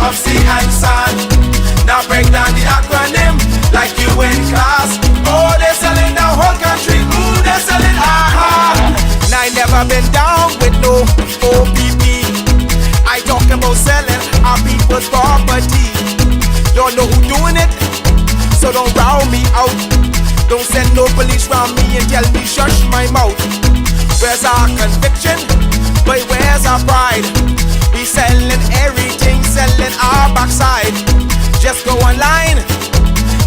of sea and sand. Now break down the acronym like you in class. Oh, they're selling the whole country. Ooh, they're selling aha. And I never been down with no OPP. I talk about selling our people's property. Don't know who doing it, so don't round me out. Don't send no police round me and tell me shush my mouth. Where's our conviction? But where's our pride? We selling everything, selling our backside. Just go online,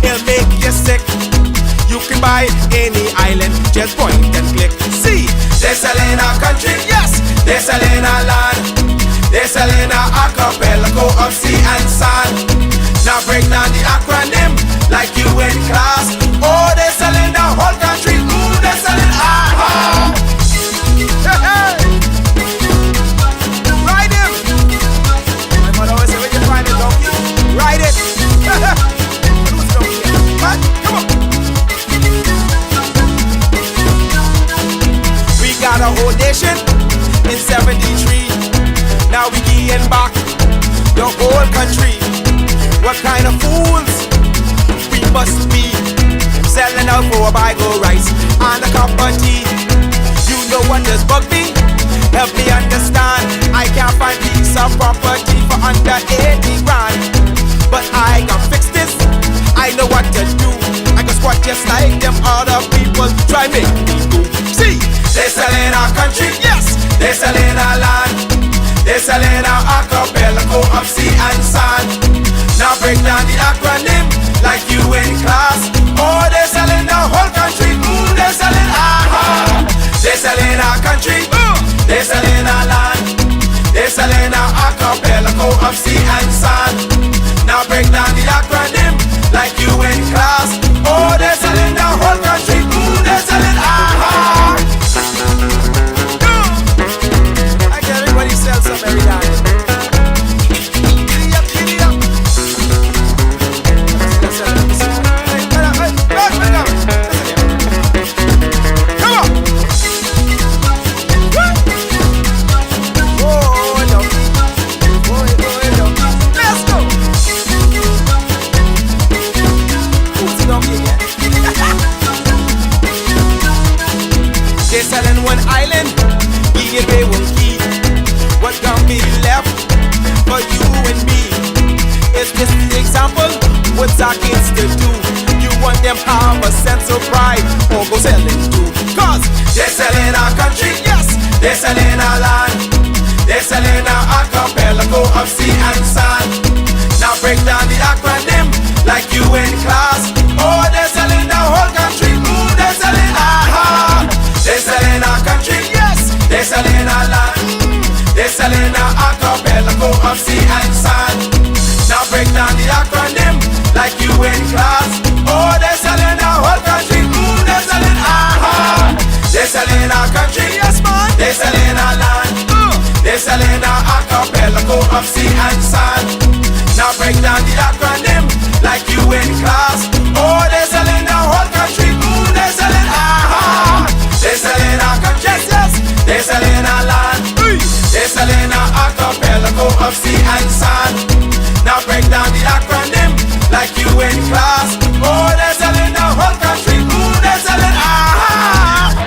it'll make you sick. You can buy any island, just point and click. See, they're selling our country, yes, they're selling our land. They're selling our archipelago of sea and sand. Now break down the acronym like you in class. Oh, they're selling the whole country. Ooh, they're selling aha. Hey, hey. Ride him. My mother always say when you find a donkey, ride it. Who's donkey? What? Come on. We got a whole nation in 73. Now we getting back the whole country. What kind of fools we must be, selling out for a bag of rice and a cup of tea. You know what does bug me? Help me understand. I can't find piece of property for under 80 grand, but I can fix this. I know what to do. I can squat just like them other people try make me do. See, they're selling our country, yes, they're selling our land. They're selling our archipelago of sea and sand. Now break down the acronym like you in class. Oh, they're selling the whole country. Ooh, they're selling aha. They're selling our country. Ooh, they're selling our land. They're selling our archipelago of sea and sand. Now break down the acronym like you in class. Oh, they're selling the whole country. Ooh, they're selling aha. I get everybody sell some every day. They're selling one island, give away one key. What gonna be left for you and me? It's just the example, what's our kids to do? You want them have a sense of pride, or go selling too. Cause they're selling our country, yes, they're selling our land. They're selling our archipelago of sea and sand. Now break down the acronym like you in class. Oh, they're selling the whole country. Ooh, they're selling aha. They're selling our country, yes, they're selling our land. They're selling our archipelago of sea and sand. Now break down the acronym like you in class. Oh, they're selling the whole country. Ooh, they're selling aha. They're selling our country, yes man. They're selling our land. They're selling our archipelago of sea and sand. Now break down the acronym like you in class. Oh, they're selling the whole country. Ooh, they're selling aha. They're selling our country, yes, they're selling our land. They're selling our archipelago of sea and sand. Now break down the acronym like you in class. Oh, they're selling the whole country. Ooh, they're selling aha.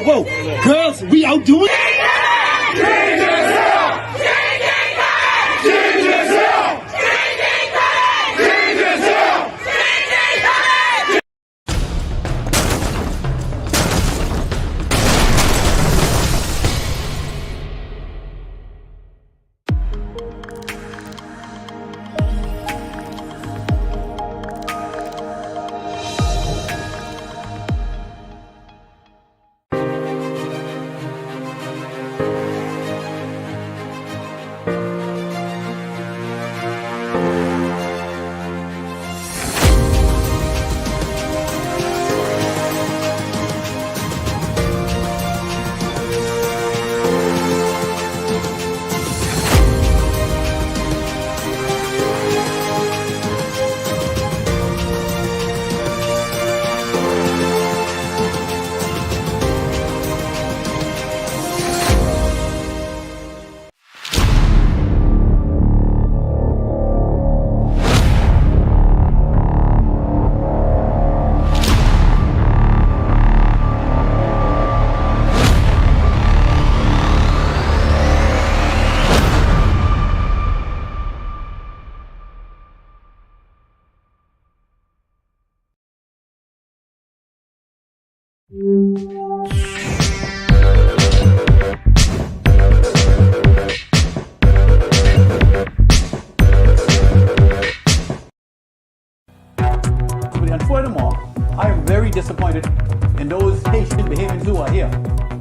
Whoa, girls, we out doing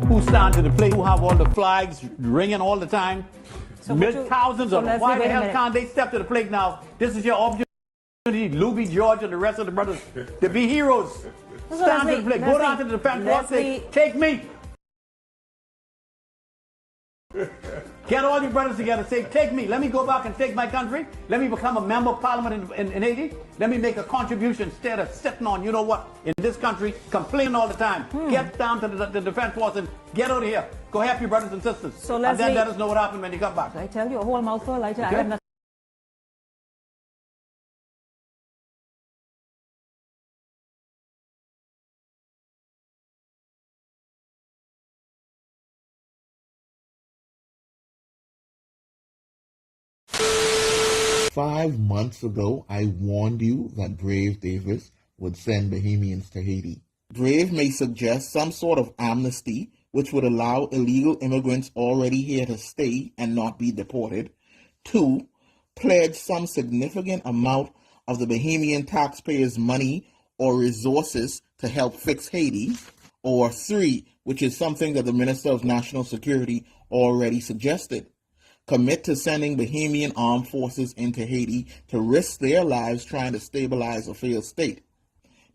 who stand to the plate, who have all the flags ringing all the time. So Thousands of them. Why the hell minute. can't they step to the plate now? This is your opportunity, Louis, George, and the rest of the brothers, to be heroes. Stand to the plate. Go down to the defense force, say, take me. Get all your brothers together, say, take me. Let me go back and take my country. Let me become a member of parliament in Haiti. Let me make a contribution instead of sitting on, you know what, in this country, complaining all the time. Get down to the defense force and get out of here. Go help your brothers and sisters. So and then let us know what happened when you come back. I tell you, a whole mouthful. I have nothing. 5 months ago, I warned you that Brave Davis would send Bahamians to Haiti. Brave may suggest some sort of amnesty which would allow illegal immigrants already here to stay and not be deported. 2, pledge some significant amount of the Bahamian taxpayers' money or resources to help fix Haiti. Or 3, which is something that the Minister of National Security already suggested, commit to sending Bahamian armed forces into Haiti to risk their lives trying to stabilize a failed state.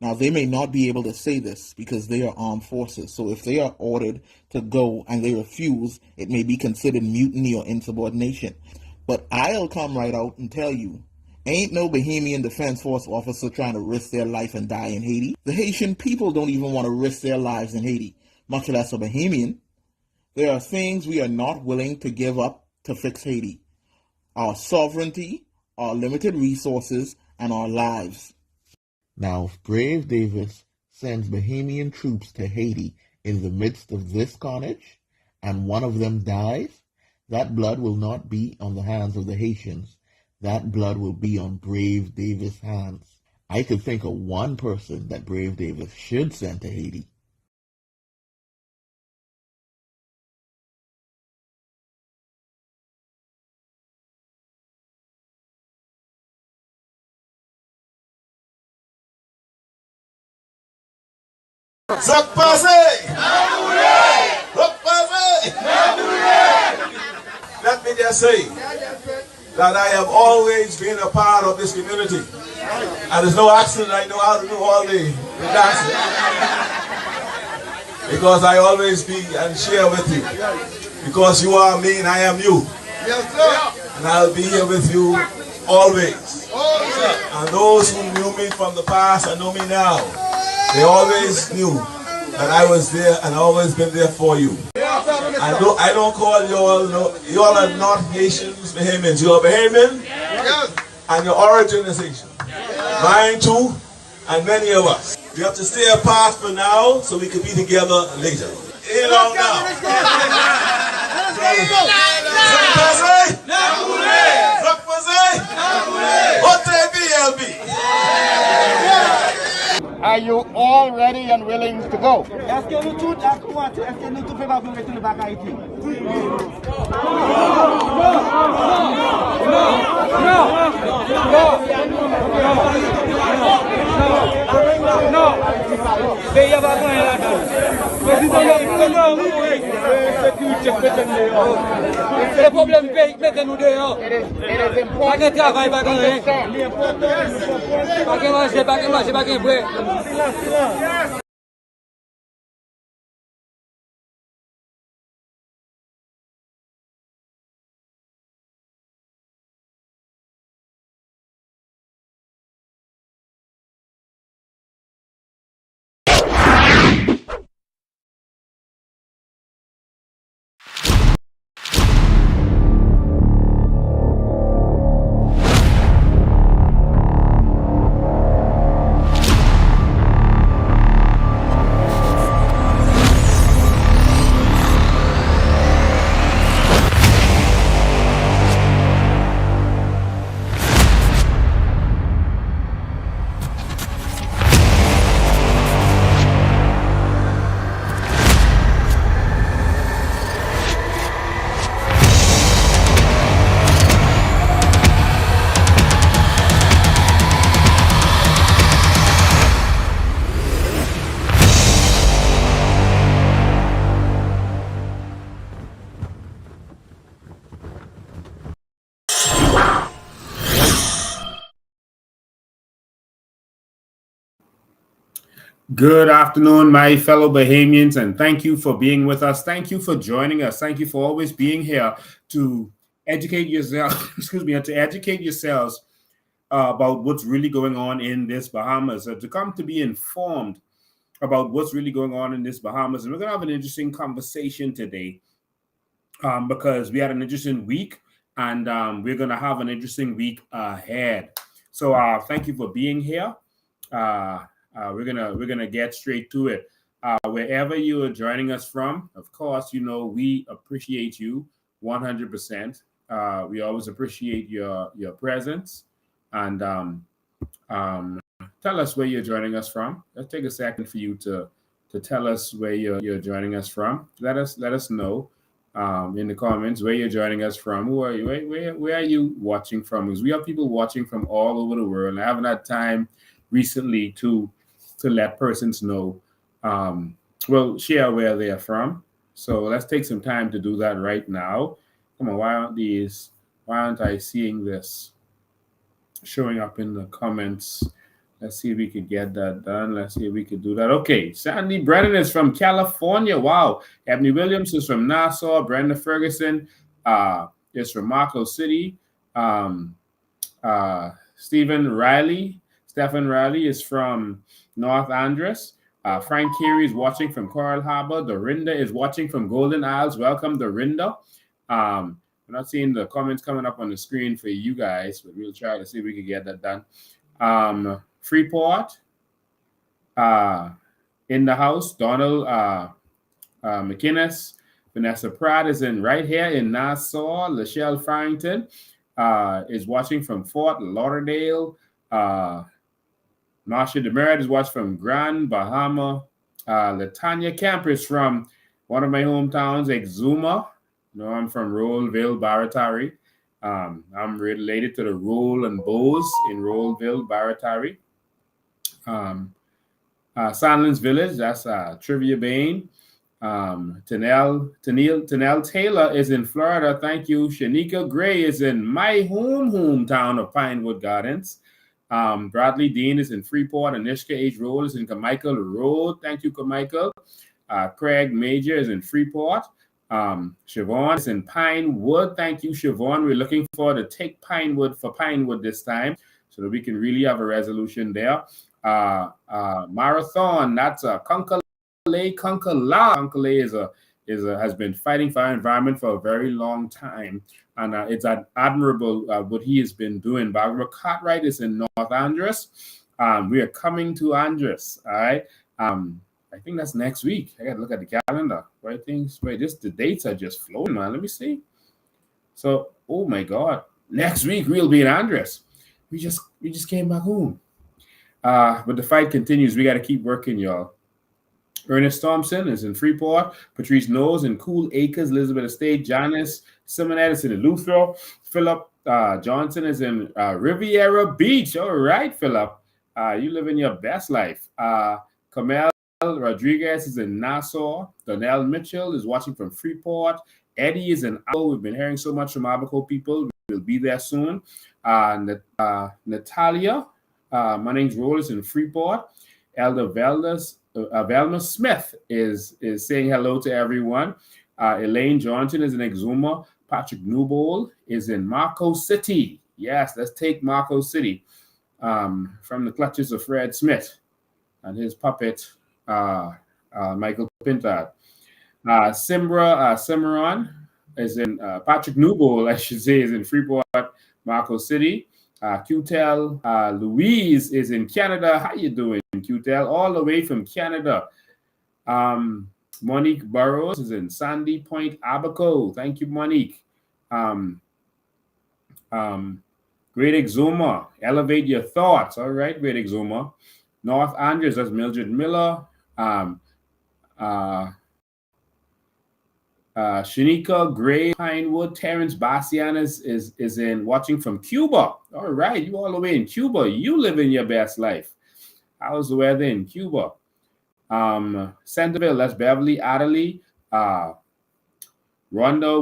Now, they may not be able to say this because they are armed forces, so if they are ordered to go and they refuse, it may be considered mutiny or insubordination. But I'll come right out and tell you, ain't no Bahamian Defense Force officer trying to risk their life and die in Haiti. The Haitian people don't even want to risk their lives in Haiti, much less a Bahamian. There are things we are not willing to give up to fix Haiti: our sovereignty, our limited resources, and our lives. Now, if Brave Davis sends Bahamian troops to Haiti in the midst of this carnage, and one of them dies, that blood will not be on the hands of the Haitians. That blood will be on Brave Davis' hands. I could think of one person that Brave Davis should send to Haiti. Zak pase! Zak pase! Let me just say that I have always been a part of this community. And there's no accident I know how to do all the dancing. Because I always be and share with you. Because you are me and I am you. Yes, sir. And I'll be here with you always. And those who knew me from the past and know me now, they always knew that I was there and always been there for you. I don't call you all, no, you all are not Haitians, Bahamians. You are Bahamian, and your origin is Haitian. Mine too, and many of us. We have to stay apart for now so we can be together later. You know now. Are you all ready and willing to go? Le problème pays mettez nous dehors. It is important. Pas de travail, pas de rien. Pas de manger, pas de boire. Good afternoon, my fellow Bahamians, and thank you for being with us. Thank you for joining us. Thank you for always being here to educate yourself, excuse me, and to educate yourselves about what's really going on in this Bahamas, to come to be informed about what's really going on in this Bahamas. And we're going to have an interesting conversation today because we had an interesting week, and we're going to have an interesting week ahead. So thank you for being here. We're gonna get straight to it. Wherever you are joining us from, of course, we appreciate you 100%. We always appreciate your presence, and tell us where you're joining us from. Let's take a second for you to tell us where you're joining us from. Let us know in the comments where you're joining us from. Who are you? Where are you watching from? Because we have people watching from all over the world. And I haven't had time recently to let persons know, share where they are from. So let's take some time to do that right now. Come on, why aren't I seeing this showing up in the comments? Let's see if we could get that done. Let's see if we could do that. Okay, Sandy Brennan is from California. Wow. Ebony Williams is from Nassau. Brenda Ferguson is from Marco City. Stephen Riley is from North Andros. Frank Carey is watching from Coral Harbor. Dorinda is watching from Golden Isles. Welcome, Dorinda. I'm not seeing the comments coming up on the screen for you guys, but we'll try to see if we can get that done. Freeport in the house. Donald McInnes. Vanessa Pratt is right here in Nassau. Lachelle Farrington is watching from Fort Lauderdale. Marcia Demerit is watching from Grand Bahama. Latanya Camper is from one of my hometowns, Exuma. I'm from Rollville, Baratari. I'm related to the Roll and Bows in Rollville, Baratari. Sandlands Village, that's Trivia Bain. Tanel Taylor is in Florida. Thank you. Shanika Gray is in my hometown of Pinewood Gardens. Bradley Dean is in Freeport. Anishka H. Road is in Carmichael Road. Thank you, Carmichael. Craig Major is in Freeport. Siobhan is in Pinewood. Thank you, Siobhan. We're looking forward to take Pinewood for Pinewood this time so that we can really have a resolution there. Marathon, that's a Kunkale. Kunkale has been fighting for our environment for a very long time, and it's admirable what he has been doing. Barbara Cartwright is in North Andros. We are coming to Andros. All right. I think that's next week. I gotta look at the calendar. The dates are just flowing, man. Let me see. So, oh my God, next week we'll be in Andros. We just came back home. But the fight continues. We got to keep working, y'all. Ernest Thompson is in Freeport. Patrice Knowles in Cool Acres, Elizabeth Estate. Janice Simonet is in Eleuthero. Philip Johnson is in Riviera Beach. All right, Philip. You living your best life. Kamel Rodriguez is in Nassau. Donnell Mitchell is watching from Freeport. Eddie is in Abaco. We've been hearing so much from Abaco people. We'll be there soon. Natalia Manning's Road is in Freeport. Elder Velma Smith is saying hello to everyone. Elaine Johnson is in Exuma. Patrick Newbold is in Marco City. Yes, let's take Marco City from the clutches of Fred Smith and his puppet, Michael Pintard. Cimarron is in Patrick Newbold, I should say, is in Freeport, Marco City. QTEL Louise is in Canada. How you doing, QTEL? All the way from Canada. Monique Burrows is in Sandy Point, Abaco. Thank you, Monique. Great Exuma. Elevate your thoughts. All right, Great Exuma. North Andros, that's Mildred Miller. Shanika Gray, Pinewood. Terrence Bastian is in watching from Cuba. All right, you all the way in Cuba. You living your best life. How's the weather in Cuba? Centerville, that's Beverly Adderley. Rhonda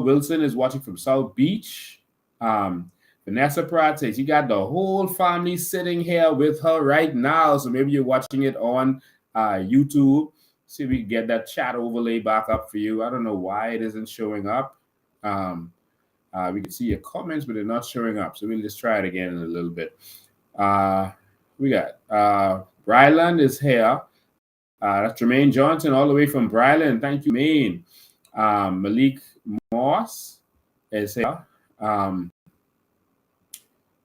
Wilson is watching from South Beach. Vanessa Pratt says you got the whole family sitting here with her right now, so maybe you're watching it on YouTube. See if we can get that chat overlay back up for you. I don't know why it isn't showing up. We can see your comments, but they're not showing up. So we'll just try it again in a little bit. We got Bryland is here. That's Jermaine Johnson all the way from Bryland. Thank you, Maine. Malik Moss is here.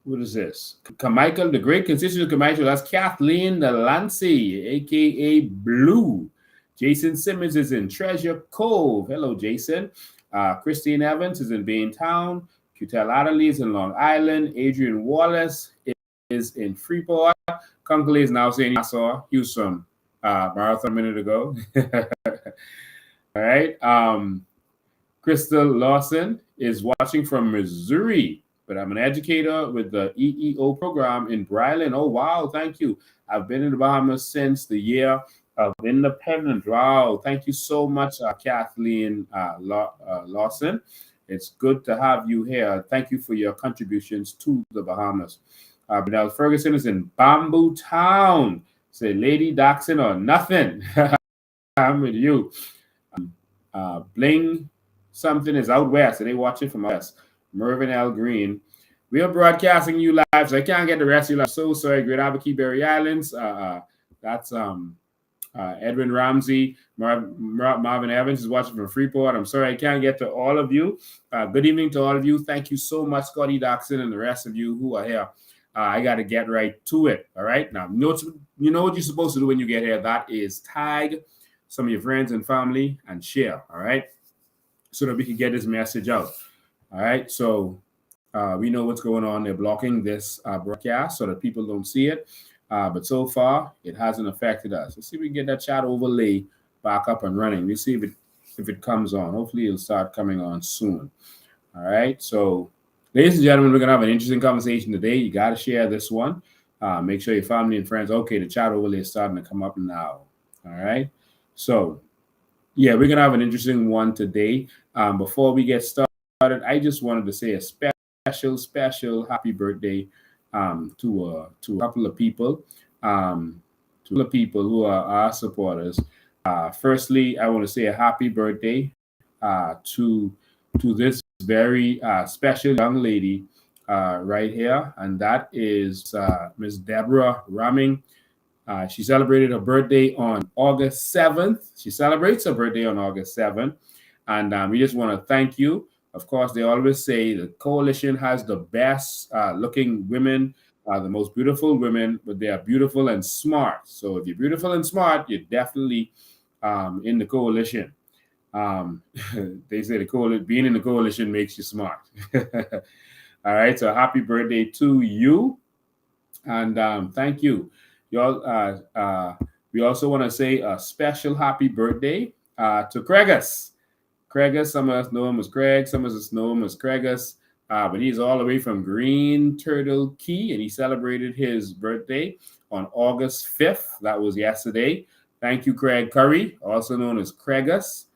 What is this? Carmichael, the great constituent Carmichael. That's Kathleen Delancey, a.k.a. Blue. Jason Simmons is in Treasure Cove. Hello, Jason. Christine Evans is in Baintown. Cutel Adderley is in Long Island. Adrian Wallace is in Freeport. Kunkley is now saying Nassau. He was from Marathon a minute ago. All right. Crystal Lawson is watching from Missouri, but I'm an educator with the EEO program in Bryland. Oh, wow. Thank you. I've been in the Bahamas since the year of independence. Wow. Thank you so much, Kathleen Lawson. It's good to have you here. Thank you for your contributions to the Bahamas. Benel Ferguson is in Bamboo Town. Say, Lady Daxon or nothing. I'm with you. Bling something is out west, and they watch it from us. Mervyn L. Green. We are broadcasting you live, so I can't get the rest of you live. So sorry, Great Abakie Berry Islands. That's Edwin Ramsey. Marvin Evans is watching from Freeport. I'm sorry I can't get to all of you. Good evening to all of you. Thank you so much, Scotty Daxon, and the rest of you who are here. I got to get right to it. All right. Now, you know what you're supposed to do when you get here. That is tag some of your friends and family and share. All right. So that we can get this message out. All right. So we know what's going on. They're blocking this broadcast so that people don't see it. But so far, it hasn't affected us. Let's see if we can get that chat overlay back up and running. We'll see if it comes on. Hopefully, it'll start coming on soon. All right. So, ladies and gentlemen, we're going to have an interesting conversation today. You got to share this one. Make sure your family and friends. Okay, the chat overlay is starting to come up now. All right. So, yeah, we're going to have an interesting one today. Before we get started, I just wanted to say a special happy birthday to a couple of people, who are our supporters. Firstly, I want to say a happy birthday to this very special young lady right here, and that is Miss Deborah Ramming. She celebrated her birthday on August 7th. She celebrates her birthday on August 7th, and we just want to thank you. Of course, they always say the coalition has the best looking women, the most beautiful women, but they are beautiful and smart. So if you're beautiful and smart, you're definitely in the coalition. They say being in the coalition makes you smart. All right. So happy birthday to you. And thank you. Y'all, we also want to say a special happy birthday to Cregus. Cregus, some of us know him as Craig, some of us know him as Cregus, but he's all the way from Green Turtle Key, and he celebrated his birthday on August 5th. That was yesterday. Thank you, Craig Curry, also known as Cregus.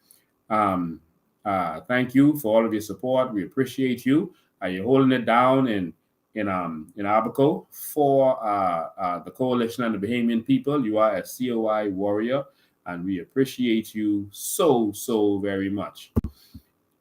Thank you for all of your support. We appreciate you. You're holding it down in Abaco for the coalition and the Bahamian people. You are a COI warrior, and we appreciate you so very much.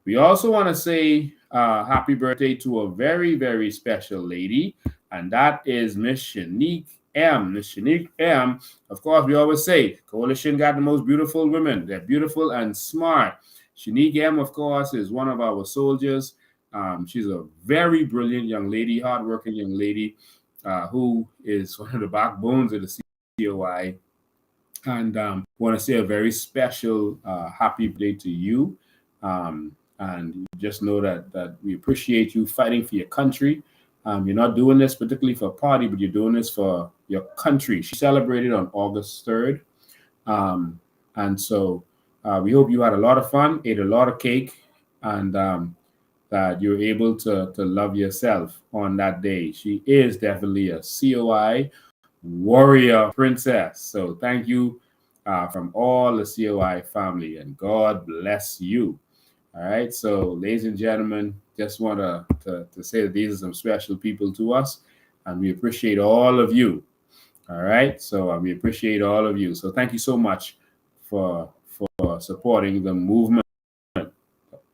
We also want to say happy birthday to a very, very special lady, and that is Miss Shanique M. Miss Shanique M. Of course, we always say coalition got the most beautiful women. They're beautiful and smart. Shanique M, of course, is one of our soldiers. She's a very brilliant young lady, hardworking young lady, who is one of the backbones of the COI. And want to say a very special happy birthday to you. And just know that we appreciate you fighting for your country. You're not doing this particularly for a party, but you're doing this for your country. She celebrated on August 3rd. And so we hope you had a lot of fun, ate a lot of cake, and that you're able to love yourself on that day. She is definitely a COI warrior princess. So thank you from all the COI family, and God bless you. All right. So, ladies and gentlemen, just want to say that these are some special people to us, and we appreciate all of you. All right. So we appreciate all of you. So thank you so much for supporting the movement.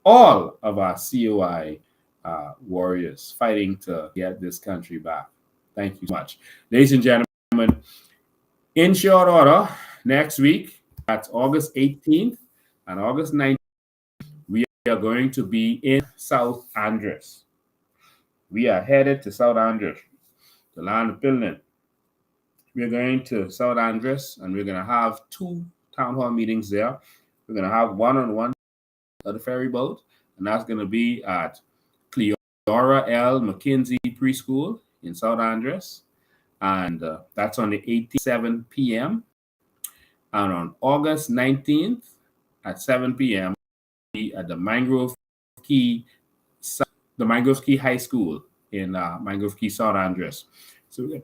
All of our COI warriors fighting to get this country back. Thank you so much. Ladies and gentlemen, in short order, next week, that's August 18th and August 19th, we are going to be in South Andres. We are headed to South Andres, the land of Pilnin. We're going to South Andres, and we're going to have 2 town hall meetings there. We're going to have one on one at the ferry boat, and that's going to be at Cleora L. McKinsey Preschool in South Andres, and that's on the 18th, 7 p.m. And on August 19th at 7 p.m. at the Mangrove Key High School in Mangrove Key, South Andres. So we're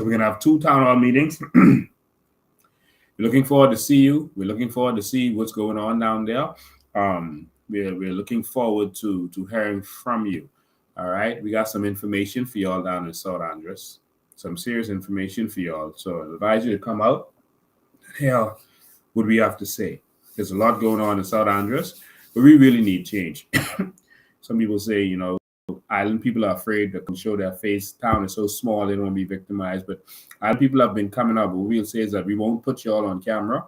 going to have 2 town hall meetings. We're looking forward to see you. We're looking forward to see what's going on down there. We're looking forward to hearing from you. All right. We got some information for y'all down in South Andres. Some serious information for y'all. So I advise you to come out. Hell, what we have to say. There's a lot going on in South Andres, but we really need change. Some people say, island people are afraid to show their face. Town is so small, they don't want to be victimized. But island people have been coming up. What we'll say is that we won't put you all on camera.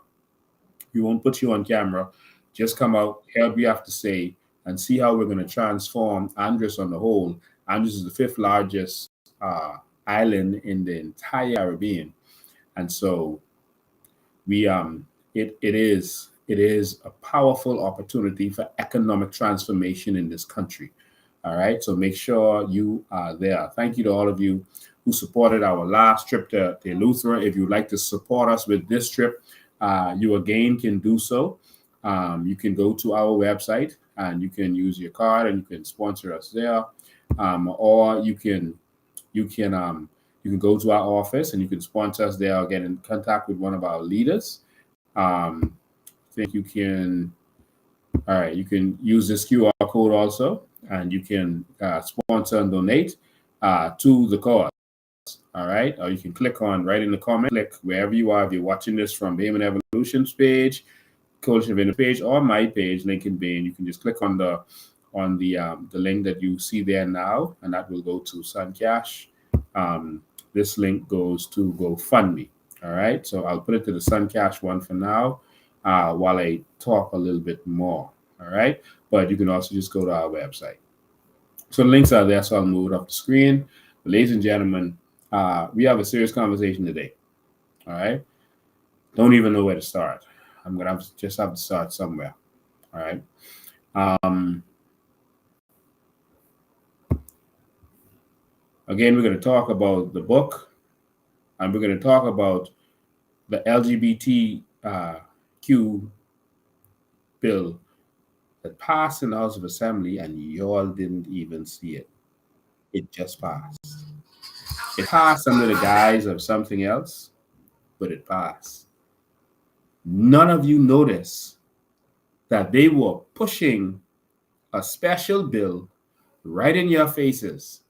We won't put you on camera. Just come out, hear what we have to say, and see how we're going to transform Andres on the whole. Andres is the 5th largest island in the entire Caribbean. And so it is a powerful opportunity for economic transformation in this country. All right, so make sure you are there. Thank you to all of you who supported our last trip to Eleuthera. If you'd like to support us with this trip, you again can do so. You can go to our website and you can use your card and you can sponsor us there, or you can go to our office and you can sponsor us there or get in contact with one of our leaders. I think you can. All right, you can use this QR code also, and you can sponsor and donate to the cause. All right, or you can click on right in the comment, click wherever you are. If you're watching this from Bahamian Evolution's page, Coalition of Independence page, or my page, Lincoln Bain, you can just click on the link that you see there now, and that will go to Suncash. This link goes to GoFundMe. All right, so I'll put it to the Suncash one for now while I talk a little bit more. All right, but you can also just go to our website. So the links are there, so I'll move it off the screen. But ladies and gentlemen, we have a serious conversation today. All right, don't even know where to start. I'm gonna have to start somewhere. All right. Again, we're going to talk about the book, and we're going to talk about the LGBTQ bill that passed in the House of Assembly, and y'all didn't even see it. It just passed. It passed under the guise of something else, but it passed. None of you noticed that they were pushing a special bill right in your faces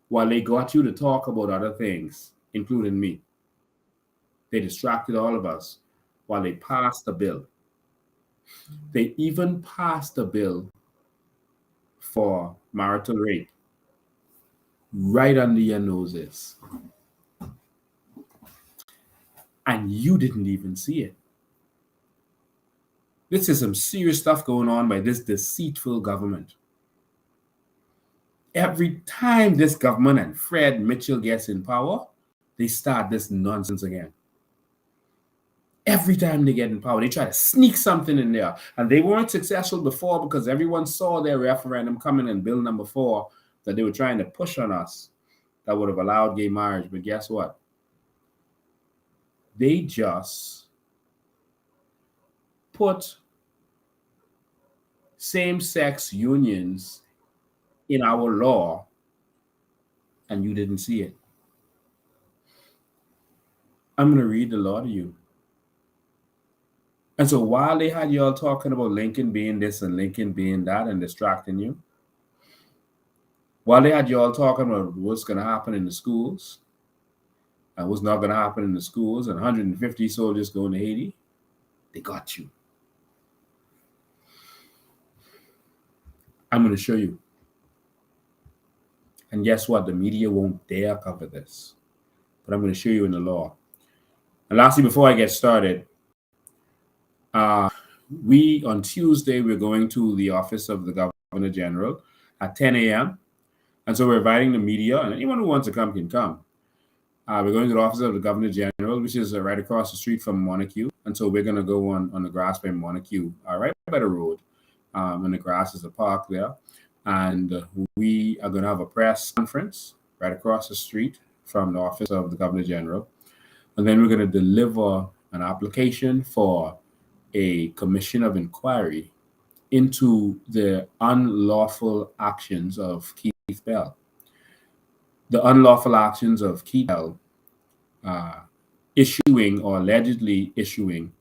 while they got you to talk about other things, including me. They distracted all of us while they passed the bill. They even passed a bill for marital rape right under your noses. And you didn't even see it. This is some serious stuff going on by this deceitful government. Every time this government and Fred Mitchell gets in power, they start this nonsense again. Every time they get in power, they try to sneak something in there. And they weren't successful before because everyone saw their referendum coming in, Bill number 4, that they were trying to push on us that would have allowed gay marriage. But guess what? They just put same-sex unions in our law, and you didn't see it. I'm going to read the law to you. And so while they had y'all talking about Lincoln being this and Lincoln being that and distracting you, while they had y'all talking about what's going to happen in the schools, what's not going to happen in the schools, and 150 soldiers going to Haiti, they got you. I'm going to show you. And guess what? The media won't dare cover this. But I'm going to show you in the law. And lastly, before I get started, on Tuesday, we're going to the office of the Governor General at 10 a.m. And so we're inviting the media, and anyone who wants to come can come. We're going to the office of the Governor General, which is right across the street from Montague. And so we're going to go on the grass by Montague, right by the road. And the grass is a park there. And we are going to have a press conference right across the street from the office of the Governor General. And then we're going to deliver an application for a commission of inquiry into the unlawful actions of Keith Bell. The unlawful actions of Keith Bell issuing or allegedly issuing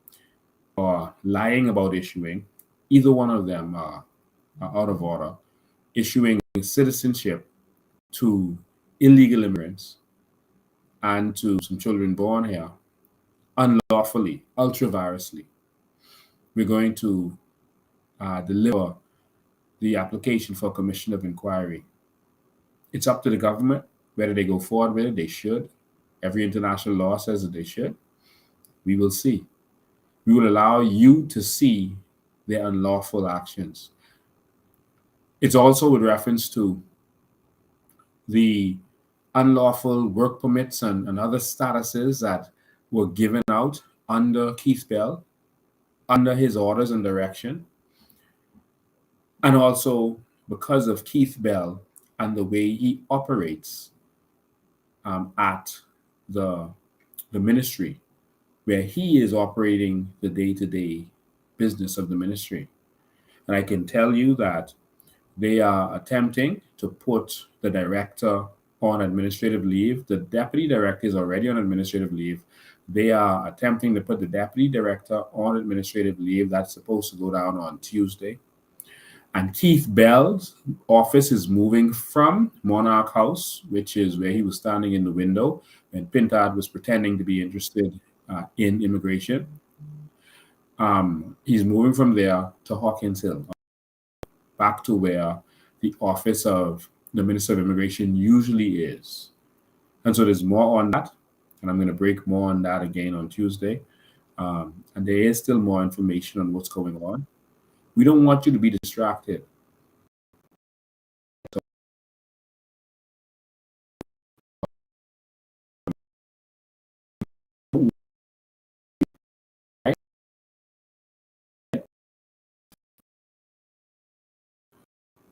or lying about issuing, either one of them are out of order, issuing citizenship to illegal immigrants and to some children born here unlawfully, ultra-virusly. We're going to deliver the application for a commission of inquiry. It's up to the government whether they go forward with it. They should. Every international law says that they should. We will see. We will allow you to see their unlawful actions. It's also with reference to the unlawful work permits and other statuses that were given out under Keith Bell, under his orders and direction, and also because of Keith Bell and the way he operates at the ministry, where he is operating the day-to-day business of the ministry. And I can tell you that they are attempting to put the director on administrative leave. The deputy director is already on administrative leave. They are attempting to put the deputy director on administrative leave. That's supposed to go down on Tuesday. And Keith Bell's office is moving from Monarch House, which is where he was standing in the window when Pintard was pretending to be interested in immigration. He's moving from there to Hawkins Hill, back to where the office of the Minister of Immigration usually is. And so there's more on that, and I'm going to break more on that again on Tuesday. And there is still more information on what's going on. We don't want you to be distracted.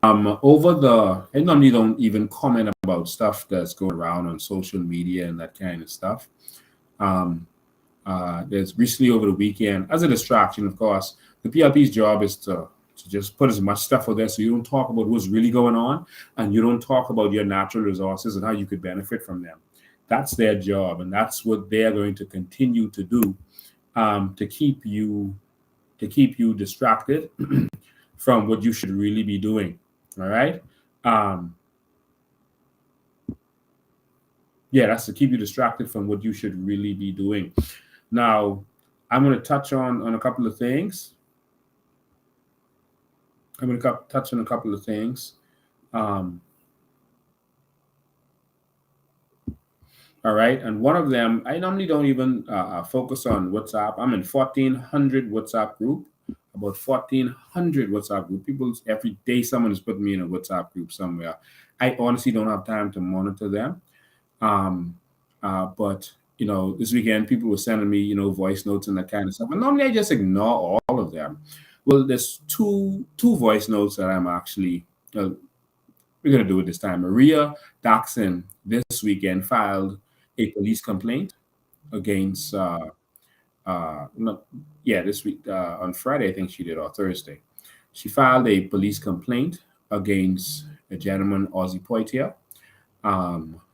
I normally don't even comment about stuff that's going around on social media and that kind of stuff. There's recently over the weekend, as a distraction, of course, the PLP's job is to just put as much stuff out there so you don't talk about what's really going on and you don't talk about your natural resources and how you could benefit from them. That's their job, and that's what they're going to continue to do to keep you distracted from what you should really be doing. All right. That's to keep you distracted from what you should really be doing. Now, I'm going to touch on a couple of things. All right. And one of them, I normally don't even focus on WhatsApp. I'm in 1,400 WhatsApp group, about 1,400 WhatsApp group. People, every day someone is putting me in a WhatsApp group somewhere. I honestly don't have time to monitor them. But, this weekend people were sending me, voice notes and that kind of stuff. And normally I just ignore all of them. Well, there's two voice notes that I'm actually, we're going to do it this time. Maria Daxon this weekend filed a police complaint against, this week, on Friday, I think she did, or Thursday. She filed a police complaint against a gentleman, Ozzy Poitier.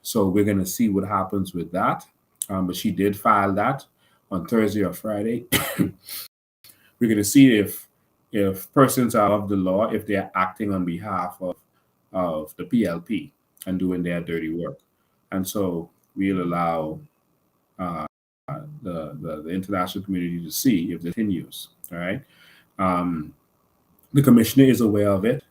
So we're going to see what happens with that. But she did file that on Thursday or Friday. We're going to see if persons are of the law, if they're acting on behalf of the PLP and doing their dirty work. And so we'll allow the international community to see if this continues. All right. The commissioner is aware of it.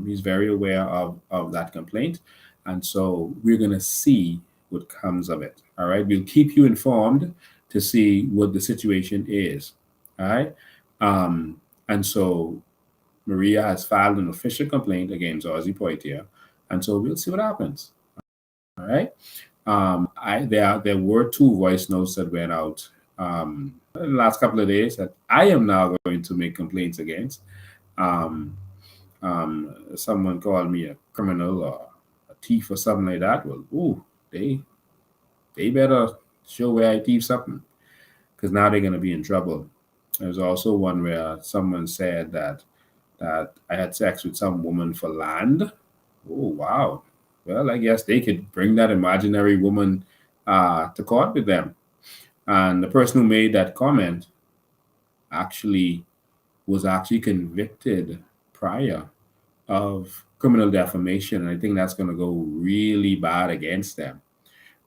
He's very aware of that complaint. And so we're going to see what comes of it. All right. We'll keep you informed to see what the situation is. All right. And so Maria has filed an official complaint against Ozzy Poitier. And so we'll see what happens. All right. There were 2 voice notes that went out in the last couple of days that I am now going to make complaints against. Someone called me a criminal or a thief or something like that. Well, they better show where I thief something, because now they're going to be in trouble. There's also one where someone said that I had sex with some woman for land. Oh, wow. Well, I guess they could bring that imaginary woman to court with them. And the person who made that comment was actually convicted prior of criminal defamation. And I think that's going to go really bad against them.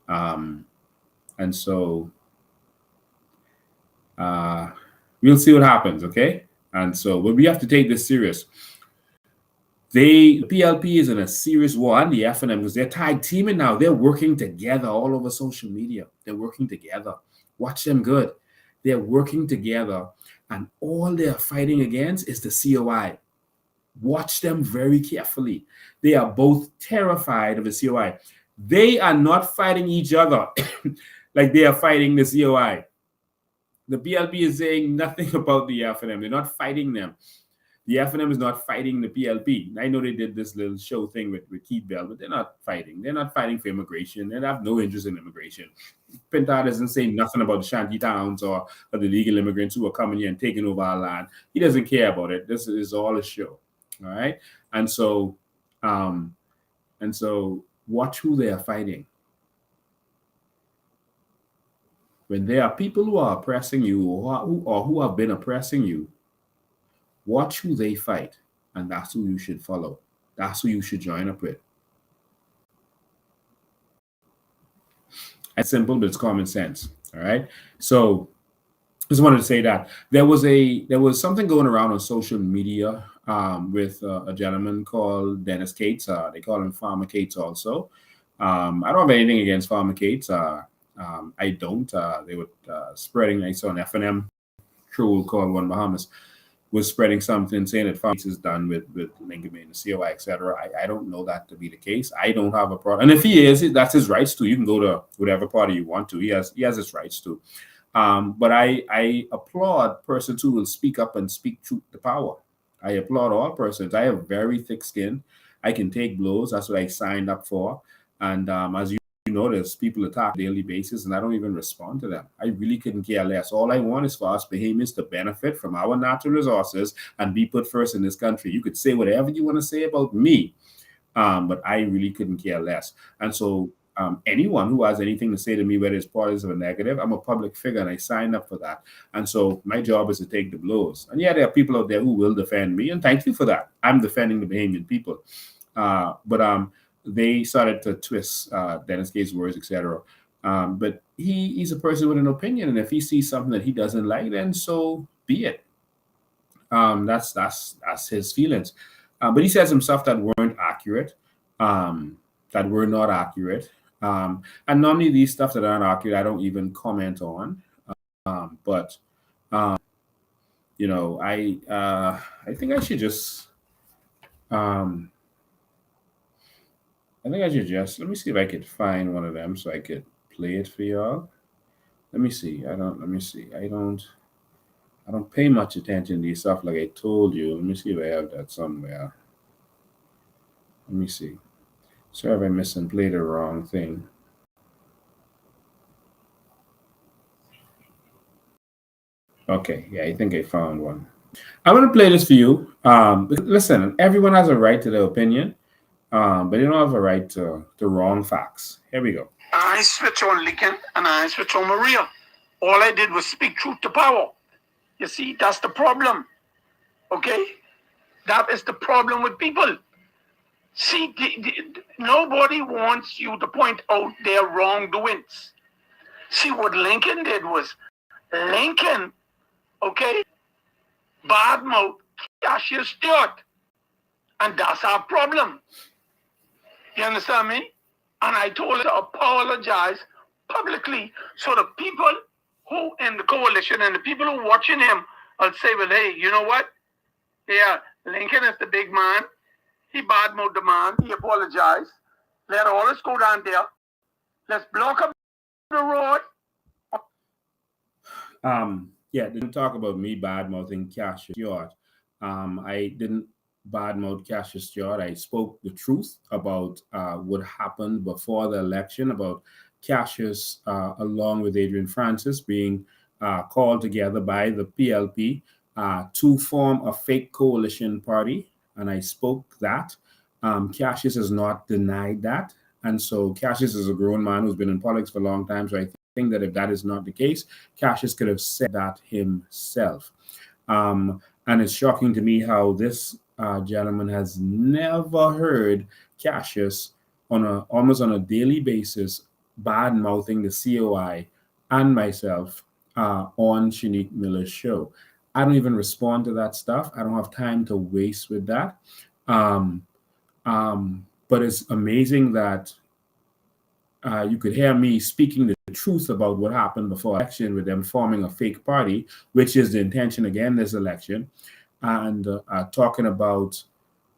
And so we'll see what happens, okay? And so, but we have to take this serious. The PLP is in a serious war, and the FNM, because they're tag teaming now. They're working together all over social media. They're working together. Watch them good. They're working together, and all they're fighting against is the COI. Watch them very carefully. They are both terrified of the COI. They are not fighting each other like they are fighting the COI. The PLP is saying nothing about the FNM. They're not fighting them. The FNM is not fighting the PLP. I know they did this little show thing with Keith Bell, but they're not fighting. They're not fighting for immigration. They have no interest in immigration. Pintar doesn't say nothing about the shanty towns or the illegal immigrants who are coming here and taking over our land. He doesn't care about it. This is all a show. All right. And so watch who they are fighting. When there are people who are oppressing you or who have been oppressing you, watch who they fight, and that's who you should follow. That's who you should join up with. It's simple, but it's common sense. All right. So just wanted to say that there was something going around on social media with a gentleman called Dennis Cates. They call him Farmer Cates also. I don't have anything against Farmer Cates. I don't. They were spreading. I saw an FNM troll called One Bahamas was spreading something saying that Farmer Cates is done with Lincoln and the COI, etc. I don't know that to be the case. I don't have a problem. And if he is, that's his rights to. You can go to whatever party you want to. He has his rights to. But I applaud persons who will speak up and speak truth to power. I applaud all persons. I have very thick skin. I can take blows. That's what I signed up for. And as you notice, people attack on a daily basis, and I don't even respond to them. I really couldn't care less. All I want is for us Bahamians to benefit from our natural resources and be put first in this country. You could say whatever you want to say about me, but I really couldn't care less. And so anyone who has anything to say to me, whether it's positive or negative, I'm a public figure and I signed up for that. And so my job is to take the blows. And yeah, there are people out there who will defend me, and thank you for that. I'm defending the Bahamian people. But they started to twist Dennis Gates' words, etc. But he's a person with an opinion, and if he sees something that he doesn't like, then so be it. That's his feelings. But he says some stuff that weren't accurate, that were not accurate. And normally these stuff that aren't accurate, I don't even comment on. But you know, I think I should just. Let me see if I could find one of them so I could play it for y'all. Let me see. I don't pay much attention to these stuff like I told you. Let me see if I have that somewhere. Let me see. Sorry if I missed and played the wrong thing. Okay, yeah, I think I found one. I'm going to play this for you. Listen, everyone has a right to their opinion. But they don't have a right to the wrong facts. Here we go. I switch on Lincoln and I switch on Maria. All I did was speak truth to power. You see, that's the problem. Okay? That is the problem with people. See, nobody wants you to point out their wrongdoings. See, what Lincoln did was Lincoln, okay, badmouth Cassius Stewart. And that's our problem. You understand me? And I told him to apologize publicly so the people who in the coalition and the people who watching him will say, well, hey, you know what? Yeah, Lincoln is the big man. He badmouthed the man. He apologized. Let all us go down there. Let's block up the road. Yeah, didn't talk about me badmouthing Cassius Stewart. I didn't badmouth Cassius Stewart. I spoke the truth about what happened before the election, about Cassius, along with Adrian Francis, being called together by the PLP to form a fake coalition party. And I spoke that. Cassius has not denied that. And so Cassius is a grown man who's been in politics for a long time. So I think that if that is not the case, Cassius could have said that himself. And it's shocking to me how this gentleman has never heard Cassius almost on a daily basis bad mouthing the COI and myself on Shanique Miller's show. I don't even respond to that stuff. I don't have time to waste with that. But it's amazing that you could hear me speaking the truth about what happened before election with them forming a fake party, which is the intention again this election, and talking about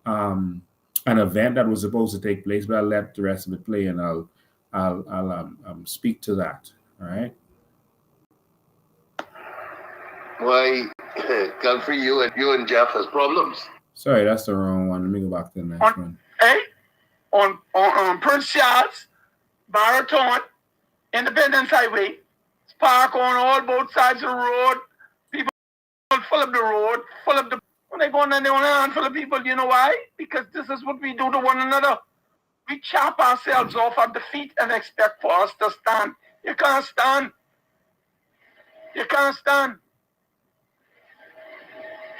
an event that was supposed to take place. But I'll let the rest of it play, and I'll speak to that. All right. Why, God for you and Jeff has problems. Sorry, that's the wrong one. Let me go back to the next one. Hey, on Prince Charles, Baraton, Independence Highway, park on all both sides of the road. People fill up the road, when they go on and they want a handful of people, you know why? Because this is what we do to one another. We chop ourselves off at the feet and expect for us to stand. You can't stand. You can't stand.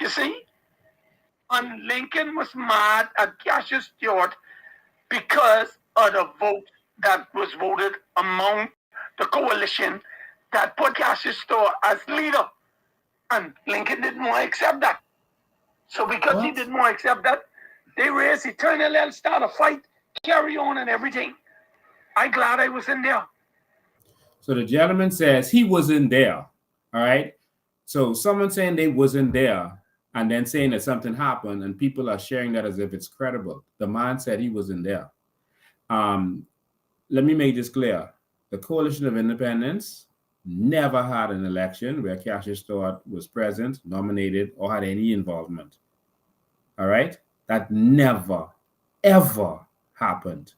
You see? And Lincoln was mad at Cassius Stewart because of the vote that was voted among the coalition that put Cassius Stewart as leader. And Lincoln didn't want to accept that. So because he didn't want to accept that, they raised eternal hell, start a fight, carry on and everything. I'm glad I was in there. So the gentleman says he wasn't there. All right. So someone saying they wasn't there and then saying that something happened and people are sharing that as if it's credible. The man said he wasn't there. Let me make this clear. The Coalition of Independence never had an election where Cassius Stewart was present, nominated, or had any involvement. All right? That never, ever happened.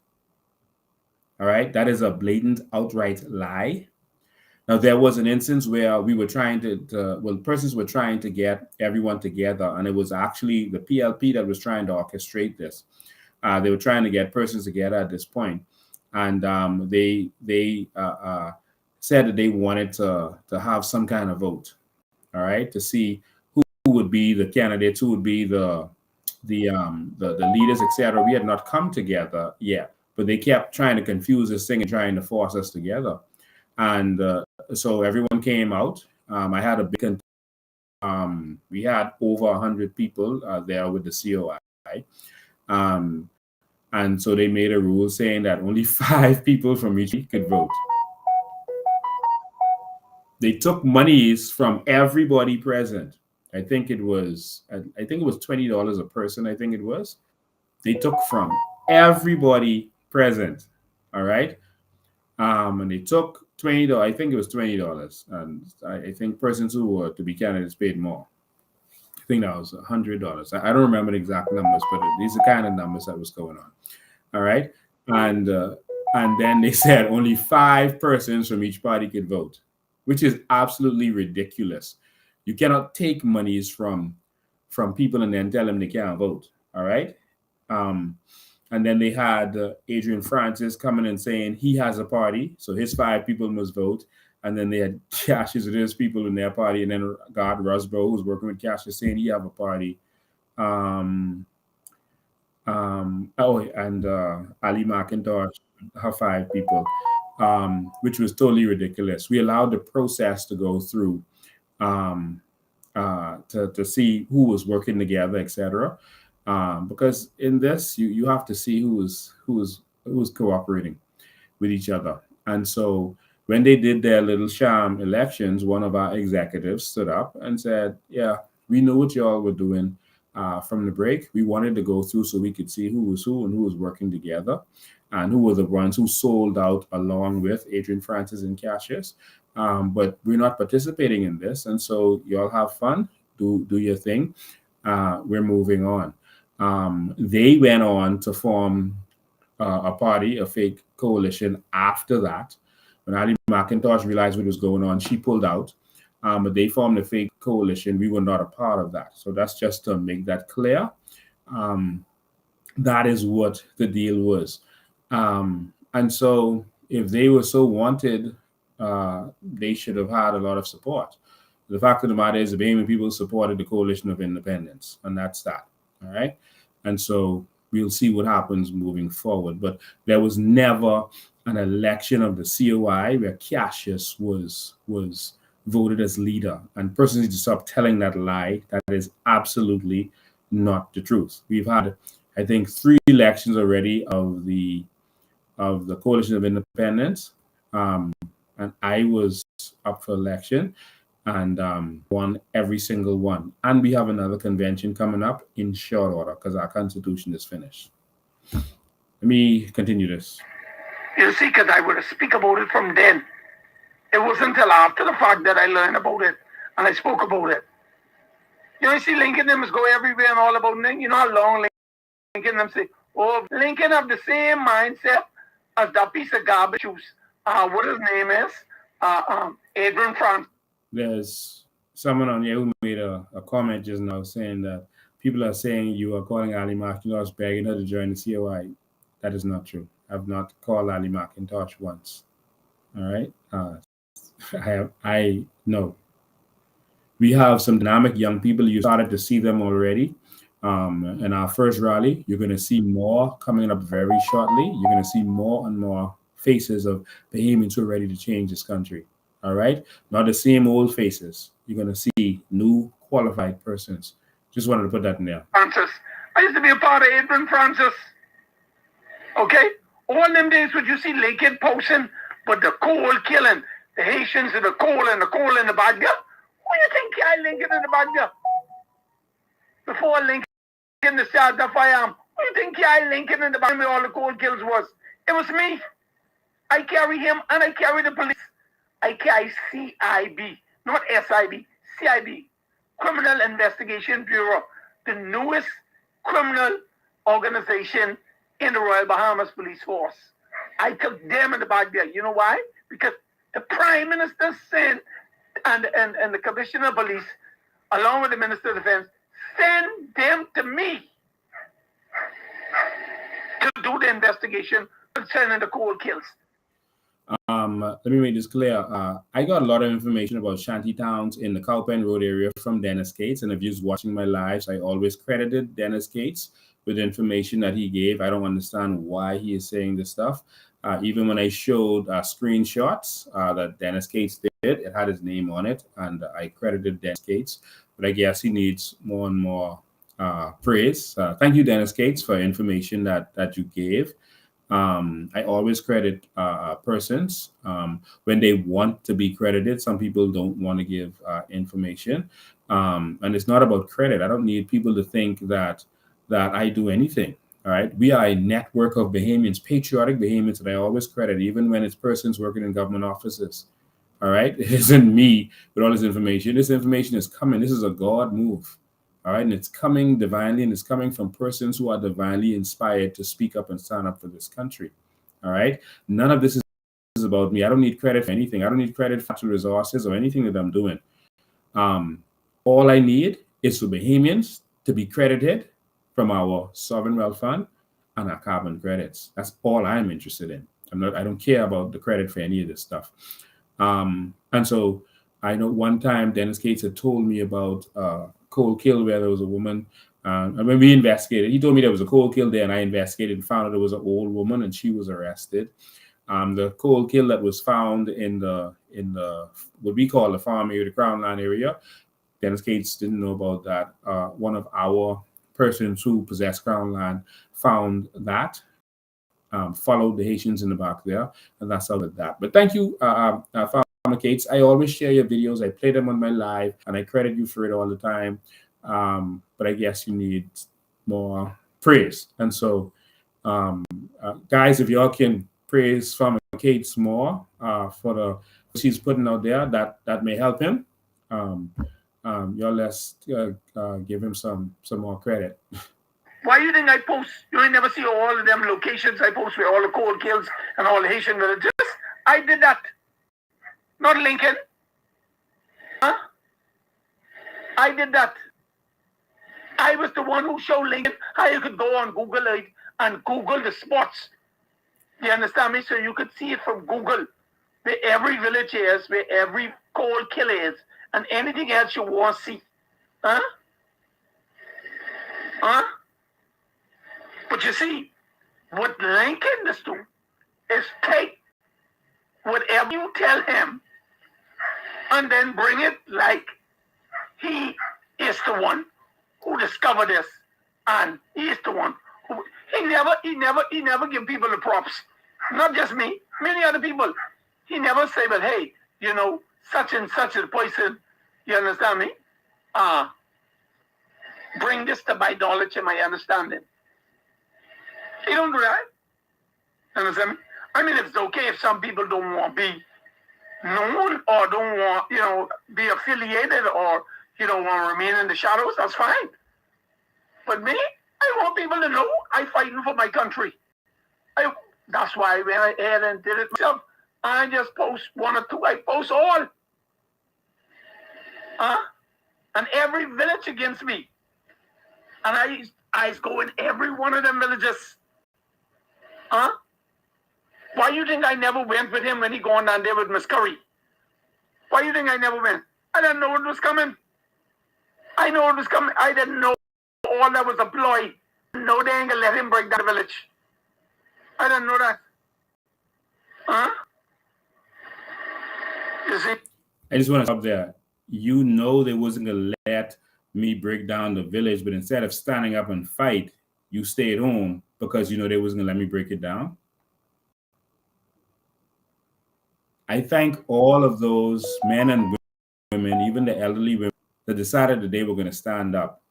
All right? That is a blatant, outright lie. Now, there was an instance where we were trying persons were trying to get everyone together, and it was actually the PLP that was trying to orchestrate this. They were trying to get persons together at this point, and they said that they wanted to have some kind of vote, all right, to see who would be the candidates, who would be the leaders, etc. We had not come together yet, but they kept trying to confuse this thing and trying to force us together. And so everyone came out. I had a big, we had over 100 people there with the COI. And so they made a rule saying that only 5 people from each could vote. They took monies from everybody present. I think it was $20 a person. I think it was. They took from everybody present. All right. And they took $20. I think it was $20, and I think persons who were to be candidates paid more. I think that was $100. I don't remember the exact numbers, but these are the kind of numbers that was going on. All right, and then they said only 5 persons from each party could vote, which is absolutely ridiculous. You cannot take monies from people and then tell them they can't vote. All right. And then they had Adrian Francis coming and saying he has a party, so his 5 people must vote. And then they had Cassius with his people in their party, and then God Rusbro, who's working with Cassius, saying he have a party. And Ali McIntosh, her 5 people. which was totally ridiculous. We allowed the process to go through to see who was working together, etc. Because in this, you have to see who was cooperating with each other. And so when they did their little sham elections, one of our executives stood up and said, "Yeah, we know what y'all were doing from the break. We wanted to go through so we could see who was who and who was working together and who were the ones who sold out along with Adrian Francis and Cassius. But we're not participating in this. And so y'all have fun, do your thing. We're moving on." They went on to form a party, a fake coalition after that. When Ali McIntosh realized what was going on, she pulled out. But they formed a fake coalition. We were not a part of that. So that's just to make that clear. That is what the deal was. And so if they were so wanted, they should have had a lot of support. The fact of the matter is the Bahamian people supported the Coalition of Independence, and that's that. All right. And so we'll see what happens moving forward. But there was never an election of the COI where Cassius was voted as leader. And persons need to stop telling that lie. That is absolutely not the truth. We've had, I think, 3 elections already of the Coalition of Independence. And I was up for election and won every single one. And we have another convention coming up in short order because our constitution is finished. Let me continue this. You see, because I would speak about it from then. It wasn't until after the fact that I learned about it and I spoke about it. You see, Lincoln them go everywhere and all about it. You know how long Lincoln them say, "Oh, Lincoln have the same mindset as that piece of garbage juice." What his name is? Adrian Francis. There's someone on here who made a comment just now saying that people are saying you are calling Ali McIntosh begging her to join the COI. That is not true. I've not called Ali McIntosh once. All right. I know. We have some dynamic young people. You started to see them already. In our first rally, you're going to see more coming up very shortly. You're going to see more and more faces of Bahamians who are ready to change this country. All right? Not the same old faces. You're going to see new qualified persons. Just wanted to put that in there. Francis. I used to be a part of Adrian Francis. Okay? All them days would you see Lincoln posting, but the coal killing, the Haitians and the coal in the Bagda. Who you think I Lincoln in the Bagda? Before Lincoln started the firearm, who you think I Lincoln in the Bagda where all the coal kills was? It was me. I carry him and I carry the police. I carry CIB, not SIB, CIB, Criminal Investigation Bureau, the newest criminal organization in the Royal Bahamas Police Force. I took them in the back there. You know why? Because the Prime Minister sent and the Commissioner of Police, along with the Minister of Defense, send them to me to do the investigation concerning the coal kills. Let me make this clear. I got a lot of information about shanty towns in the Cowpen Road area from Dennis Cates, and if you're watching my lives, I always credited Dennis Cates with information that he gave. I don't understand why he is saying this stuff. Even when I showed screenshots that Dennis Cates did, it had his name on it, and I credited Dennis Cates. But I guess he needs more and more praise. Thank you, Dennis Cates, for information that you gave. I always credit persons when they want to be credited. Some people don't want to give information, and it's not about credit. I don't need people to think that I do anything. All right, we are a network of Bahamians, patriotic Bahamians, that I always credit, even when it's persons working in government offices. All right, it isn't me with all this information. This information is coming. This is a God move. All right, and it's coming divinely, and it's coming from persons who are divinely inspired to speak up and stand up for this country. All right, none of this is about me. I don't need credit for anything. I don't need credit for natural resources or anything that I'm doing. All I need is for Bahamians to be credited from our sovereign wealth fund and our carbon credits. That's all I'm interested in. I don't care about the credit for any of this stuff. And so I know one time Dennis Cates had told me about coal kill where there was a woman. And when we investigated, he told me there was a coal kill there, and I investigated and found out it was an old woman, and she was arrested. The cold kill that was found in the what we call the farm area, the Crown Line area. Dennis Cates didn't know about that. One of our persons who possessed Crown Land found that, followed the Haitians in the back there, and that's all of that. But thank you, Farmer Cates. I always share your videos. I play them on my live, and I credit you for it all the time. But I guess you need more praise. And so, guys, if y'all can praise Farmer Cates more for the she's putting out there, that may help him. Y'all let's give him some more credit. Why you think I post? You ain't never see all of them locations I post with all the cold kills and all the Haitian villages. I did that. Not Lincoln. Huh? I did that. I was the one who showed Lincoln how you could go on Google Earth and Google the spots. You understand me? So you could see it from Google, where every village is, where every cold kill is, and anything else you want to see. Huh? Huh? But you see, what Lincoln does do is take whatever you tell him and then bring it like he is the one who discovered this, and he is the one who he never give people the props. Not just me, many other people. He never say, but hey, you know, such and such a person, you understand me? Bring this to my knowledge and my understanding. He don't do that. Understand me? I mean, it's okay if some people don't want to be known or don't want, you know, be affiliated or, you know, want to remain in the shadows. That's fine. But me, I want people to know I'm fighting for my country. That's why I went ahead and did it myself. I just post one or two. I post all. And every village against me. And I go in every one of them villages. Why you think I never went with him when he going down there with Miss Curry? Why you think I never went? I didn't know it was coming. I know it was coming. I didn't know all that was a ploy. No, they ain't gonna let him break that village. I didn't know that. You see? I just want to stop there. You know they wasn't gonna let me break down the village, but instead of standing up and fight, you stayed home because you know they wasn't gonna let me break it down. I thank all of those men and women, even the elderly women, that decided that they were going to stand up.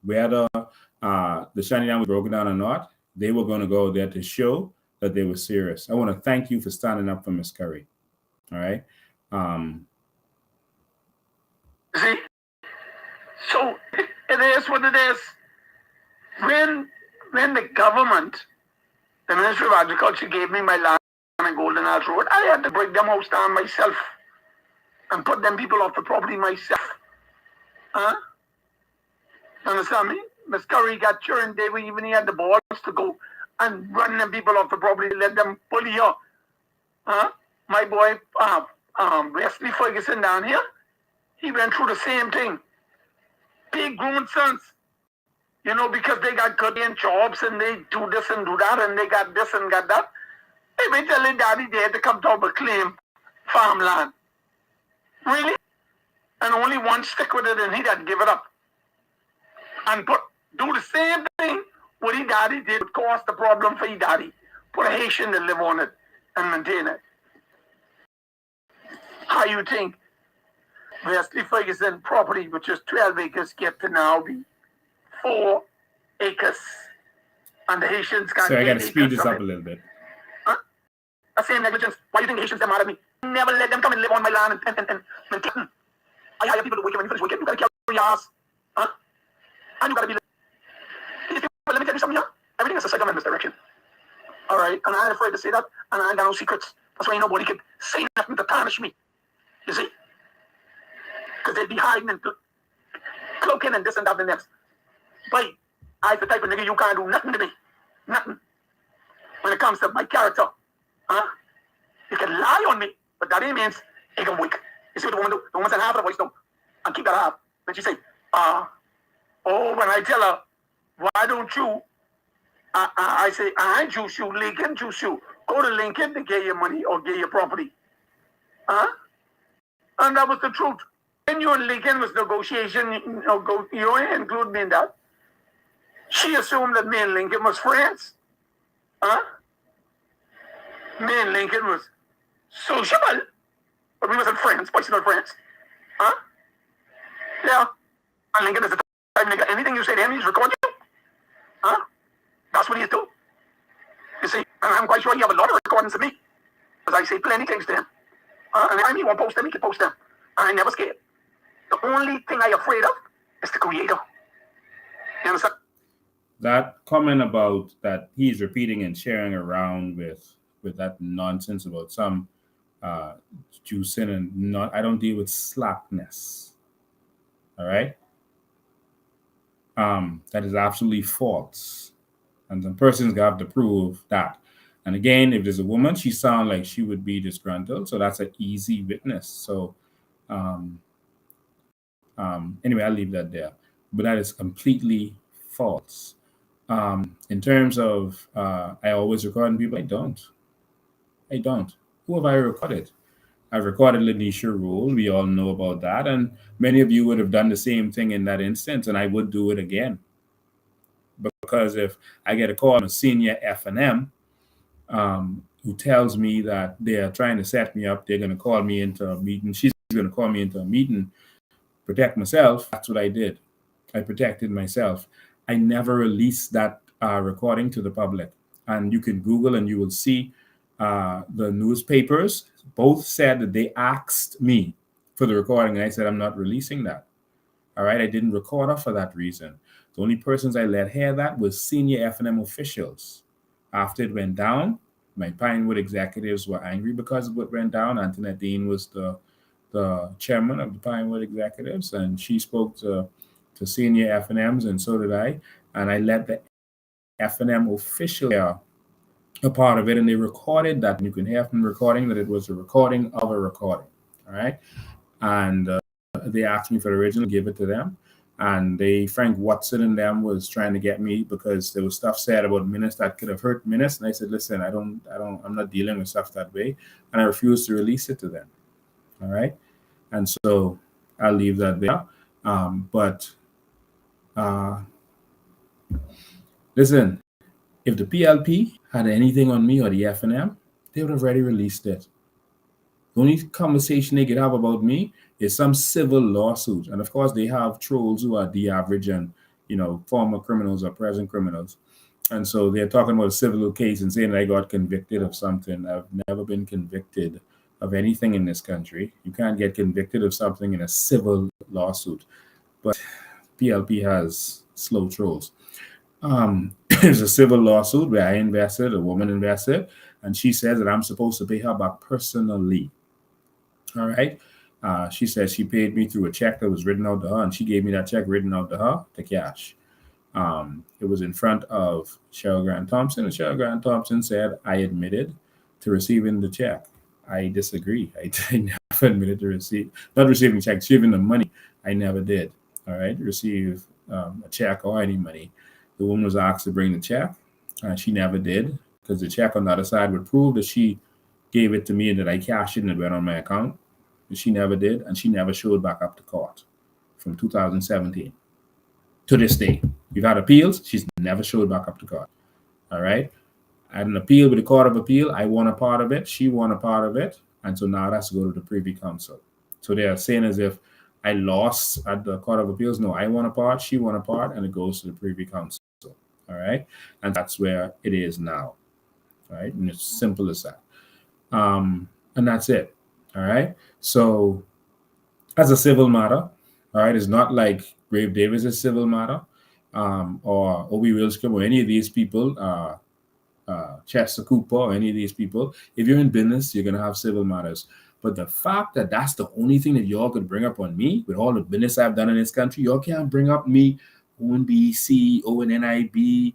Whether the shutting down was broken down or not, they were going to go there to show that they were serious. I want to thank you for standing up for Miss Curry. All right. See? So it is what it is. When the government, the Ministry of Agriculture, gave me my land on Golden House Road, I had to break them house down myself and put them people off the property myself. Understand me? Miss Curry got churned. Even he had the balls to go and run them people off the property, let them bully her. My boy, Wesley Ferguson down here, he went through the same thing. Big grown sons, you know, because they got good in jobs and they do this and do that and they got this and got that. They been telling daddy they had to come to claim farmland. Really? And only one stick with it and he had to give it up. And do the same thing what he daddy did would cause the problem for he daddy. Put a Haitian to live on it and maintain it. How you think Wesley Ferguson property, which is 12 acres, get to now be 4 acres? And the Haitians can't. So I got to speed this up a little bit. The same negligence. Why do you think the Haitians are mad at me? Never let them come and live on my land and I hire people to work when you finish working. You gotta carry your ass. And you gotta be like, let me tell you something here. Everything is a second misdirection. Alright, and I ain't afraid to say that, and I ain't got no secrets. That's why nobody can say nothing to tarnish me. You see? Because they'd be hiding and cloaking and this and that and next. But I'm the type of nigga you can't do nothing to me. Nothing. When it comes to my character. You can lie on me, but that ain't means it can work. You see what the woman do? The woman said half of the voice though. And keep that half. When she say, when I tell her, why don't you, I say, I juice you, Lincoln juice you. go to Lincoln to get your money or get your property. Huh? And that was the truth. When you and Lincoln was negotiation, you include me in that. She assumed that me and Lincoln was friends. Huh? Me and Lincoln was sociable, but we wasn't friends, personal friends. Huh? Yeah. And Lincoln is the type nigga. Anything you say to him, he's recording you. Huh? That's what he's doing. You see, and I'm quite sure he have a lot of recordings of me. Because I say plenty things to him. And if he won't post them, he can post them. And I never scared. The only thing I'm afraid of is the creator. You understand? That comment about that he's repeating and sharing around with that nonsense about some juicing and not, I don't deal with slackness. All right? That is absolutely false. And some person's got to prove that. And again, if there's a woman, she sounds like she would be disgruntled. So that's an easy witness. So anyway, I'll leave that there. But that is completely false. In terms of I always record people, I don't. Who have I recorded? I've recorded Lanisha Rule. We all know about that. And many of you would have done the same thing in that instance, and I would do it again. Because if I get a call from a senior F&M who tells me that they're trying to set me up, they're going to call me into a meeting. She's going to call me into a meeting, protect myself. That's what I did. I protected myself. I never released that recording to the public. And you can Google and you will see the newspapers both said that they asked me for the recording. And I said, I'm not releasing that. All right. I didn't record her for that reason. The only persons I let hear that was senior F&M officials. After it went down, my Pinewood executives were angry because of what went down. Antoinette Dean was the chairman of the Pinewood executives, and she spoke to senior F&Ms, and so did I. And I let the F&M official hear a part of it, and they recorded that. And you can hear from the recording that it was a recording of a recording. All right. And they asked me for the original, give it to them. And Frank Watson and them was trying to get me because there was stuff said about Minutes that could have hurt Minutes. And I said, listen, I'm not dealing with stuff that way. And I refused to release it to them. All right. And so I'll leave that there. Listen, if the PLP had anything on me or the F&M, they would have already released it. The only conversation they could have about me is some civil lawsuit. And of course, they have trolls who are the average and, former criminals or present criminals. And so they're talking about a civil case and saying that I got convicted of something. I've never been convicted of anything in this country. You can't get convicted of something in a civil lawsuit. But PLP has slow trolls. There's a civil lawsuit where I invested, a woman invested, and she says that I'm supposed to pay her back personally. All right. She says she paid me through a check that was written out to her, and she gave me that check written out to her, to cash. It was in front of Cheryl Grant Thompson, and Cheryl Grant Thompson said I admitted to receiving the check. I disagree. I never admitted to not receiving checks, receiving the money. I never did. All right. Receive a check or any money. The woman was asked to bring the check. She never did, because the check on the other side would prove that she gave it to me and that I cashed it and it went on my account. But she never did, and she never showed back up to court from 2017 to this day. We've had appeals. She's never showed back up to court. All right. I had an appeal with the Court of Appeal. I won a part of it. She won a part of it. And so now it has to go to the Privy Council. So they are saying as if I lost at the Court of Appeals. No, I won a part, she won a part, and it goes to the Privy Council. All right. And that's where it is now. All right. And it's simple as that. And that's it. All right. So as a civil matter, all right, it's not like Brave Davis is civil matter, or Obi Wilscombe or any of these people, Chester Cooper or any of these people. If you're in business, you're going to have civil matters. But the fact that that's the only thing that y'all could bring up on me, with all the business I've done in this country, y'all can't bring up me owing BEC, owing NIB,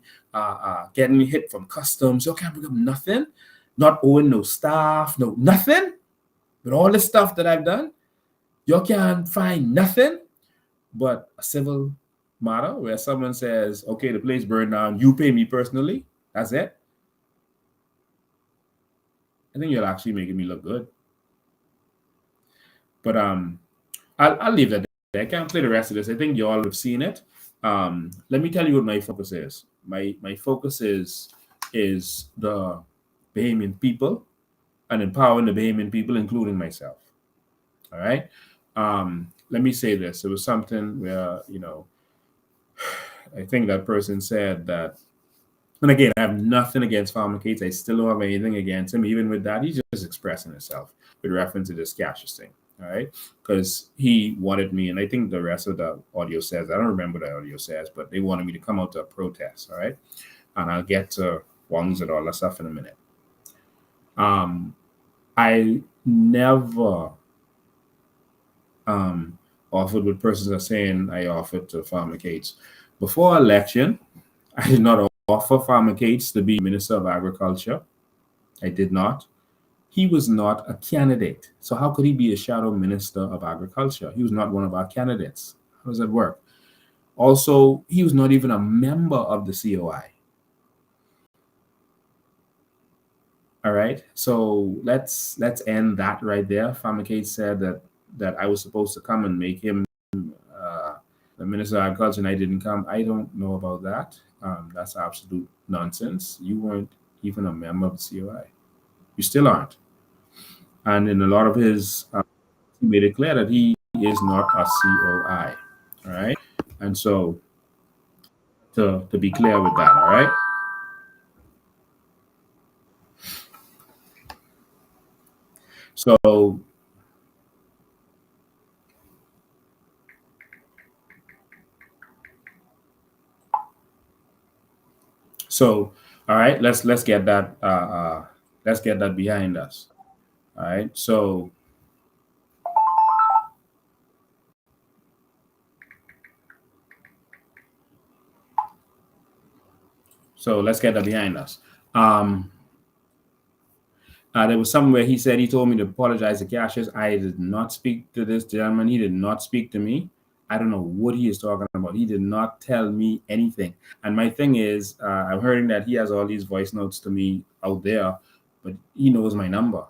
getting hit from customs. Y'all can't bring up nothing. Not owing no staff, no nothing. With all the stuff that I've done, y'all can't find nothing but a civil matter where someone says, okay, the place burned down, you pay me personally. That's it. I think you're actually making me look good. But I'll leave that there. I can't play the rest of this. I think you all have seen it. Let me tell you what my focus is. My focus is the Bahamian people and empowering the Bahamian people, including myself. All right. Let me say this. It was something where, I think that person said that, and again, I have nothing against Farmer Cates. I still don't have anything against him. Even with that, he's just expressing himself with reference to this Cassius thing. All right. Because he wanted me, and I think the rest of the audio says, I don't remember what the audio says, but they wanted me to come out to a protest. All right. And I'll get to Wongs and all that stuff in a minute. I never offered what persons are saying I offered to Farmer Cates. Before election, I did not offer Farmer Cates to be Minister of Agriculture. I did not. He was not a candidate. So how could he be a shadow Minister of Agriculture? He was not one of our candidates. How does that work? Also, he was not even a member of the COI. All right. So let's end that right there. Farmer Cates said that I was supposed to come and make him the Minister of Agriculture, and I didn't come. I don't know about that. That's absolute nonsense. You weren't even a member of the COI. You still aren't. And in a lot of his, he made it clear that he is not a COI. All right. And so to be clear with that, all right. So, all right, let's get that behind us. All right, so let's get that behind us. There was somewhere he said he told me to apologize to Cassius. I did not speak to this gentleman. He did not speak to me. I don't know what he is talking about. He did not tell me anything. And my thing is, I'm hearing that he has all these voice notes to me out there, but he knows my number.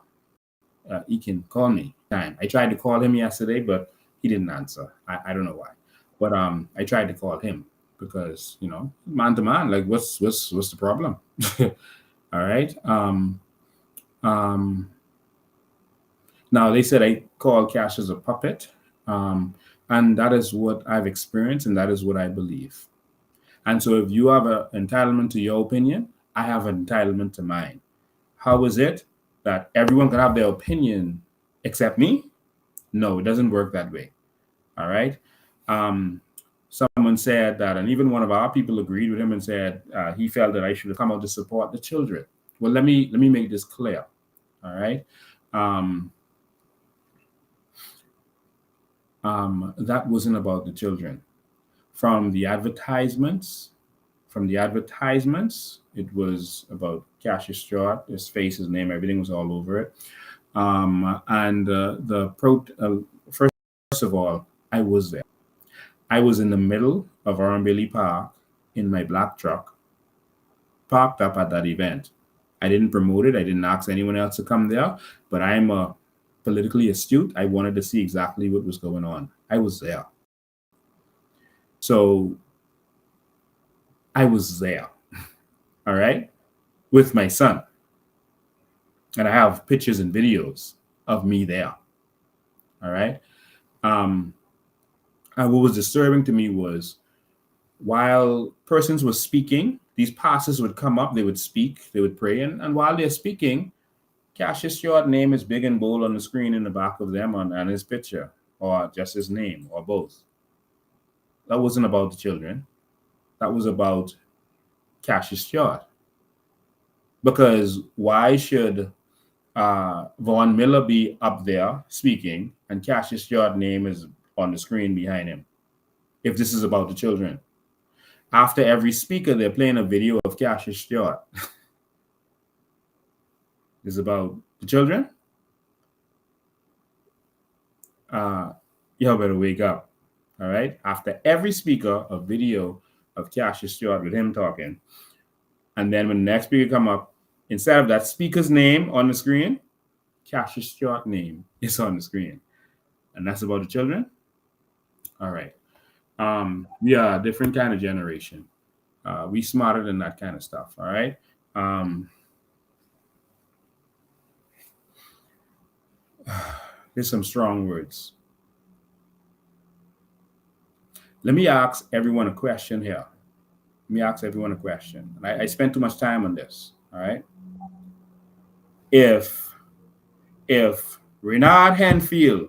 He can call me time. I tried to call him yesterday, but he didn't answer. I don't know why. But I tried to call him because, man to man, like what's the problem? All right. Now they said I call Cassius a puppet. And that is what I've experienced, and that is what I believe. And so if you have an entitlement to your opinion, I have an entitlement to mine. How is it that everyone can have their opinion except me? No, it doesn't work that way. All right. Someone said that, and even one of our people agreed with him and said he felt that I should have come out to support the children. Well, let me make this clear. All right. That wasn't about the children. From the advertisements, it was about Cassius Stewart, his face, his name, everything was all over it. First of all, I was there. I was in the middle of Arambili Park in my black truck, parked up at that event. I didn't promote it. I didn't ask anyone else to come there, but I'm politically astute. I wanted to see exactly what was going on. I was there. So I was there, all right, with my son. And I have pictures and videos of me there, all right. And what was disturbing to me was while persons were speaking, these pastors would come up, they would speak, they would pray, and while they're speaking, Cassius Stewart name is big and bold on the screen in the back of them and his picture, or just his name, or both. That wasn't about the children. That was about Cassius Stewart. Because why should Vaughn Miller be up there speaking and Cassius Stewart's name is on the screen behind him if this is about the children? After every speaker, they're playing a video of Cassius Stewart. Is about the children? Y'all better wake up. All right. After every speaker, a video of Cassius Stewart with him talking. And then when the next speaker come up, Instead of that speaker's name on the screen, Cassius Stewart name is on the screen. And that's about the children. All right. We are a different kind of generation. We smarter than that kind of stuff. All right. There's some strong words. Let me ask everyone a question here. Let me ask everyone a question. I spent too much time on this. All right. If Renard Henfield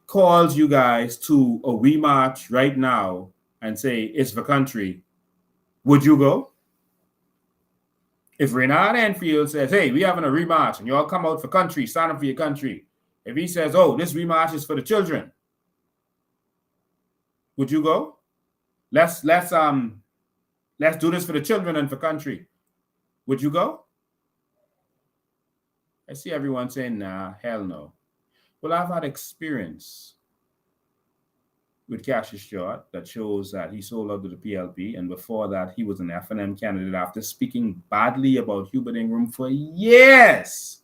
calls you guys to a we march right now and say it's for country, would you go? If Renard Henfield says, hey, we having a remarch and you all come out for country, stand up for your country. If he says, oh, this remarch is for the children, would you go? Let's do this for the children and for country. Would you go? I see everyone saying, nah, hell no. Well, I've had experience with Cassius Stewart that shows that he sold out to the PLP, and before that, he was an F&M candidate after speaking badly about Hubert Ingram for years.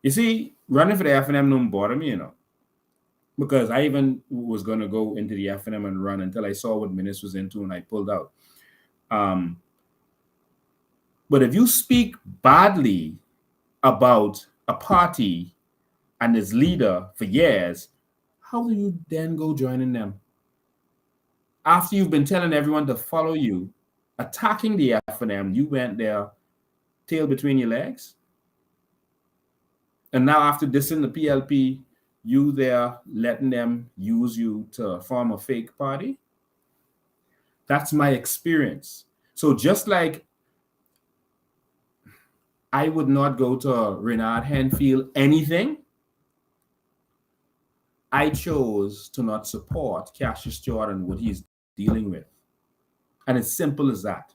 You see, running for the F&M don't bother me, because I even was going to go into the F&M and run until I saw what Minnis was into and I pulled out. But if you speak badly about a party and its leader for years, how do you then go joining them? After you've been telling everyone to follow you, attacking the F&M, you went there, tail between your legs. And now after dissing the PLP, you there letting them use you to form a fake party? That's my experience. So just like I would not go to Renard Henfield anything, I chose to not support Cassius Stewart and what he's dealing with. And it's simple as that.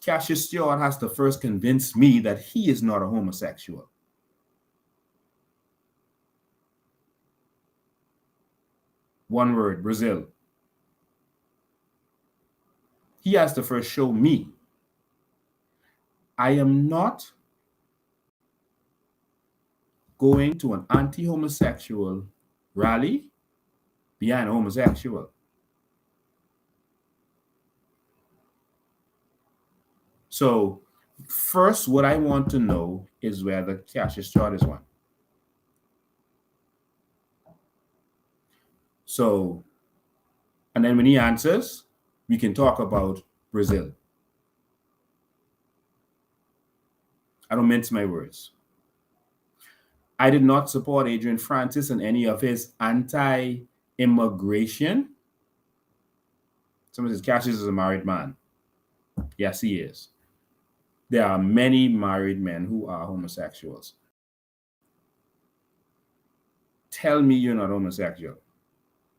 Cassius Stewart has to first convince me that he is not a homosexual. One word, Brazil. He has to first show me I am not going to an anti-homosexual rally behind a homosexual. So first, what I want to know is whether Cassius Stewart is one. So, and then when he answers, we can talk about Brazil. I don't mince my words. I did not support Adrian Francis and any of his anti-immigration. Someone says Cassius is a married man. Yes, he is. There are many married men who are homosexuals. Tell me you're not homosexual,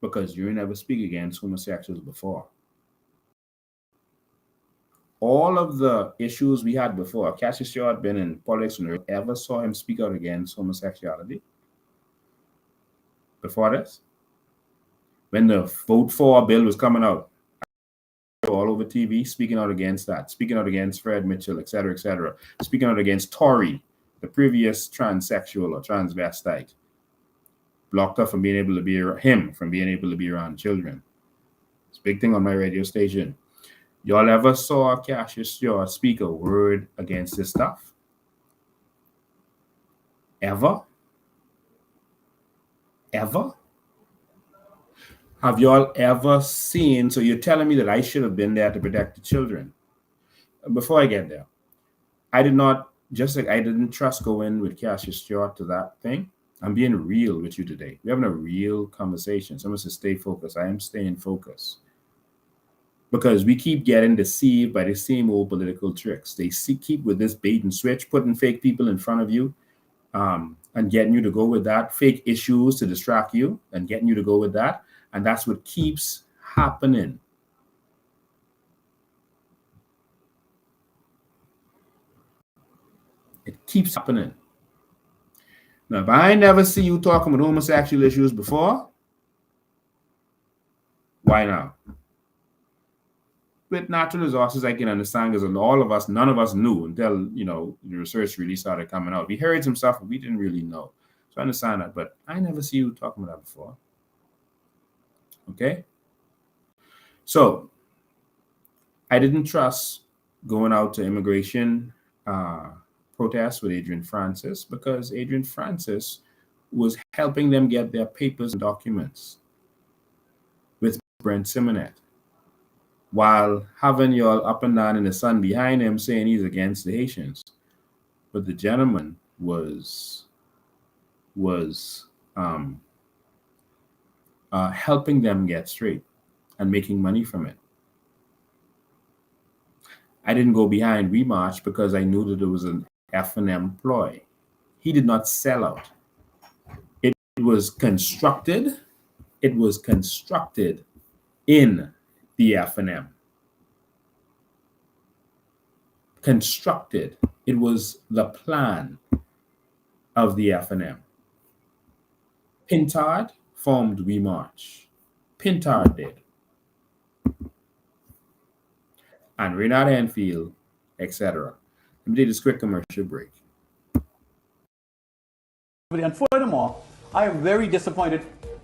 because you never speak against homosexuals before. All of the issues we had before, Cassius Stewart been in politics and ever saw him speak out against homosexuality before this? When the Vote For bill was coming out, all over TV, speaking out against that, speaking out against Fred Mitchell, etc., speaking out against Tory, the previous transsexual or transvestite, blocked up from being able to be around children. It's a big thing on my radio station. Y'all ever saw Cassius Stewart speak a word against this stuff? Ever? Ever? Have y'all ever seen, so you're telling me that I should have been there to protect the children? Before I get there, I didn't trust going with Cassius Stewart to that thing. I'm being real with you today. We're having a real conversation. Someone says stay focused. I am staying focused. Because we keep getting deceived by the same old political tricks. They keep with this bait and switch, putting fake people in front of you and getting you to go with that, fake issues to distract you and getting you to go with that. And that's what keeps happening. It keeps happening. Now, if I never see you talking about homosexual issues before, why now? with natural resources, I can understand because all of us, none of us knew until, the research really started coming out. We heard some stuff, but we didn't really know. So I understand that, but I never see you talking about that before. Okay? So I didn't trust going out to immigration protests with Adrian Francis because Adrian Francis was helping them get their papers and documents with Brent Simonet, while having y'all up and down in the sun behind him saying he's against the Haitians. But the gentleman was helping them get straight and making money from it. I didn't go behind We March because I knew that it was an F&M ploy. He did not sell out. It was constructed. It was constructed in the F&M. Constructed. It was the plan of the F&M. Pintard formed We March. Pintard did. And Renard Enfield, etc. Let me take this quick commercial break. And furthermore, I am very disappointed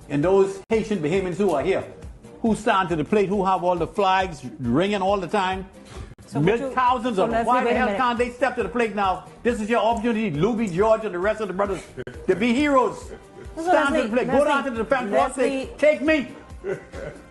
in those Haitian Bahamians who are here, who stand to the plate, who have all the flags ringing all the time. So Thousands of them. Why the hell can't they step to the plate now? This is your opportunity, Louis, George, and the rest of the brothers, to be heroes. Stand to the plate. Go down to the defense force, say, take me.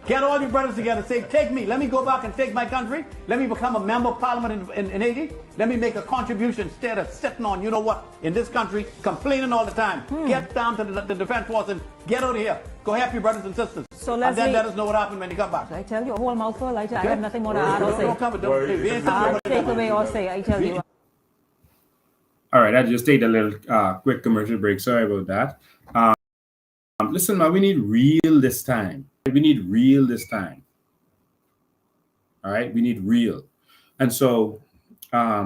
Get all your brothers together, say, take me. Let me go back and take my country. Let me become a member of parliament in Haiti. Let me make a contribution instead of sitting on, you know what, in this country, complaining all the time. Get down to the defense force and get out of here. Go help your brothers and sisters. So and then let us know what happened when you come back. I tell you, a whole mouthful. I have nothing more to add or say. Don't Take away or say, I tell you. All right, I just take a little quick commercial break. Sorry about that. Listen, man, we need real this time. We need real this time. All right, we need real. And so, I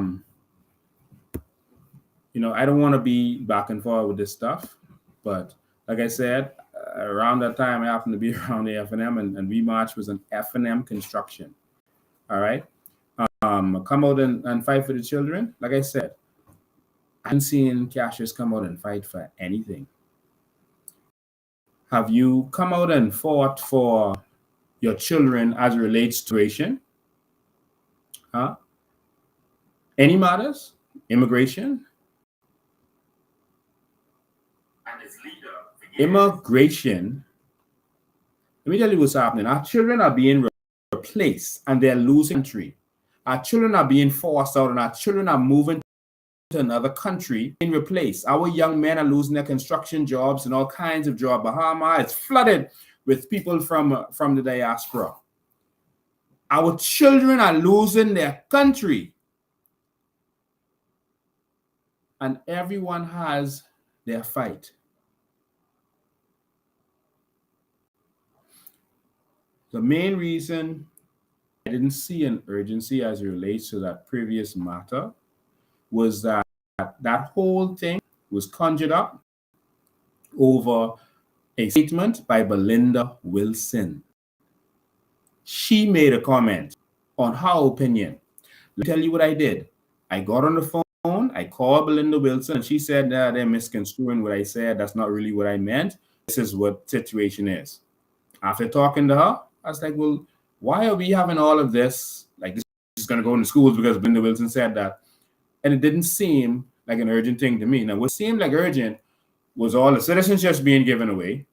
don't want to be back and forth with this stuff, but like I said, around that time, I happened to be around the F&M, and We March was an F&M construction. All right, come out and fight for the children. Like I said, I haven't seen cashiers come out and fight for anything. Have you come out and fought for your children as it relates to immigration? Any matters? Immigration? Immigration. Let me tell you what's happening. Our children are being replaced and they're losing country. Our children are being forced out and our children are moving to another country being replaced. Our young men are losing their construction jobs and all kinds of jobs. Bahamas is flooded with people from the diaspora. Our children are losing their country. And everyone has their fight. The main reason I didn't see an urgency as it relates to that previous matter was that whole thing was conjured up over a statement by Belinda Wilson. She made a comment on her opinion. Let me tell you what I did. I got on the phone, I called Belinda Wilson, and she said that they're misconstruing what I said. That's not really what I meant. This is what the situation is. After talking to her, I was like, well, why are we having all of this? Like, this is going to go into schools because Belinda Wilson said that. And it didn't seem like an urgent thing to me. Now, what seemed like urgent was all the citizenships being given away,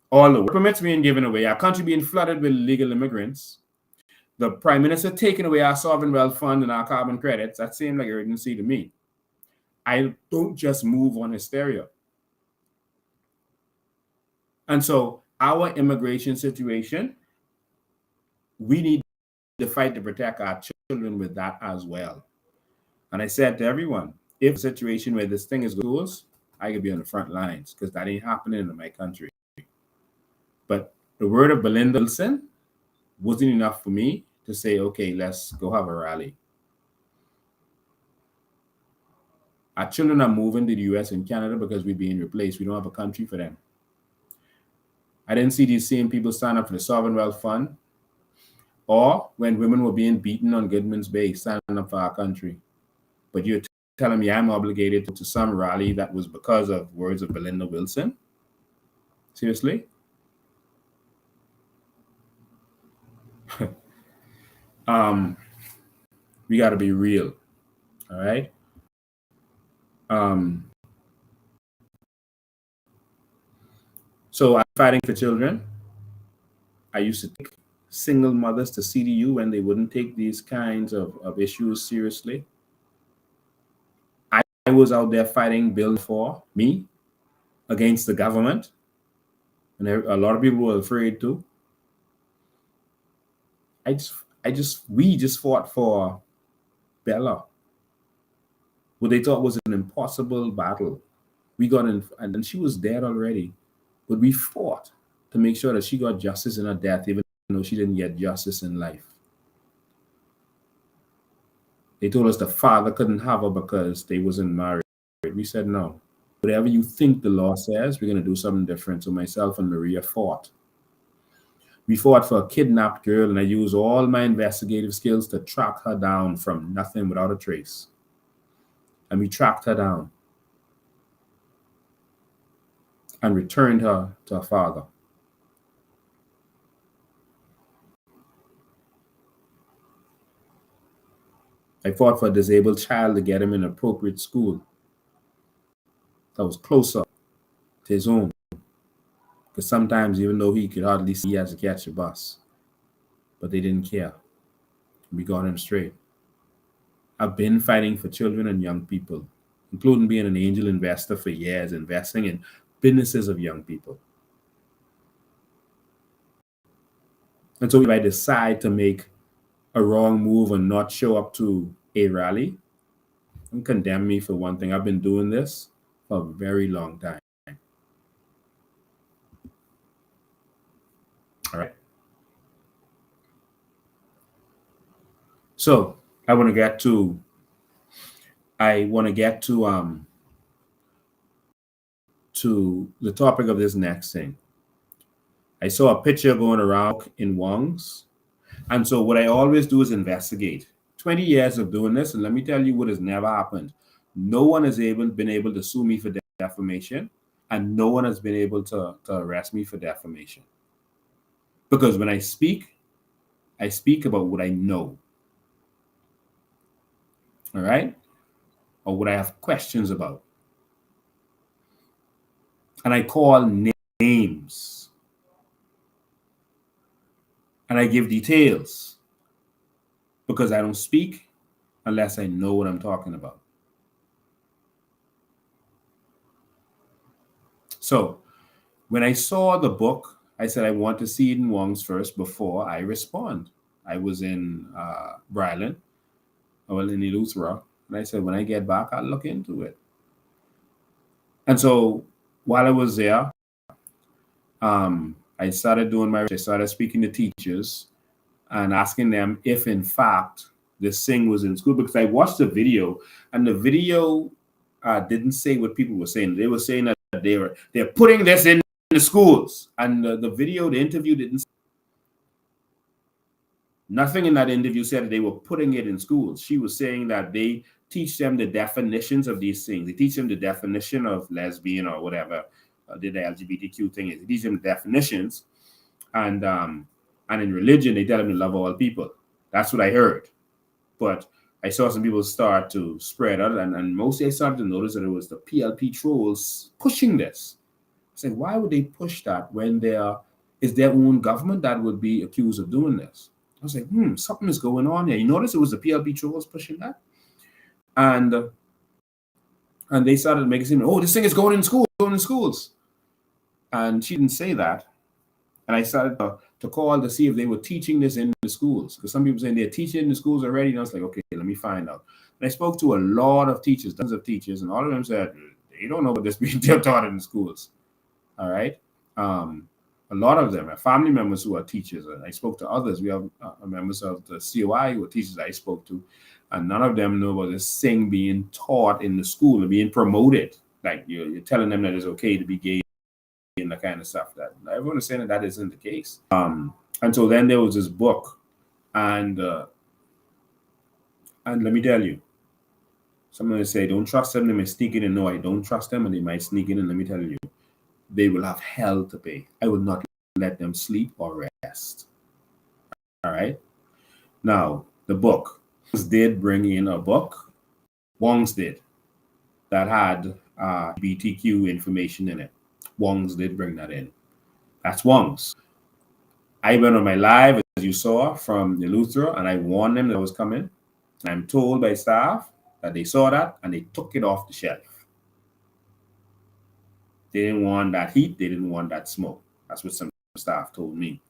all the work permits being given away, our country being flooded with illegal immigrants, the Prime Minister taking away our sovereign wealth fund and our carbon credits. That seemed like urgency to me. I don't just move on hysteria. And so our immigration situation, we need to fight to protect our children with that as well. And I said to everyone, if a situation where this thing is goes, I could be on the front lines because that ain't happening in my country. But the word of Belinda Wilson wasn't enough for me to say, okay, let's go have a rally. Our children are moving to the US and Canada because we're being replaced. We don't have a country for them. I didn't see these same people sign up for the Sovereign Wealth Fund. or when women were being beaten on Goodman's Bay, standing up for our country. But you're telling me I'm obligated to some rally that was because of words of Belinda Wilson? Seriously? We got to be real, all right? So I'm fighting for children. I used to take single mothers to CDU when they wouldn't take these kinds of issues seriously. I was out there fighting Bill for me against the government, and a lot of people were afraid to. We just fought for Bella, what they thought was an impossible battle. We got in, and she was dead already, but we fought to make sure that she got justice in her death, even though she didn't get justice in life. They told us the father couldn't have her because they wasn't married. We said no. Whatever you think the law says, we're going to do something different. So myself and Maria fought. We fought for a kidnapped girl, and I used all my investigative skills to track her down from nothing without a trace. And we tracked her down and returned her to her father. I fought for a disabled child to get him in an appropriate school that was closer to his home. Because sometimes, even though he could hardly see, he has to catch a bus. But they didn't care. We got him straight. I've been fighting for children and young people, including being an angel investor for years, investing in businesses of young people. And so if I decide to make a wrong move and not show up to a rally, don't condemn me for one thing. I've been doing this for a very long time. All right. So I want to get to the topic of this next thing. I saw a picture going around in Wongs. And so what I always do is investigate. 20 years of doing this, and let me tell you what has never happened. No one has been able to sue me for defamation, and no one has been able to arrest me for defamation. Because when I speak about what I know. All right? Or what I have questions about. And I call names. And I give details. Because I don't speak unless I know what I'm talking about. So, when I saw the book, I said I want to see it in Wongs first before I respond. I was in Bryland, well, in Eleuthera, and I said, when I get back, I'll look into it. And so, while I was there, I started doing my research. I started speaking to teachers and asking them if, in fact, this thing was in school. Because I watched the video, and the video didn't say what people were saying. They were saying that they're putting this in the schools. And the video, the interview didn't say. Nothing in that interview said that they were putting it in schools. She was saying that they teach them the definitions of these things. They teach them the definition of lesbian or whatever the LGBTQ thing is. They teach them the definitions. And in religion, they tell them to love all people. That's what I heard. But I saw some people start to spread out, and mostly I started to notice that it was the PLP trolls pushing this. I said, why would they push that when there is their own government that would be accused of doing this? I was like, something is going on here. You notice it was the PLP trolls pushing that? And they started making it seem, oh, this thing is going in schools. And she didn't say that. And I started to call to see if they were teaching this in the schools. Because some people saying they're teaching in the schools already. And I was like, okay, let me find out. And I spoke to a lot of teachers, dozens of teachers, and all of them said, they don't know what this being taught in the schools. All right. A lot of them are family members who are teachers. And I spoke to others. We have members of the COI who are teachers I spoke to. And none of them know about this thing being taught in the school and being promoted. Like you're telling them that it's okay to be gay and that kind of stuff. That everyone is saying that isn't the case. And so then there was this book And let me tell you, someone will say, don't trust them, they may sneak in. And no, I don't trust them, and they might sneak in. And let me tell you, they will have hell to pay. I will not let them sleep or rest. All right? Now, the book. Did bring in a book. Wongs did. That had LGBTQ information in it. Wongs did bring that in. That's Wongs. I went on my live, as you saw, from the Luther, and I warned them that I was coming. I'm told by staff that they saw that and they took it off the shelf. They didn't want that heat. They didn't want that smoke. That's what some staff told me.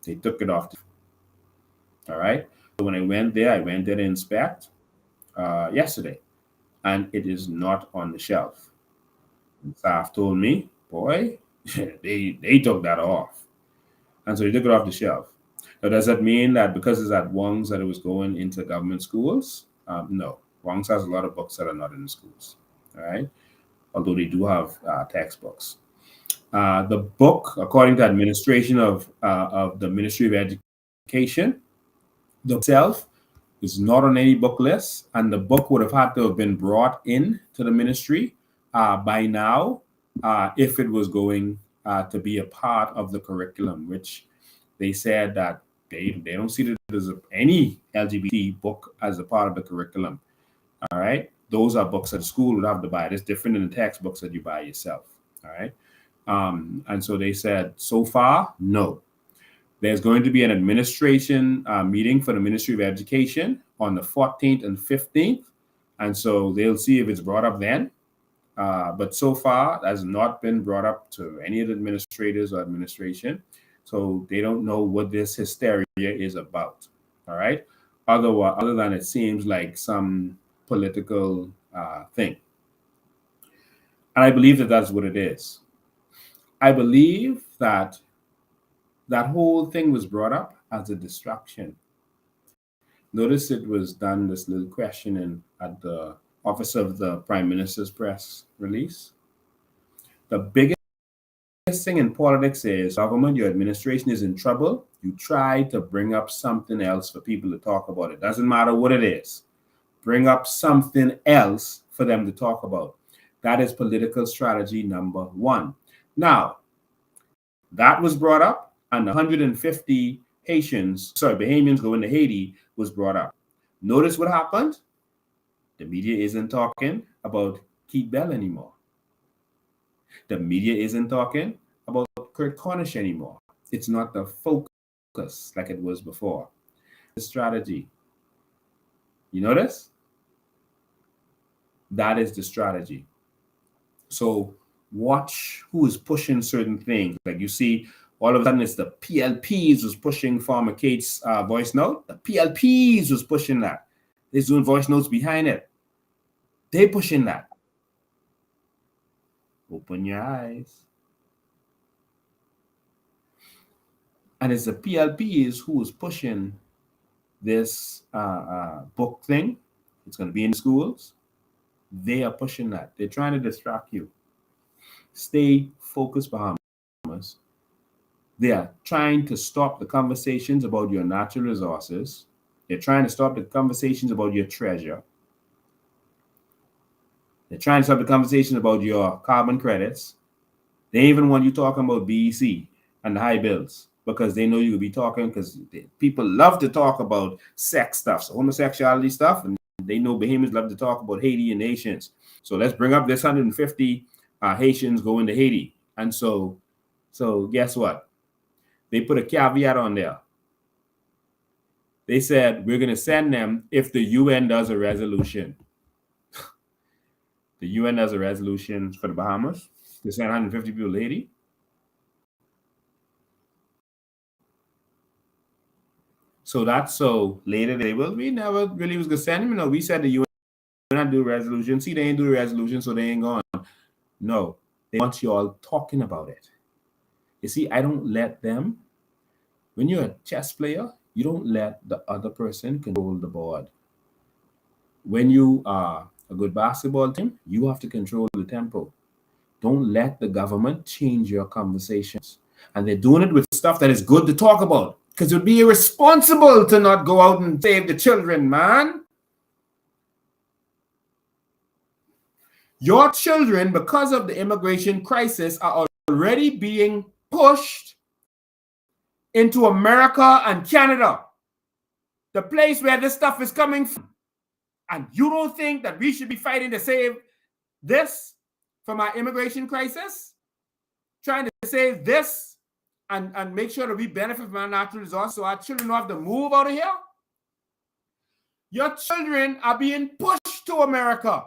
They took it off. All right. So when I went there to inspect yesterday, and it is not on the shelf. The staff told me, boy, they took that off. And so they took it off the shelf. Now, does that mean that because it's at Wongs that it was going into government schools? No. Wongs has a lot of books that are not in the schools. All right. Although they do have textbooks. The book, according to administration of the Ministry of Education, the book itself is not on any book list, and the book would have had to have been brought in to the ministry by now if it was going to be a part of the curriculum, which they said that they don't see that there's any LGBT book as a part of the curriculum. All right. Those are books that the school would have to buy. It's different than the textbooks that you buy yourself. All right. And so they said, so far, no. There's going to be an administration meeting for the Ministry of Education on the 14th and 15th. And so they'll see if it's brought up then. But so far, it has not been brought up to any of the administrators or administration. So they don't know what this hysteria is about. All right. Other than it seems like some political thing. And I believe that that's what it is. I believe that that whole thing was brought up as a distraction. Notice it was done, this little questioning at the Office of the Prime Minister's press release. The biggest thing in politics is government, your administration is in trouble. You try to bring up something else for people to talk about. It doesn't matter what it is. Bring up something else for them to talk about. That is political strategy number one. Now, that was brought up, and 150 Bahamians going to Haiti was brought up. Notice what happened? The media isn't talking about Keith Bell anymore. The media isn't talking about Kurt Cornish anymore. It's not the focus like it was before. The strategy. You notice? That is the strategy. So watch who is pushing certain things. Like you see, all of a sudden it's the PLPs was pushing Farmer Kate's voice note. The PLPs was pushing that. They're doing voice notes behind it. They pushing that. Open your eyes. And it's the PLPs who is pushing this book thing. It's going to be in schools. They are pushing that. They're trying to distract you. Stay focused, Bahamas. They are trying to stop the conversations about your natural resources. They're trying to stop the conversations about your treasure. They're trying to stop the conversation about your carbon credits. They even want you talking about BEC and the high bills because they know you'll be talking because people love to talk about sex stuff, so homosexuality stuff, and they know Bahamians love to talk about Haiti and Haitians. So let's bring up this 150 Haitians going to Haiti. And so guess what? They put a caveat on there. They said, we're going to send them if the UN does a resolution. The UN does a resolution for the Bahamas to send 150 people to Haiti. So that's so later they will. We never really was going to send them. No, we said the UN not do a resolution. See, they ain't do the resolution, so they ain't gone. No, they want you all talking about it. You see, I don't let them. When you're a chess player, you don't let the other person control the board. When you are a good basketball team, you have to control the tempo. Don't let the government change your conversations. And they're doing it with stuff that is good to talk about. Because it would be irresponsible to not go out and save the children, man. Your children, because of the immigration crisis, are already being pushed into America and Canada, the place where this stuff is coming from. And you don't think that we should be fighting to save this from our immigration crisis? Trying to save this and make sure that we benefit from our natural resources so our children don't have to move out of here? Your children are being pushed to America.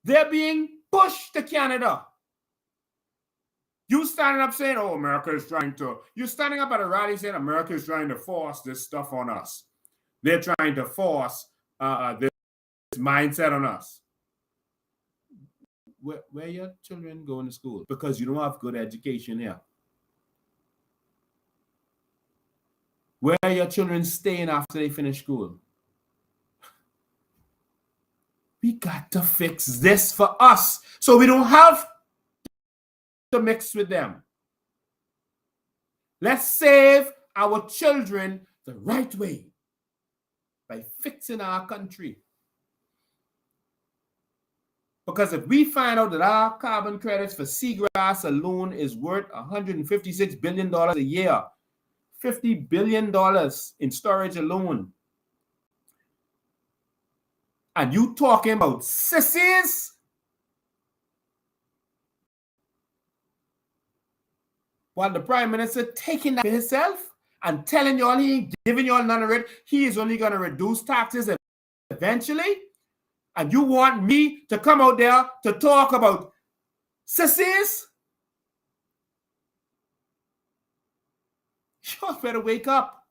They're being pushed to Canada. You standing up saying, oh, America is trying to, you're standing up at a rally saying America is trying to force this stuff on us. They're trying to force this mindset on us. Where your children going to school? Because you don't have good education here. Where are your children staying after they finish school? We got to fix this for us so we don't have to mix with them. Let's save our children the right way by fixing our country. Because if we find out that our carbon credits for seagrass alone is worth $156 billion a year, $50 billion in storage alone, and you talking about sissies? While the Prime Minister taking that for himself and telling y'all he ain't giving y'all none of it, he is only going to reduce taxes eventually. And you want me to come out there to talk about sissies? Y'all better wake up.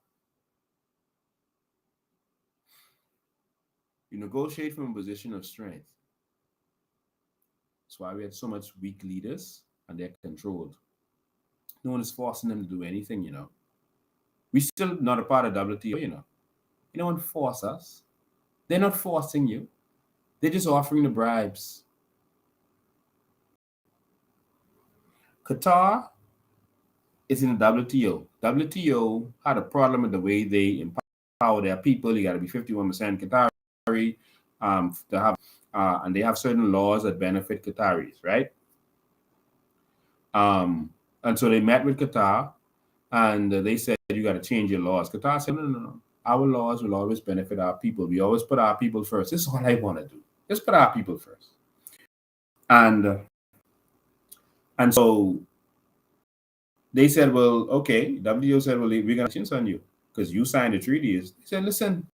You negotiate from a position of strength. That's why we had so much weak leaders and they're controlled. No one is forcing them to do anything, you know. We're still not a part of WTO, you know. You don't force us. They're not forcing you. They're just offering the bribes. Qatar is in the WTO. WTO had a problem with the way they empower their people. You got to be 51% Qatari to have, and they have certain laws that benefit Qataris, right? And so they met with Qatar, and they said, you got to change your laws. Qatar said, no. Our laws will always benefit our people. We always put our people first. This is all I want to do. Just put our people first. And so they said, well, okay. WTO said, well, we're going to change on you because you signed the treaties. They said, listen,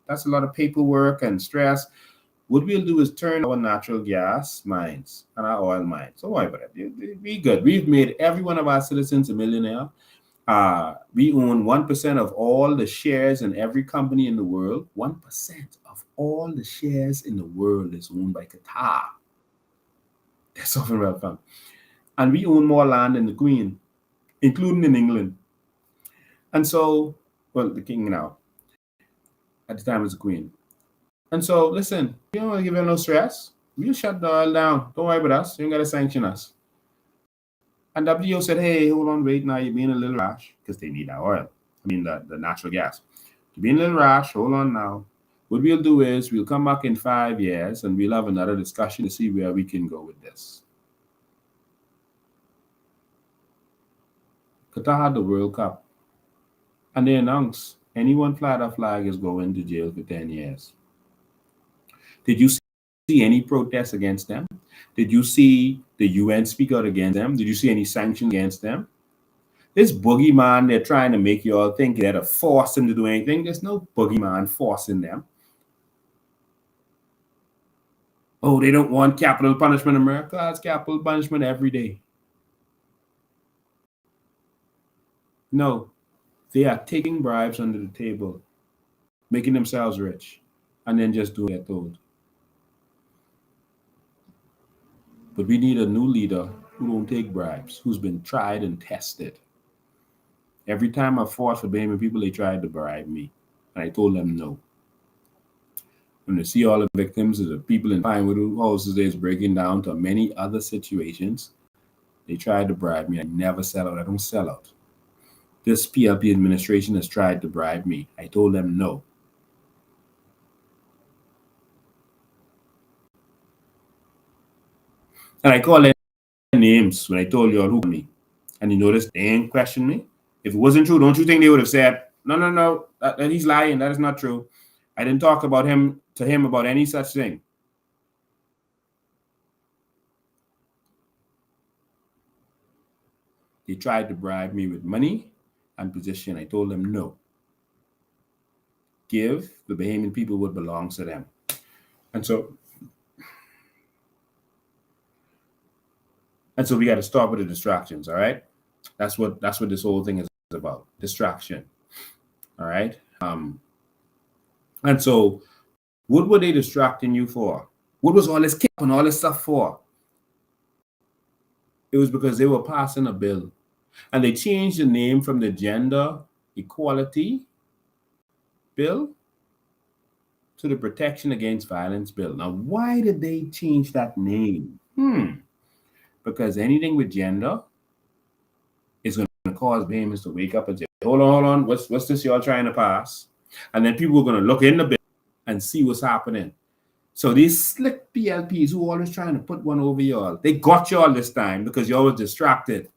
that's a lot of paperwork and stress. What we'll do is turn our natural gas mines and our oil mines. Don't worry about it. Be good. We've made every one of our citizens a millionaire. We own 1% of all the shares in every company in the world. 1% of all the shares in the world is owned by Qatar. That's often well found. And we own more land than the Queen, including in England. And so, well, the King now. At the time it was the Queen. And so, listen, you don't want to give them no stress. We'll shut the oil down. Don't worry about us. You ain't got to sanction us. And WTO said, hey, hold on, wait, now you're being a little rash because they need our oil. I mean, the natural gas. You're being a little rash. Hold on now. What we'll do is we'll come back in 5 years and we'll have another discussion to see where we can go with this. Qatar had the World Cup. And they announced anyone fly that flag is going to jail for 10 years. Did you see any protests against them? Did you see the UN speak out against them? Did you see any sanctions against them? This boogeyman, they're trying to make you all think they're to force them to do anything. There's no boogeyman forcing them. Oh, they don't want capital punishment in America. It's capital punishment every day. No, they are taking bribes under the table, making themselves rich, and then just doing it told. But we need a new leader who don't take bribes, who's been tried and tested. Every time I fought for Bahamian people, they tried to bribe me. And I told them no. When they see all the victims of the people in Pinewood houses is breaking down to many other situations, they tried to bribe me. I never sell out. I don't sell out. This PLP administration has tried to bribe me. I told them no. And I called their names when I told you all who me. And you notice they ain't questioned me. If it wasn't true, don't you think they would have said, no, that he's lying. That is not true. I didn't talk about him about any such thing. They tried to bribe me with money and position. I told them no. Give the Bahamian people what belongs to them. And so we got to stop with the distractions, all right? That's what this whole thing is about. Distraction. All right? And so what were they distracting you for? What was all this kick and all this stuff for? It was because they were passing a bill. And they changed the name from the Gender Equality Bill to the Protection Against Violence Bill. Now, why did they change that name? Because anything with gender is going to cause Bahamians to wake up and say, hold on, what's this y'all trying to pass? And then people are going to look in the bill and see what's happening. So these slick PLPs who are always trying to put one over y'all, they got y'all this time because y'all was distracted.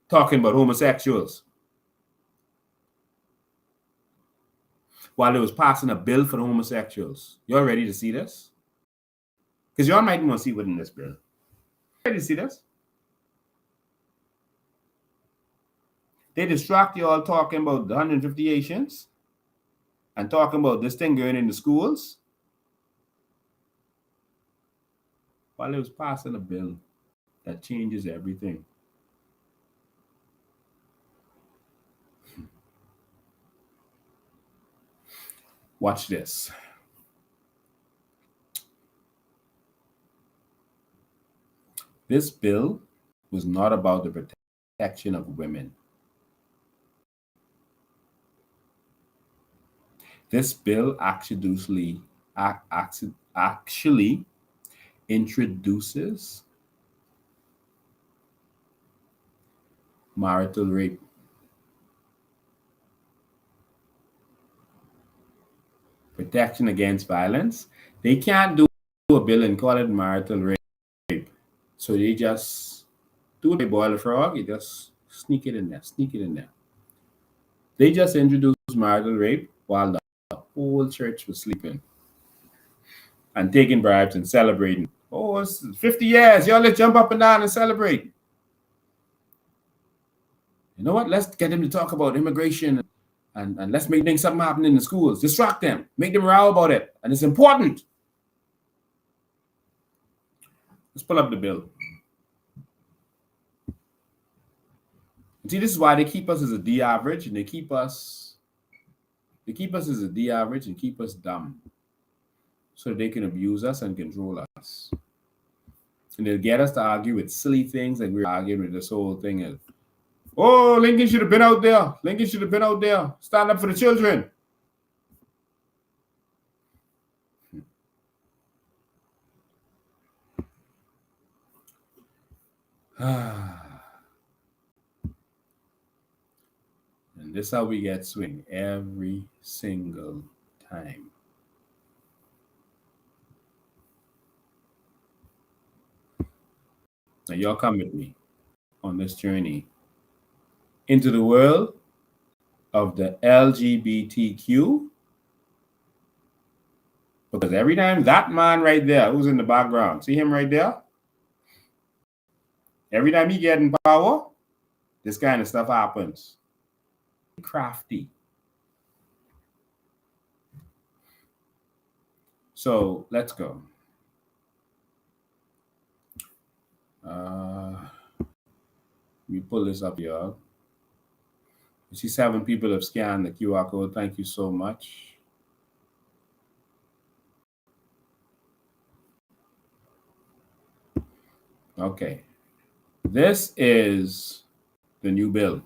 Talking about homosexuals. While they was passing a bill for the homosexuals. Y'all ready to see this? Because y'all might want to see what's in this bill. Ready to see this? They distract y'all talking about the 150 Haitians and talking about this thing going into schools while they was passing a bill that changes everything. Watch this. This bill was not about the protection of women. This bill actually introduces marital rape. Protection against violence. They can't do a bill and call it marital rape. So they just do it. They boil a frog. You just sneak it in there. They just introduced marital rape while the whole church was sleeping and taking bribes and celebrating. Oh, it's 50 years. Y'all let's jump up and down and celebrate. You know what? Let's get them to talk about immigration and let's make something happen in the schools. Distract them. Make them row about it. And it's important. Let's pull up the bill. See, this is why they keep us as a D average, and they keep us as a D average and keep us dumb so they can abuse us and control us. And they'll get us to argue with silly things like we're arguing with this whole thing of, oh, Lincoln should have been out there. Lincoln should have been out there. Stand up for the children. And this is how we get swing every single time. Now y'all come with me on this journey into the world of the LGBTQ. Because every time that man right there, who's in the background, see him right there? Every time he get in power, this kind of stuff happens. Crafty. So let's go. Let me pull this up, y'all. You see 7 people have scanned the QR code. Thank you so much. Okay. This is the new bill.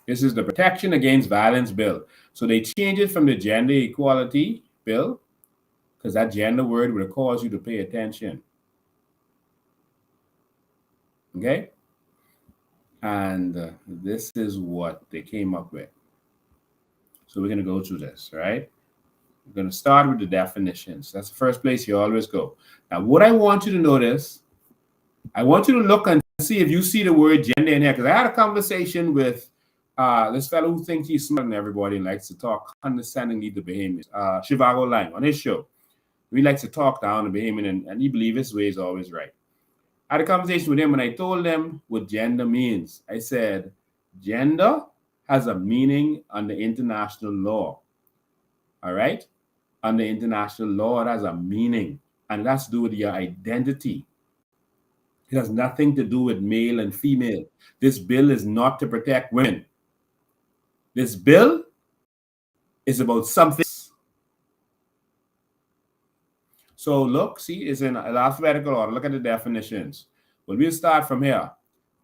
This is the Protection Against Violence Bill. So they changed it from the Gender Equality Bill because that gender word would have caused you to pay attention. Okay? And this is what they came up with. So we're going to go through this, right? We're going to start with the definitions. That's the first place you always go. Now, what I want you to notice, I want you to look and see if you see the word gender in here, because I had a conversation with this fellow who thinks he's smarter than everybody and likes to talk condescendingly to Bahamians, Shivago Lang, on his show. He likes to talk down to Bahamian, and he believes his way is always right. I had a conversation with him, and I told him what gender means. I said, gender has a meaning under international law. All right? Under international law, it has a meaning, and it has to do with your identity. It has nothing to do with male and female. This bill is not to protect women. This bill is about something. So look, see, it's in alphabetical order. Look at the definitions. Well, we'll start from here.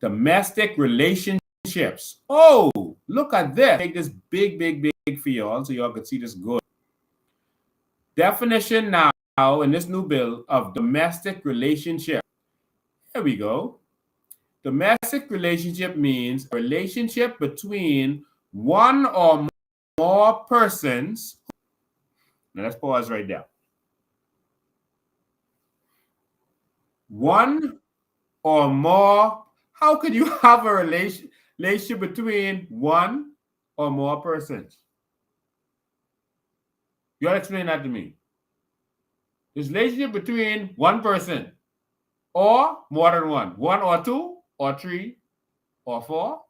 Domestic relationships. Oh, look at this. Make this big, big, big for y'all so y'all can see this good. Definition now in this new bill of domestic relationship. Here we go. Domestic relationship means a relationship between one or more persons. Now let's pause right there. One or more. How could you have a relationship between one or more persons? You gotta explain that to me. This relationship between one person or more than one or two or three or four.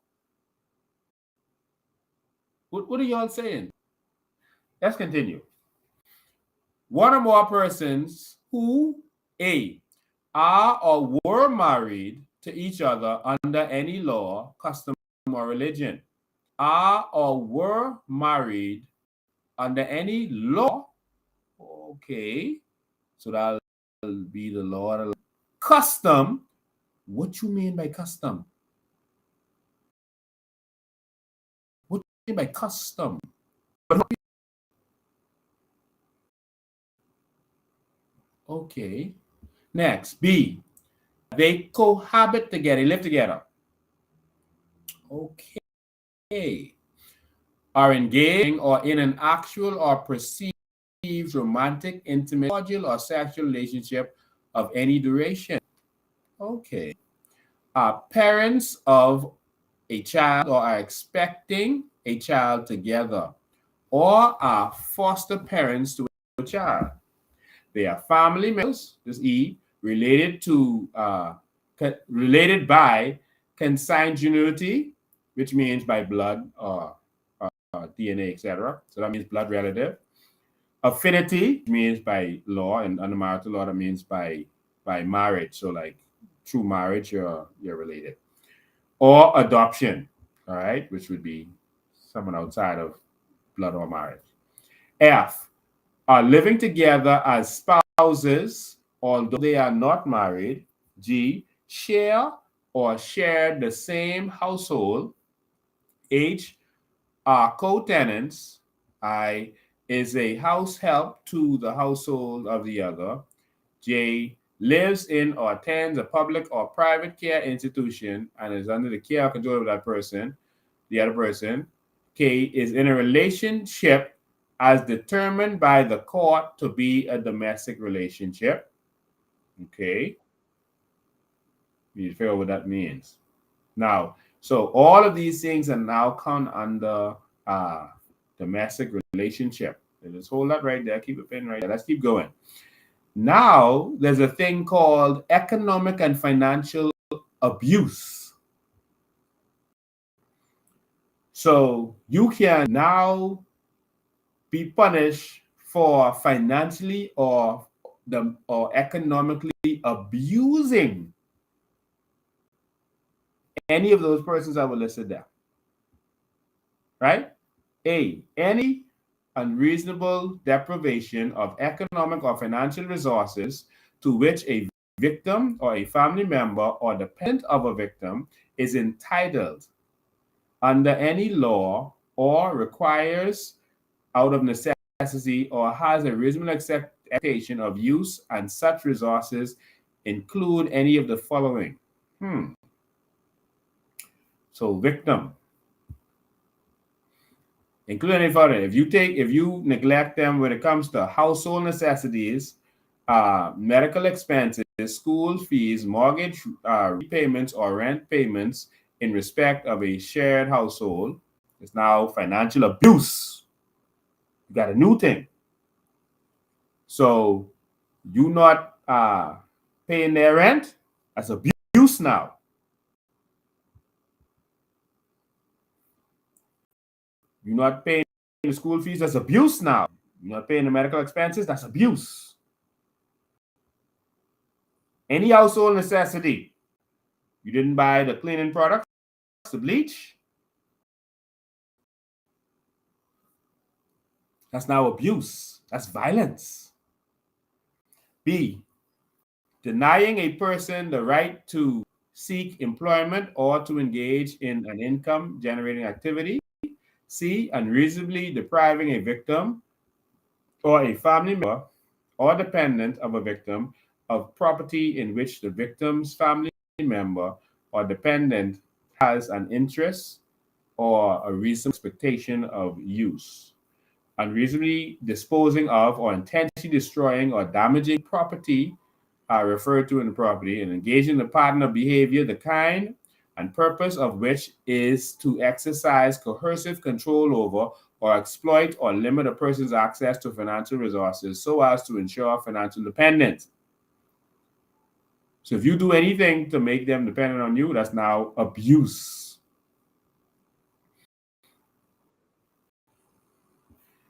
What are y'all saying? Let's continue. One or more persons who A, are or were married to each other under any law, custom, or religion. Are or were married under any law. Okay. So that'll be the law. Custom. What you mean by custom? What do you mean by custom? Okay. Next, B. They cohabit together, live together. Okay. Are engaging or in an actual or perceived romantic, intimate, cordial, or sexual relationship of any duration. Okay. Are parents of a child or are expecting a child together, or are foster parents to a child. They are family members, this E, related by consanguinity, which means by blood or DNA, etc. So that means blood relative. Affinity means by law, and under marital law, that means by marriage. So like through marriage, you're related. Or adoption, all right, which would be someone outside of blood or marriage. F, are living together as spouses, although they are not married. G, share or share the same household. H, are co-tenants. I, is a house help to the household of the other. J, lives in or attends a public or private care institution and is under the care or control of that person, the other person. K, is in a relationship as determined by the court to be a domestic relationship. Okay. You need to figure out what that means. Now, so all of these things are now come under domestic relationship. So just hold that right there. Keep a pin right there. Let's keep going. Now, there's a thing called economic and financial abuse. So you can now be punished for financially or economically abusing any of those persons that were listed there. Right? A, any unreasonable deprivation of economic or financial resources to which a victim or a family member or dependent of a victim is entitled under any law, or requires out of necessity, or has a reasonable expectation of use, and such resources include any of the following. So victim. Including any further. If you neglect them when it comes to household necessities, medical expenses, school fees, mortgage repayments, or rent payments in respect of a shared household, it's now financial abuse. You got a new thing. So you not paying their rent, that's abuse now. You're not paying the school fees, that's abuse now. You're not paying the medical expenses, that's abuse. Any household necessity, you didn't buy the cleaning products, the bleach, that's now abuse. That's violence. B, denying a person the right to seek employment or to engage in an income-generating activity. C, unreasonably depriving a victim or a family member or dependent of a victim of property in which the victim's family member or dependent has an interest or a reasonable expectation of use. Unreasonably disposing of or intentionally destroying or damaging property referred to in the property, and engaging in the pattern of behavior, the kind and purpose of which is to exercise coercive control over or exploit or limit a person's access to financial resources so as to ensure financial dependence. So if you do anything to make them dependent on you, that's now abuse.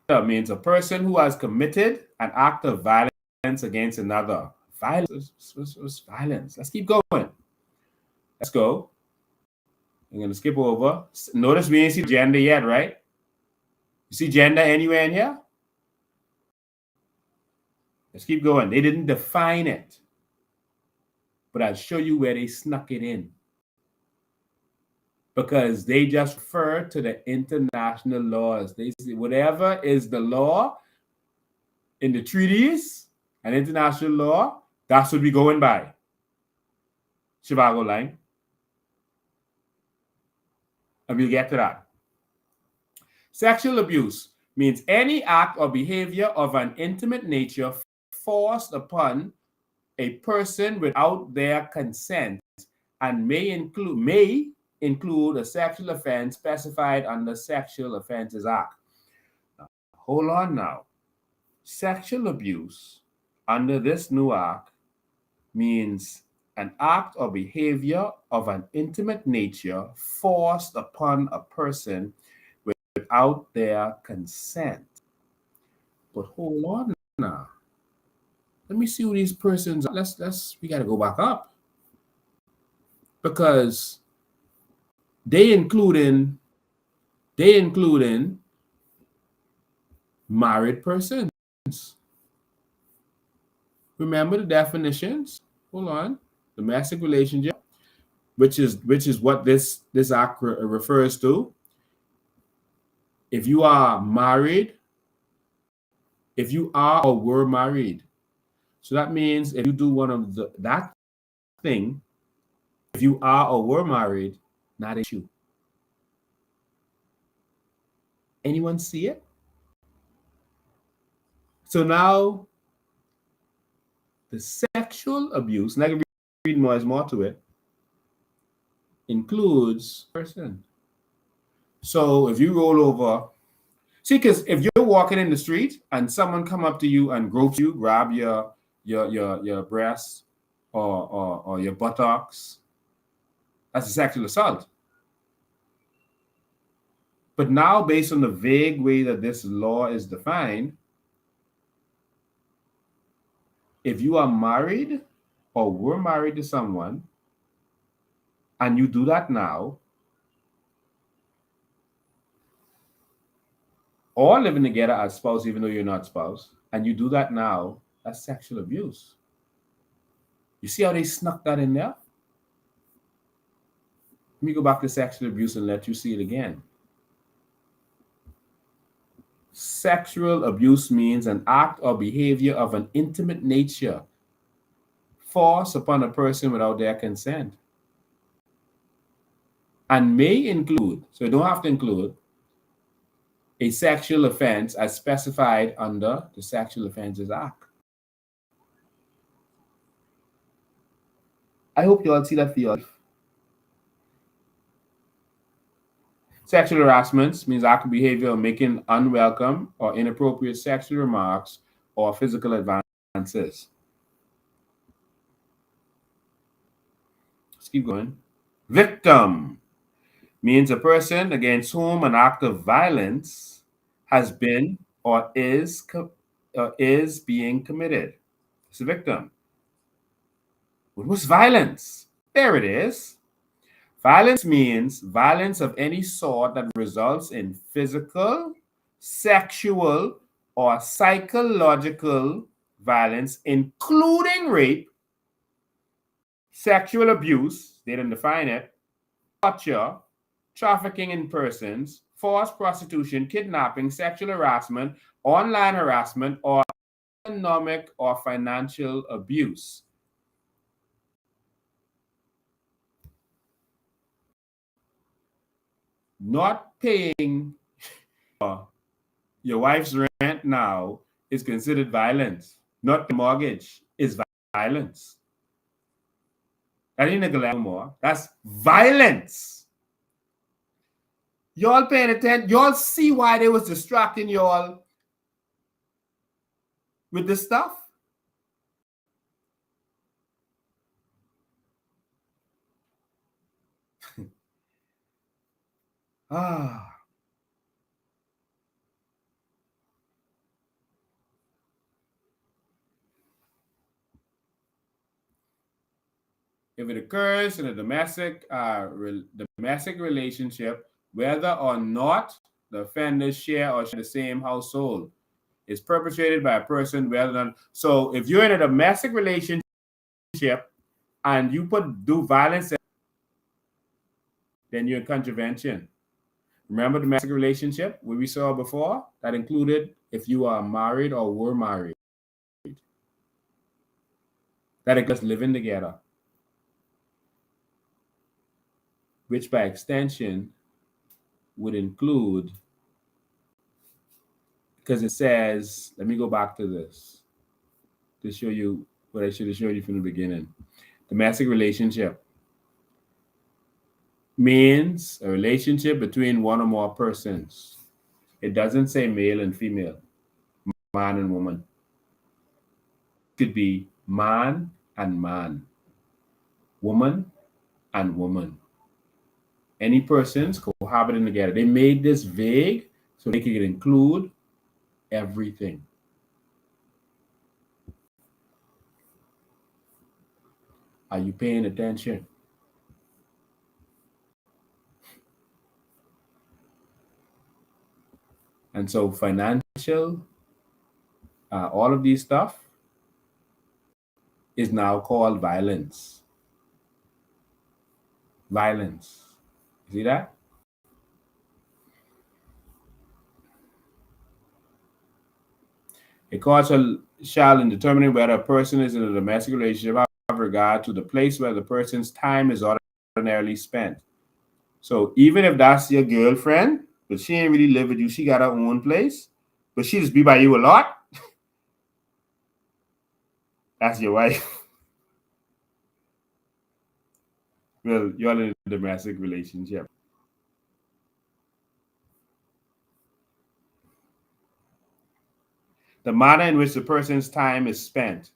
That means a person who has committed an act of violence against another. Violence. Violence. Let's keep going. Let's go. I'm going to skip over. Notice we ain't see gender yet, right? You see gender anywhere in here? Let's keep going. They didn't define it, but I'll show you where they snuck it in. Because they just refer to the international laws. They say whatever is the law in the treaties and international law, that's what we're going by. Chicago line. And we'll get to that. Sexual abuse means any act or behavior of an intimate nature forced upon a person without their consent and may include a sexual offense specified under Sexual Offences Act. Now, hold on now. Sexual abuse under this new act means an act or behavior of an intimate nature forced upon a person without their consent. But hold on now. Let me see who these persons are. We got to go back up. Because they including married persons. Remember the definitions? Hold on. Domestic relationship, which is what this act refers to. If you are married, if you are or were married, so that means if you do one of that thing, if you are or were married, not an issue. Anyone see it? So now, the sexual abuse, and I can read more, there's more to it, includes person. So if you roll over, see, because if you're walking in the street and someone come up to you and grope you, grab your breast or your buttocks, that's a sexual assault. But now, based on the vague way that this law is defined, if you are married or were married to someone and you do that now, or living together as spouse, even though you're not spouse, and you do that now, that's sexual abuse. You see how they snuck that in there? Let me go back to sexual abuse and let you see it again. Sexual abuse means an act or behavior of an intimate nature forced upon a person without their consent. and may include, so you don't have to include, a sexual offense as specified under the Sexual Offences Act. I hope you all see that for your life. Sexual harassment means active behavior of making unwelcome or inappropriate sexual remarks or physical advances. Let's keep going. Victim means a person against whom an act of violence has been or is being committed. It's a victim. What was violence? There it is. Violence means violence of any sort that results in physical, sexual, or psychological violence, including rape, sexual abuse, they didn't define it, torture, trafficking in persons, forced prostitution, kidnapping, sexual harassment, online harassment, or economic or financial abuse. Not paying your wife's rent now is considered violence. Not the mortgage is violence. That ain't neglect no more. That's violence. Y'all paying attention? Y'all see why they was distracting y'all with this stuff? If it occurs in a domestic relationship, whether or not the offenders share or share the same household, is perpetrated by a person rather than. So if you're in a domestic relationship and you do violence, then you're in contravention. Remember the domestic relationship what we saw before? That included if you are married or were married. That includes living together, which by extension would include, because it says, let me go back to this to show you what I should have showed you from the beginning. Domestic relationship means a relationship between one or more persons. It doesn't say male and female, man and woman. It could be man and man, woman and woman. Any persons cohabiting together. They made this vague so they could include everything. Are you paying attention? And so financial, all of these stuff is now called violence. Violence. See that? A court shall, in determining whether a person is in a domestic relationship, have regard to the place where the person's time is ordinarily spent. So even if that's your girlfriend, but she ain't really live with you, she got her own place, but she just be by you a lot, that's your wife. Well, you're in a domestic relationship. The manner in which the person's time is spent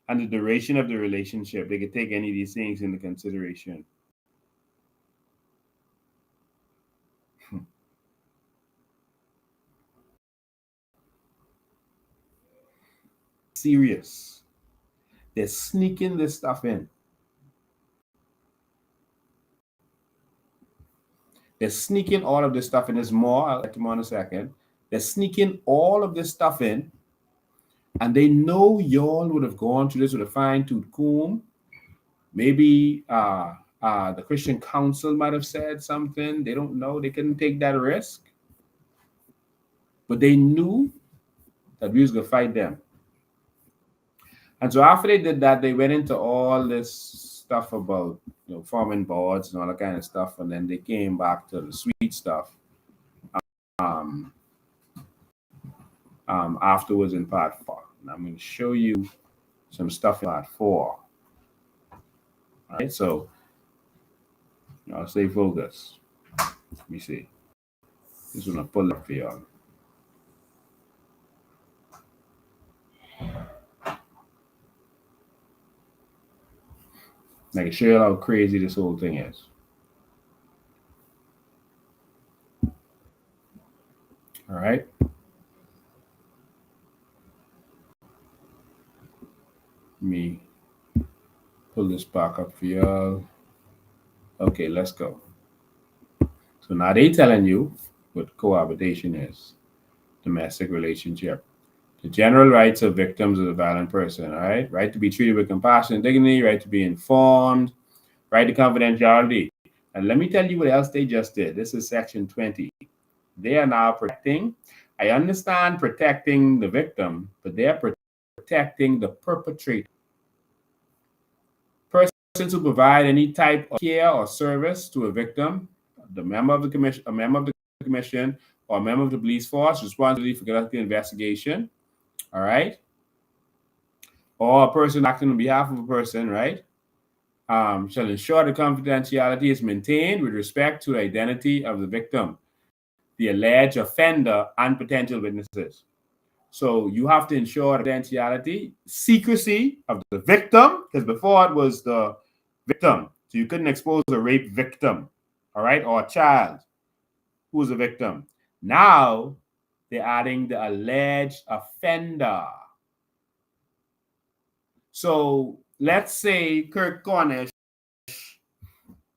and the duration of the relationship, they could take any of these things into consideration. Serious. They're sneaking this stuff in. They're sneaking all of this stuff in. There's more. I'll get to more in a second. They're sneaking all of this stuff in, and they know y'all would have gone through this with a fine-tooth comb. Maybe the Christian Council might have said something. They don't know. They couldn't take that risk. But they knew that we was going to fight them. And so after they did that, they went into all this stuff about forming boards and all that kind of stuff, and then they came back to the sweet stuff afterwards in part 4. And I'm going to show you some stuff in part 4. All right, so I'll stay focused. Let me see. Just want to pull up for y'all. I can show you how crazy this whole thing is. All right. Let me pull this back up for y'all. Okay, let's go. So now they telling you what cohabitation is. Domestic relationship. The general rights of victims of a violent person, all right? Right to be treated with compassion and dignity, right to be informed, right to confidentiality. And let me tell you what else they just did. This is section 20. They are now protecting. I understand protecting the victim, but they're protecting the perpetrator. Persons who provide any type of care or service to a victim, the member of the commission, a member of the commission, or a member of the police force, responsibility for conducting investigation, all right? Or a person acting on behalf of a person, right? Shall ensure the confidentiality is maintained with respect to the identity of the victim, the alleged offender, and potential witnesses. So you have to ensure confidentiality, secrecy of the victim, because before it was the victim. So you couldn't expose a rape victim, all right, or a child who was a victim. Now they're adding the alleged offender. So let's say Kirk Cornish,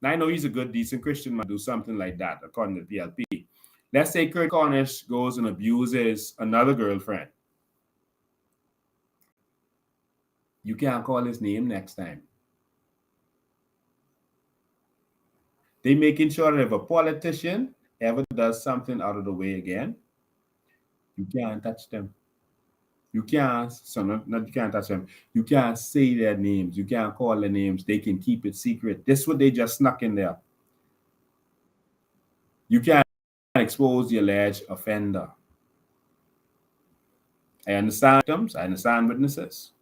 I know he's a good, decent Christian man, do something like that, according to PLP. Let's say Kirk Cornish goes and abuses another girlfriend. You can't call his name next time. They making sure that if a politician ever does something out of the way again, you can't touch them. You can't, so not you can't touch them. You can't say their names. You can't call their names. They can keep it secret. This is what they just snuck in there. You can't expose the alleged offender. I understand victims, I understand witnesses,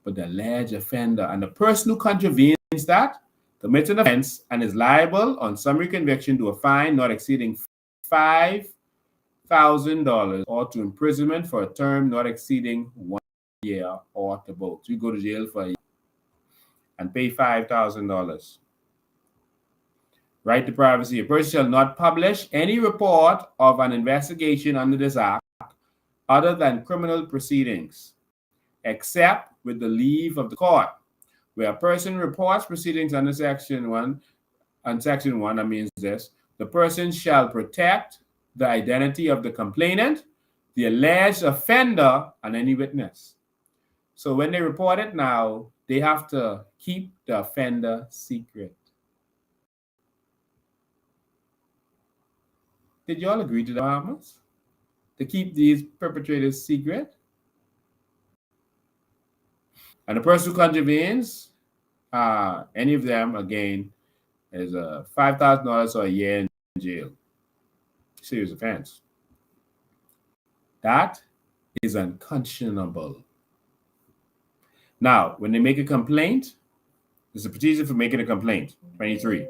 but the alleged offender and the person who contravenes that commits an offense and is liable on summary conviction to a fine not exceeding $5,000 or to imprisonment for a term not exceeding 1 year or to both. You go to jail for a year and pay $5,000. Right to privacy. A person shall not publish any report of an investigation under this act other than criminal proceedings, except with the leave of the court. Where a person reports proceedings under Section 1, and Section 1, that means this, the person shall protect the identity of the complainant, the alleged offender, and any witness. So when they report it now, they have to keep the offender secret. Did you all agree to the Bahamas? To keep these perpetrators secret? And the person who contravenes, any of them, again, is $5,000 or a year in jail. Serious offense. That is unconscionable. Now, when they make a complaint, there's a procedure for making a complaint, 23.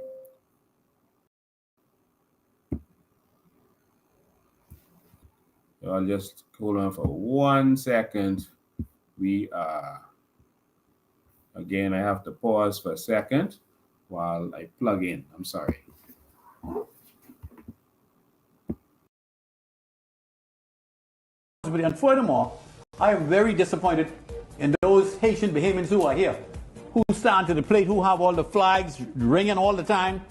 I'll just hold on for 1 second. We are, again, I have to pause for a second while I plug in. I'm sorry. And furthermore, I am very disappointed in those Haitian Bahamians who are here, who stand to the plate, who have all the flags ringing all the time.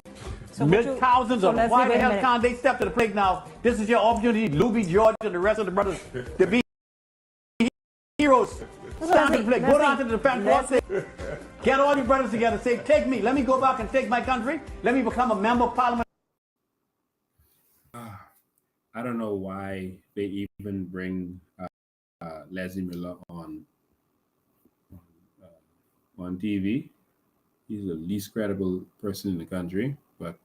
So Thousands of them. Why the hell can't they step to the plate now? This is your opportunity, Louis, George, and the rest of the brothers, to be heroes. Stand to the plate. Go down to the defense force. Get all your brothers together. Say, take me. Let me go back and take my country. Let me become a member of parliament. I don't know why they even bring Leslie Miller on TV. He's the least credible person in the country, but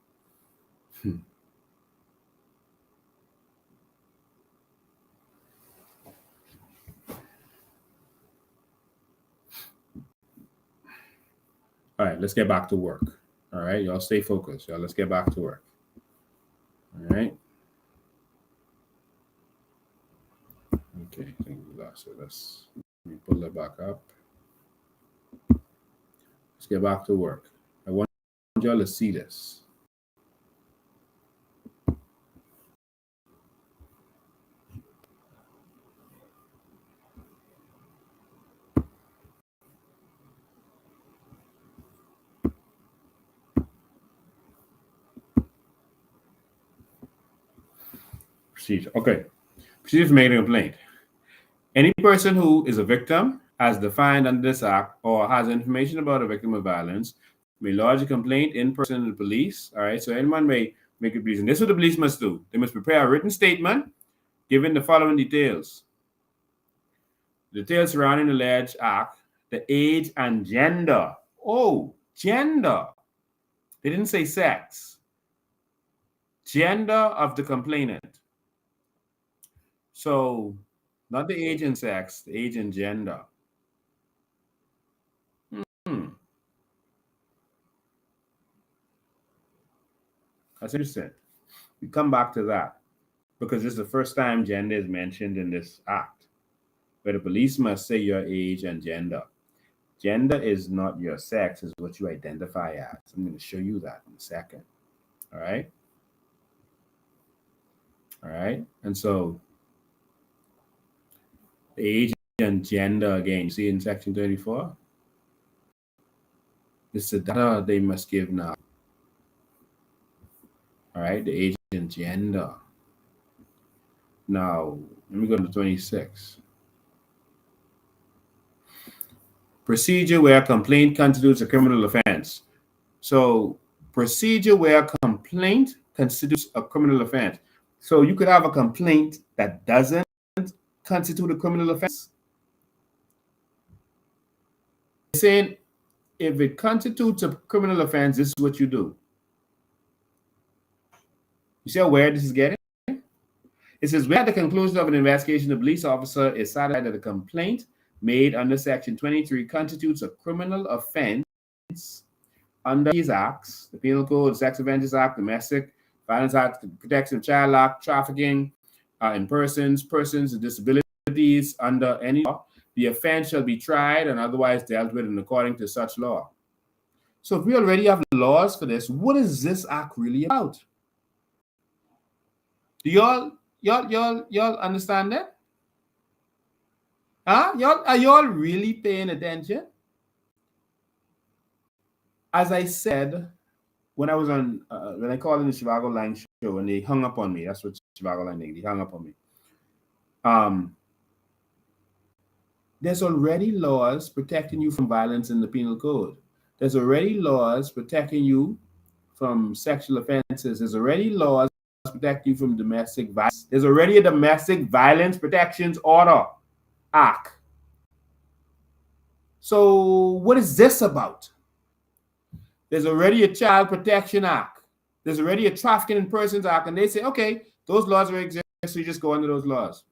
all right, let's get back to work. All right, y'all stay focused. Y'all, let's get back to work. All right. Okay, I think we lost it. Let me pull that back up. Let's get back to work. I want y'all to see this. Procedure. Okay. Procedure for making a complaint. Any person who is a victim, as defined under this act, or has information about a victim of violence, may lodge a complaint in person to the police. All right. So anyone may make a police. And this is what the police must do. They must prepare a written statement giving the following details. Details surrounding the alleged act, the age and gender. Oh, gender. They didn't say sex. Gender of the complainant. So, not the age and sex, the age and gender. That's interesting. We come back to that because this is the first time gender is mentioned in this act, where the police must say your age and gender. Gender is not your sex, it's what you identify as. I'm going to show you that in a second. All right? All right? And so, the age and gender, again, you see in section 34? This is the data they must give now. All right, the age and gender. Now, let me go to 26. Procedure where complaint constitutes a criminal offense. So, procedure where complaint constitutes a criminal offense. So, you could have a complaint that doesn't constitute a criminal offense. Saying if it constitutes a criminal offense, this is what you do. You see how weird this is getting? It says, when at the conclusion of an investigation, the police officer is satisfied that the complaint made under Section 23 constitutes a criminal offense under these acts: the Penal Code, the Sex Offenders Act, Domestic Violence Act, the Protection of Child Act, trafficking in persons with disabilities under any law. The offense shall be tried and otherwise dealt with in according to such law. So if we already have laws for this, what is this act really about? Do y'all understand that? Huh? Are y'all really paying attention? As I said, when I was on, when I called in the Chicago Line show and they hung up on me, that's what Chicago Line did, they hung up on me. There's already laws protecting you from violence in the Penal Code. There's already laws protecting you from sexual offenses. There's already laws protecting you from domestic violence. There's already a Domestic Violence Protections Order Act. So what is this about? There's already a Child Protection Act. There's already a Trafficking in Persons Act. And they say, okay, those laws already exist, so you just go under those laws.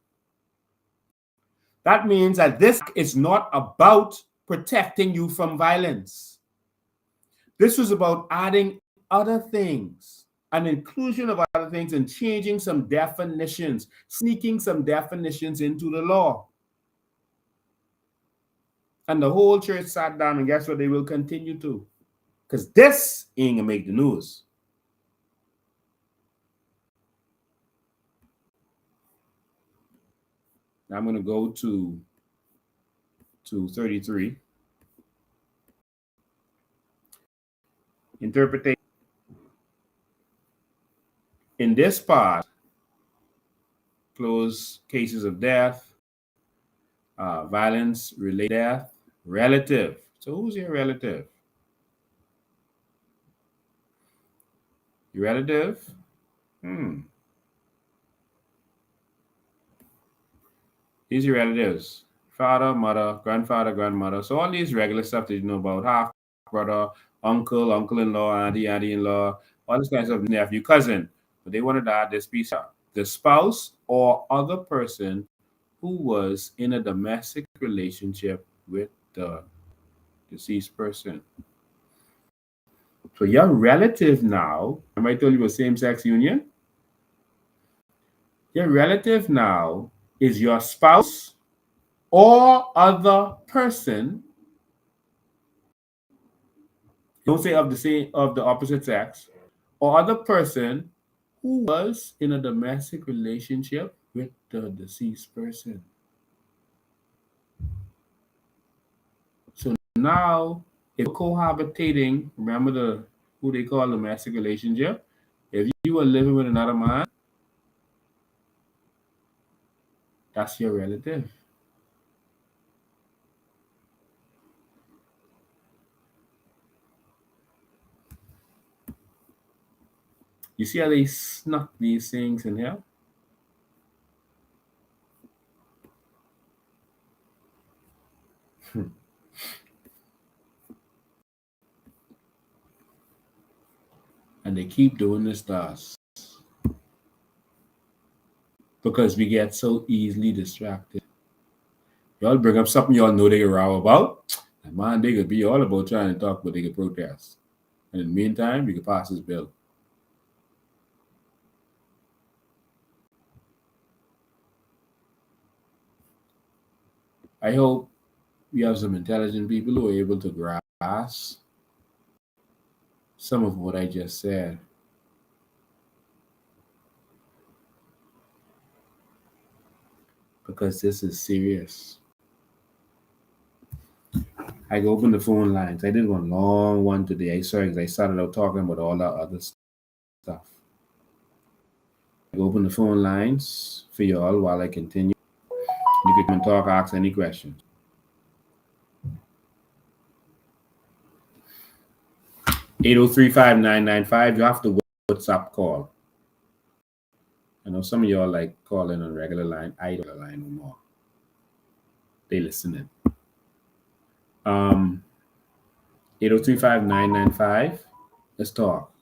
That means that this is not about protecting you from violence. This was about adding other things, an inclusion of other things, and changing some definitions, sneaking some definitions into the law. And the whole church sat down, and guess what? They will continue to. Because this ain't gonna make the news. Now I'm gonna go to 33. Interpretation. In this part, close cases of death, violence related death, relative. So who's your relative? Your relative? These are your relatives: father, mother, grandfather, grandmother. So all these regular stuff that you know about: half brother, uncle, uncle-in-law, auntie, auntie-in-law, all this kind of stuff, nephew, cousin. But they wanted to add this piece up. The spouse or other person who was in a domestic relationship with the deceased person. So your relative now, remember I told you about same-sex union? Your relative now is your spouse or other person. Don't say of the opposite sex, or other person who was in a domestic relationship with the deceased person. So now, if cohabitating, remember who they call domestic relationship? If you were living with another man, that's your relative. You see how they snuck these things in here? And they keep doing this to us because we get so easily distracted. Y'all bring up something y'all know they can row about, and man, they could be all about trying to talk, but they could protest. And in the meantime, we could pass this bill. I hope we have some intelligent people who are able to grasp some of what I just said. Because this is serious. I go open the phone lines. I did one long one today. Sorry, because I started out talking about all that other stuff. I go open the phone lines for y'all while I continue. You can talk, ask any questions. 803-5995. You have to WhatsApp call. I know some of y'all like calling on regular line. I don't line no more. They listening. 803-5995. Let's talk.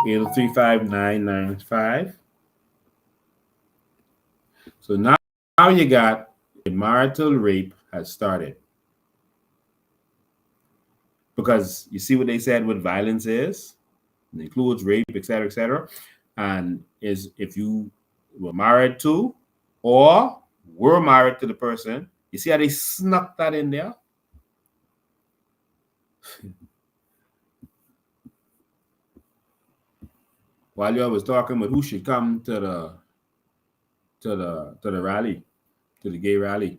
803-5995. So now you got the marital rape has started. Because you see what they said what violence is? It includes rape, etc., etc. And is if you were married to or were married to the person, you see how they snuck that in there? While you was talking about who should come to the rally, to the gay rally,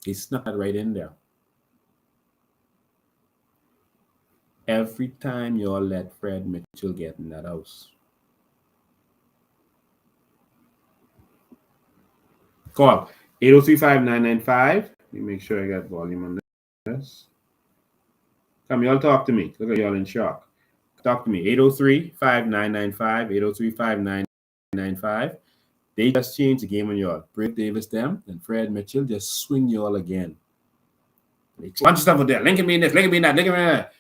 he snuck that right in there. Every time y'all let Fred Mitchell get in that house. Call 803-5995. Let me make sure I got volume on this. Come, y'all talk to me. Look at y'all in shock. Talk to me. 803-5995. 803-5995. They just changed the game on y'all. Brave Davis them and Fred Mitchell just swing y'all again. They bunch of stuff out there. Lincoln me in this, Lincoln me in that, Lincoln me in that.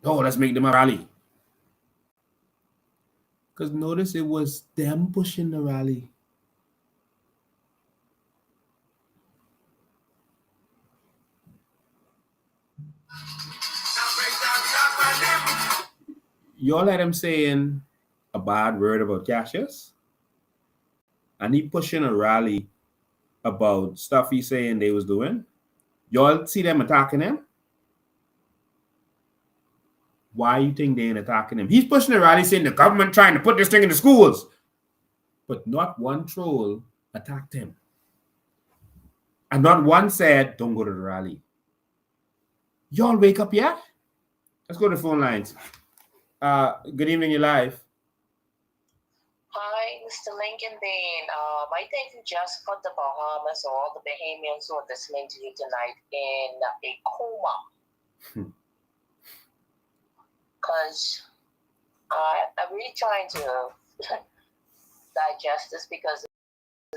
Oh, let's make them a rally. Because notice it was them pushing the rally. Y'all had him saying a bad word about Cassius. And he pushing a rally about stuff he's saying they was doing. Y'all see them attacking him? Why you think they ain't attacking him? He's pushing a rally saying the government trying to put this thing in the schools. But not one troll attacked him. And not one said, don't go to the rally. Y'all wake up yet? Let's go to the phone lines. Good evening, you're live. Hi, Mr. Lincoln Bain. I think you just put the Bahamas or all the Bahamians who are listening to you tonight in a coma. Because I'm really trying to digest this because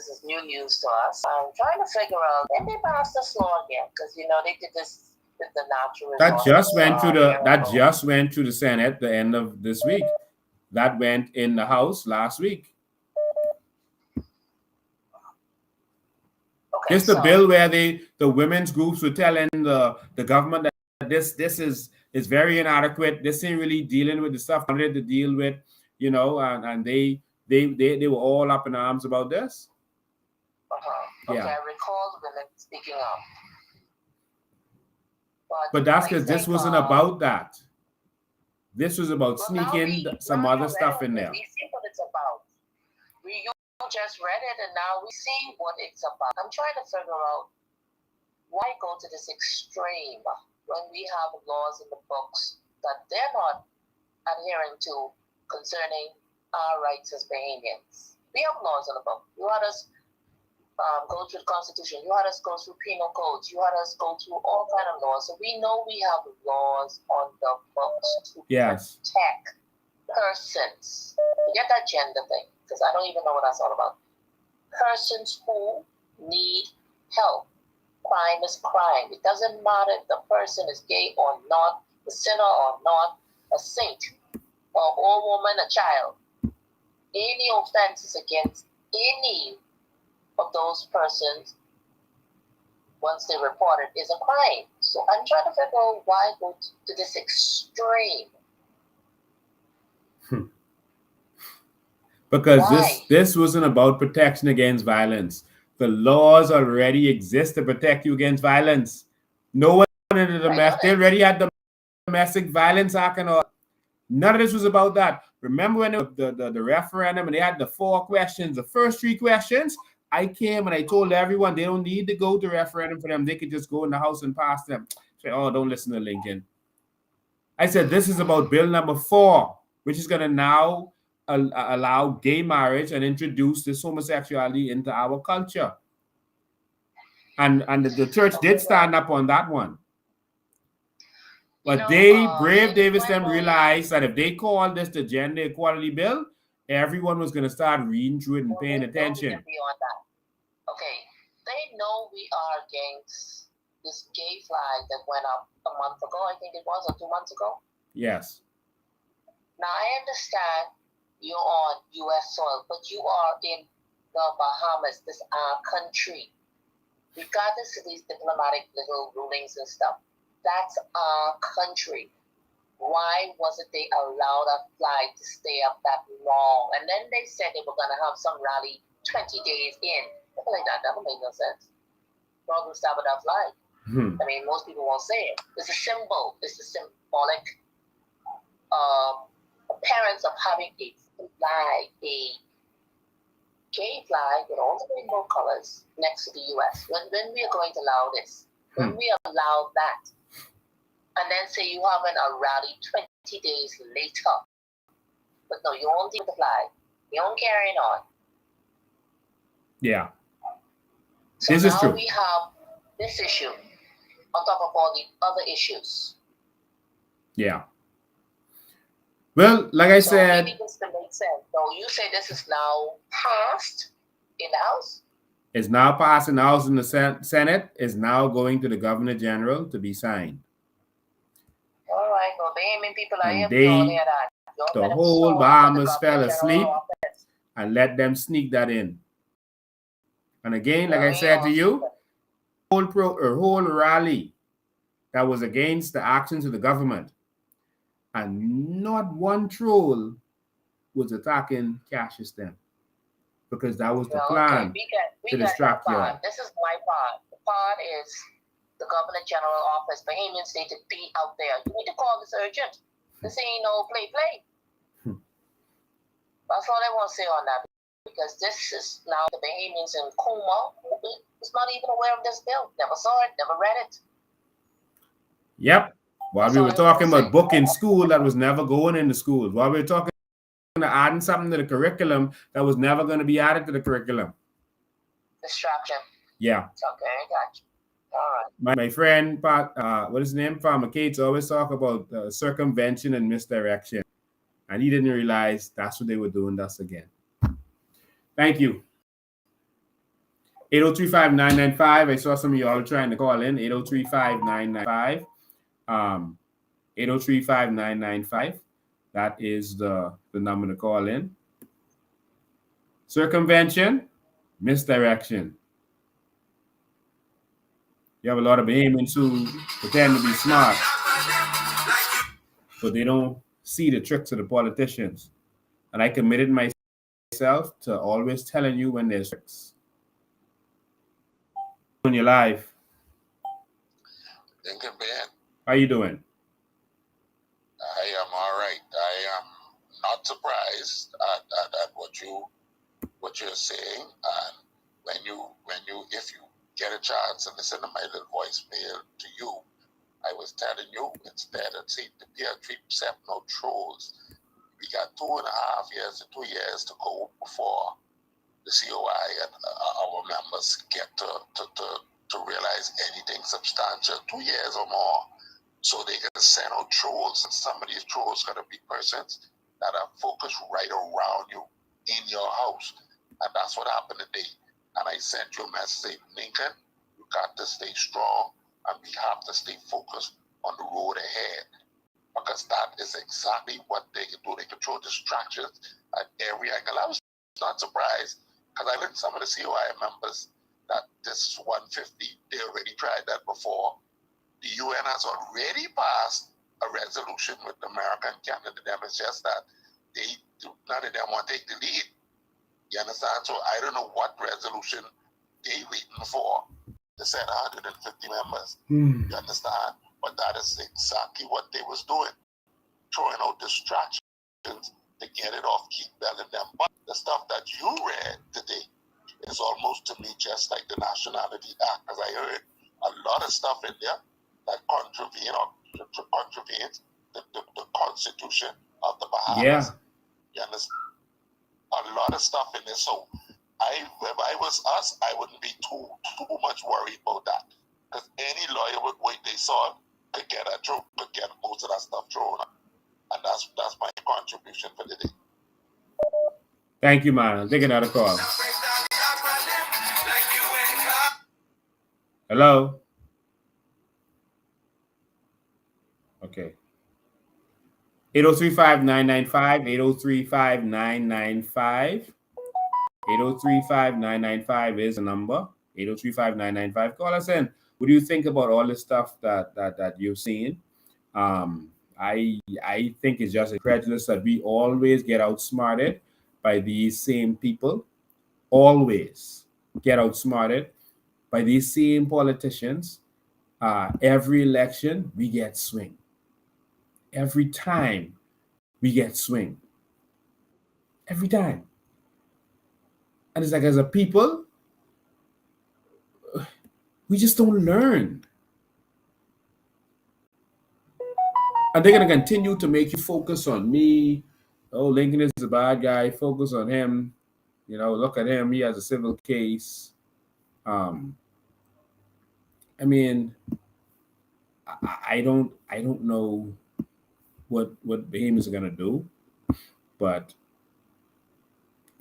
is new news to us. I'm trying to figure out when they passed this law again, because they did this with the natural That just went through resources. that just went through the Senate the end of this week. That went in the House last week. Okay, It's the bill where the women's groups were telling the government that this is very inadequate. This ain't really dealing with the stuff they wanted to deal with, and they were all up in arms about this. Okay, I recall the women speaking up. But that's because this wasn't about that. This was about sneaking some other stuff in there. We see what it's about. You just read it, and now we see what it's about. I'm trying to figure out why go to this extreme when we have laws in the books that they're not adhering to concerning our rights as Bahamians. We have laws in the book. You had us go through the Constitution. You had us go through penal codes. You had us go through all kind of laws. So we know we have laws on the books to protect persons. Forget that gender thing, because I don't even know what that's all about. Persons who need help. Crime is crime. It doesn't matter if the person is gay or not, a sinner or not, a saint, or old woman, a child. Any offenses against any of those persons, once they report it, is a crime. So I'm trying to figure out why go to this extreme. Because this wasn't about protection against violence. The laws already exist to protect you against violence. No one in the they already had the Domestic Violence Act and all. None of this was about that. Remember when the referendum and they had the 4 questions, the first 3 questions, I came and I told everyone they don't need to go to referendum for them. They could just go in the House and pass them. Say, oh, don't listen to Lincoln. I said, this is about bill number 4, which is going to now allow gay marriage and introduce this homosexuality into our culture. And the church did stand up on that one. But Brave Davis them realized that if they called this the gender equality bill, everyone was going to start reading through it and paying attention. Okay, they know we are against this gay flag that went up a month ago, I think it was, or 2 months ago. Yes. Now, I understand you're on U.S. soil, but you are in the Bahamas, this our country. Regardless of these diplomatic little rulings and stuff, that's our country. Why wasn't they allowed that flag to stay up that long? And then they said they were going to have some rally 20 days in. Like that don't make no sense. We're going to stop with that flag. I mean, most people won't say it. It's a symbol. It's a symbolic appearance of having a flag, a gay flag with all the rainbow colors next to the U.S. When we are going to allow this? When we allow that? And then say you having a rally 20 days later. But no, you won't deal with the flag. You won't carry it on. Yeah. So this now is true. We have this issue on top of all the other issues. Yeah. Well, like I said, maybe this can make sense. So you say this is now passed in the House? It's now passed in the House and the Senate. Is now going to the Governor General to be signed. All right. Well, Bahamian people are And here the whole Bahamas fell asleep and let them sneak that in. And again, like I said to you, whole rally that was against the actions of the government. And not one troll was attacking Cassius then. Because that was the plan to distract you. This is my part. The part is the Governor General office. Bahamians need to be out there. You need to call this urgent. This ain't no play. That's all I want to say on that. Because this is now the Bahamians in coma who's not even aware of this bill. Never saw it, never read it. Yep. While we were talking about book in school that was never going into school. While we were talking about adding something to the curriculum that was never going to be added to the curriculum. Distraction. Yeah. Okay, I got you. All right. My friend, what is his name? Farmer Cates always talk about circumvention and misdirection. And he didn't realize that's what they were doing to us again. Thank you. 8035995. I saw some of y'all trying to call in. 8035995. 8035995. That is the number to call in. Circumvention, misdirection. You have a lot of Bahamians who pretend to be smart, but they don't see the tricks of the politicians. And I committed myself to always telling you when there's tricks in your life. Thinking, man. How you doing? I am all right. I am not surprised at what you're saying. And if you get a chance to listen to my little voicemail to you, I was telling you instead of the peer treat no trolls. We got 2.5 years to 2 years to go before the COI and our members get to realize anything substantial. 2 years or more, so they can send out trolls, and some of these trolls gotta be persons that are focused right around you in your house, and that's what happened today. And I sent you a message saying, Lincoln, you got to stay strong, and we have to stay focused on the road ahead, because that is exactly what they can do. They control distractions at every angle. I was not surprised, because I learned some of the COI members that this 150, they already tried that before. The UN has already passed a resolution with America and Canada. Them. It's just that none of them want to take the lead. You understand? So I don't know what resolution they waiting for to send 150 members. You understand? But that is exactly what they was doing, throwing out distractions to get it off, keep belling them. But the stuff that you read today is almost to me just like the Nationality Act, because I heard a lot of stuff in there that contravenes the Constitution of the Bahamas. Yeah. You understand? A lot of stuff in there. So if I was us, I wouldn't be too much worried about that. Because any lawyer would wait, they saw it, could get most of that stuff thrown out. And that's my contribution for the day. Thank you, man. I'll take another call. Hello? Okay. 8035995, 8035995. 8035995 is the number. 8035995. Call us in. What do you think about all the stuff that you've seen? I think it's just incredulous that we always get outsmarted by these same people. Always get outsmarted by these same politicians. Every election, we get swing. Every time, we get swing. Every time. And it's like, as a people, we just don't learn. And they're going to continue to make you focus on me. Oh, Lincoln is a bad guy. Focus on him. You know, look at him. He has a civil case. I mean, I don't know what Bahamians are going to do. But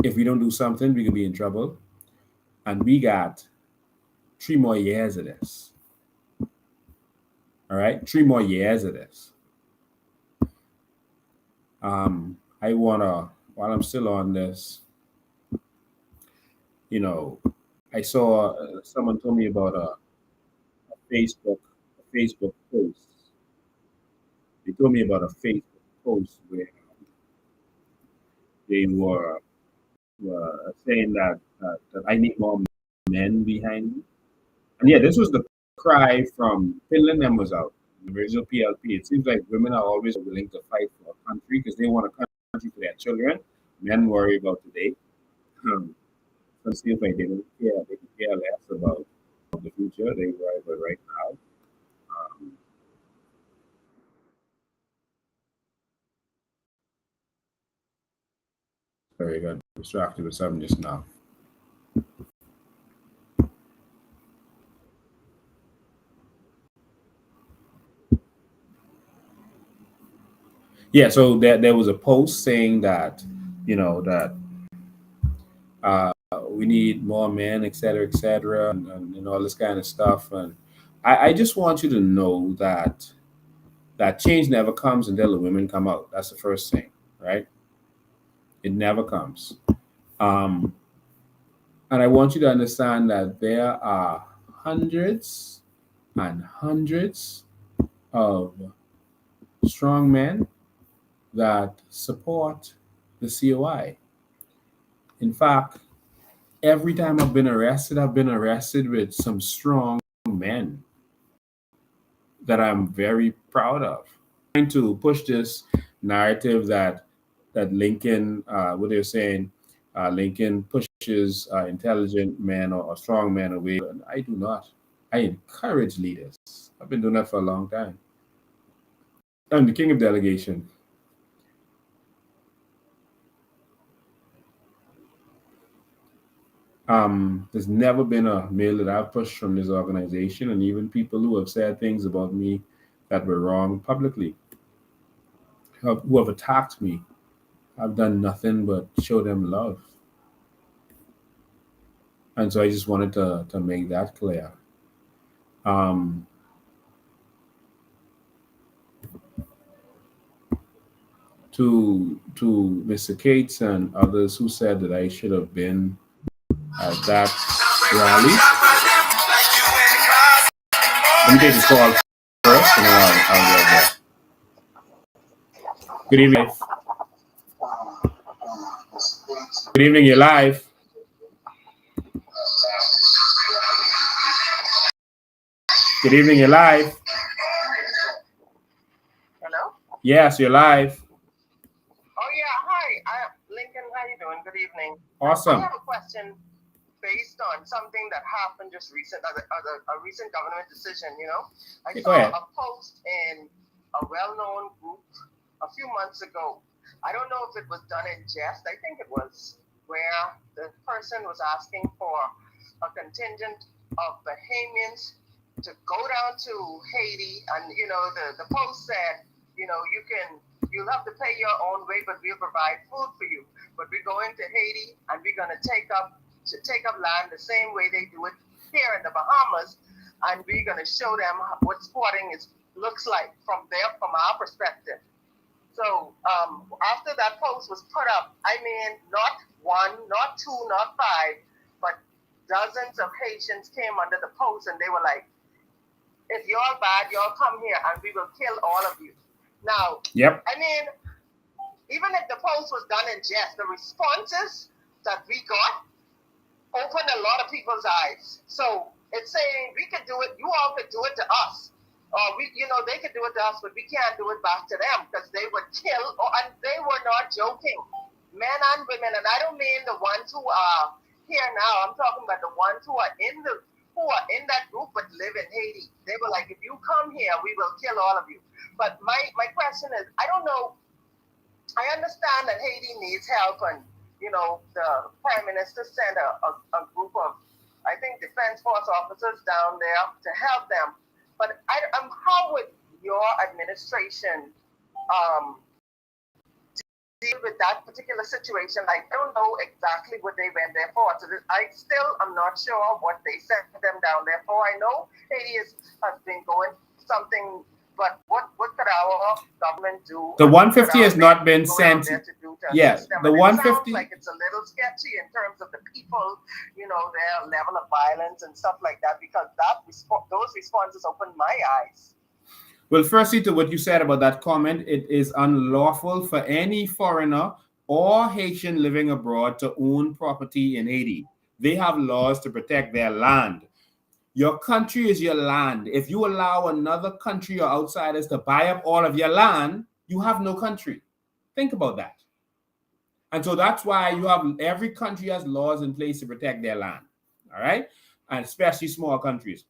if we don't do something, we could be in trouble. And we got 3 more years of this. All right? 3 more years of this. I want to, while I'm still on this, you know, I saw someone told me about a Facebook post. They told me about a Facebook post where they were saying that I need more men behind me. And yeah, this was the cry from Finland and was out, the original PLP. It seems like women are always willing to fight for a country because they want a country for their children. Men worry about today. It seems like they don't care. They can care less about the future. They worry about right now. Very good. Distracted with something just now. Yeah, so there was a post saying that, you know, that we need more men, et cetera, and all this kind of stuff. And I just want you to know that change never comes until the women come out. That's the first thing, right? It never comes. And I want you to understand that there are hundreds and hundreds of strong men that support the COI. In fact, every time I've been arrested with some strong men that I'm very proud of. Trying to push this narrative that Lincoln, what they're saying, Lincoln pushes intelligent men or strong men away. And I do not. I encourage leaders. I've been doing that for a long time. I'm the king of delegation. There's never been a male that I've pushed from this organization, and even people who have said things about me that were wrong publicly, who have attacked me, I've done nothing but show them love. And so I just wanted to make that clear. To Mr. Cates and others who said that I should have been at that rally. Let me take this call first, and then I'll get there. Good evening. Good evening, you're live. Good evening, you're live. Hello? Yes, you're live. Oh, yeah. Hi. Lincoln, how you doing? Good evening. Awesome. I have a question based on something that happened just recent, a recent government decision, you know. I saw a post in a well-known group a few months ago. I don't know if it was done in jest. I think it was, where the person was asking for a contingent of Bahamians to go down to Haiti, and you know, the post said, you know, you'll have to pay your own way, but we'll provide food for you. But we're going to Haiti, and we're going to take up land the same way they do it here in the Bahamas, and we're going to show them what squatting looks like from our perspective. So after that post was put up, I mean, not one, not two, not five, but dozens of Haitians came under the post, and they were like, if y'all bad, y'all come here and we will kill all of you. Now, yep. I mean, even if the post was done in jest, the responses that we got opened a lot of people's eyes. So it's saying we could do it, you all could do it to us. They could do it to us, but we can't do it back to them because they would kill, and they were not joking. Men and women, and I don't mean the ones who are here now. I'm talking about the ones who are in that group but live in Haiti. They were like, if you come here, we will kill all of you. But my question is, I don't know. I understand that Haiti needs help, and you know, the Prime Minister sent a group of, I think, Defense Force officers down there to help them. But how would your administration deal with that particular situation? Like, I don't know exactly what they went there for. So I still am not sure what they sent them down there for. I know Haiti has been going something, but what could our government do? The 150 has not been sent. Yes, the 150. Sounds like it's a little sketchy in terms of the people, you know, their level of violence and stuff like that, because those responses opened my eyes. Well, firstly, to what you said about that comment, it is unlawful for any foreigner or Haitian living abroad to own property in Haiti. They have laws to protect their land. Your country is your land. If you allow another country or outsiders to buy up all of your land, you have no country. Think about that. And so that's why every country has laws in place to protect their land. All right? And especially small countries.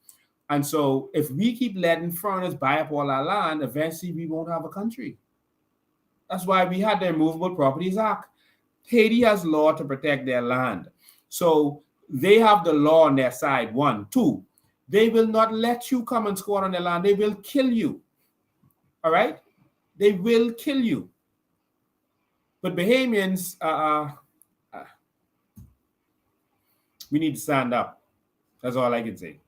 And so if we keep letting foreigners buy up all our land, eventually we won't have a country. That's why we had the Immovable Properties Act. Haiti has law to protect their land. So they have the law on their side, 1. 2, they will not let you come and squat on their land. They will kill you. All right? They will kill you. But Bahamians, We need to stand up. That's all I can say.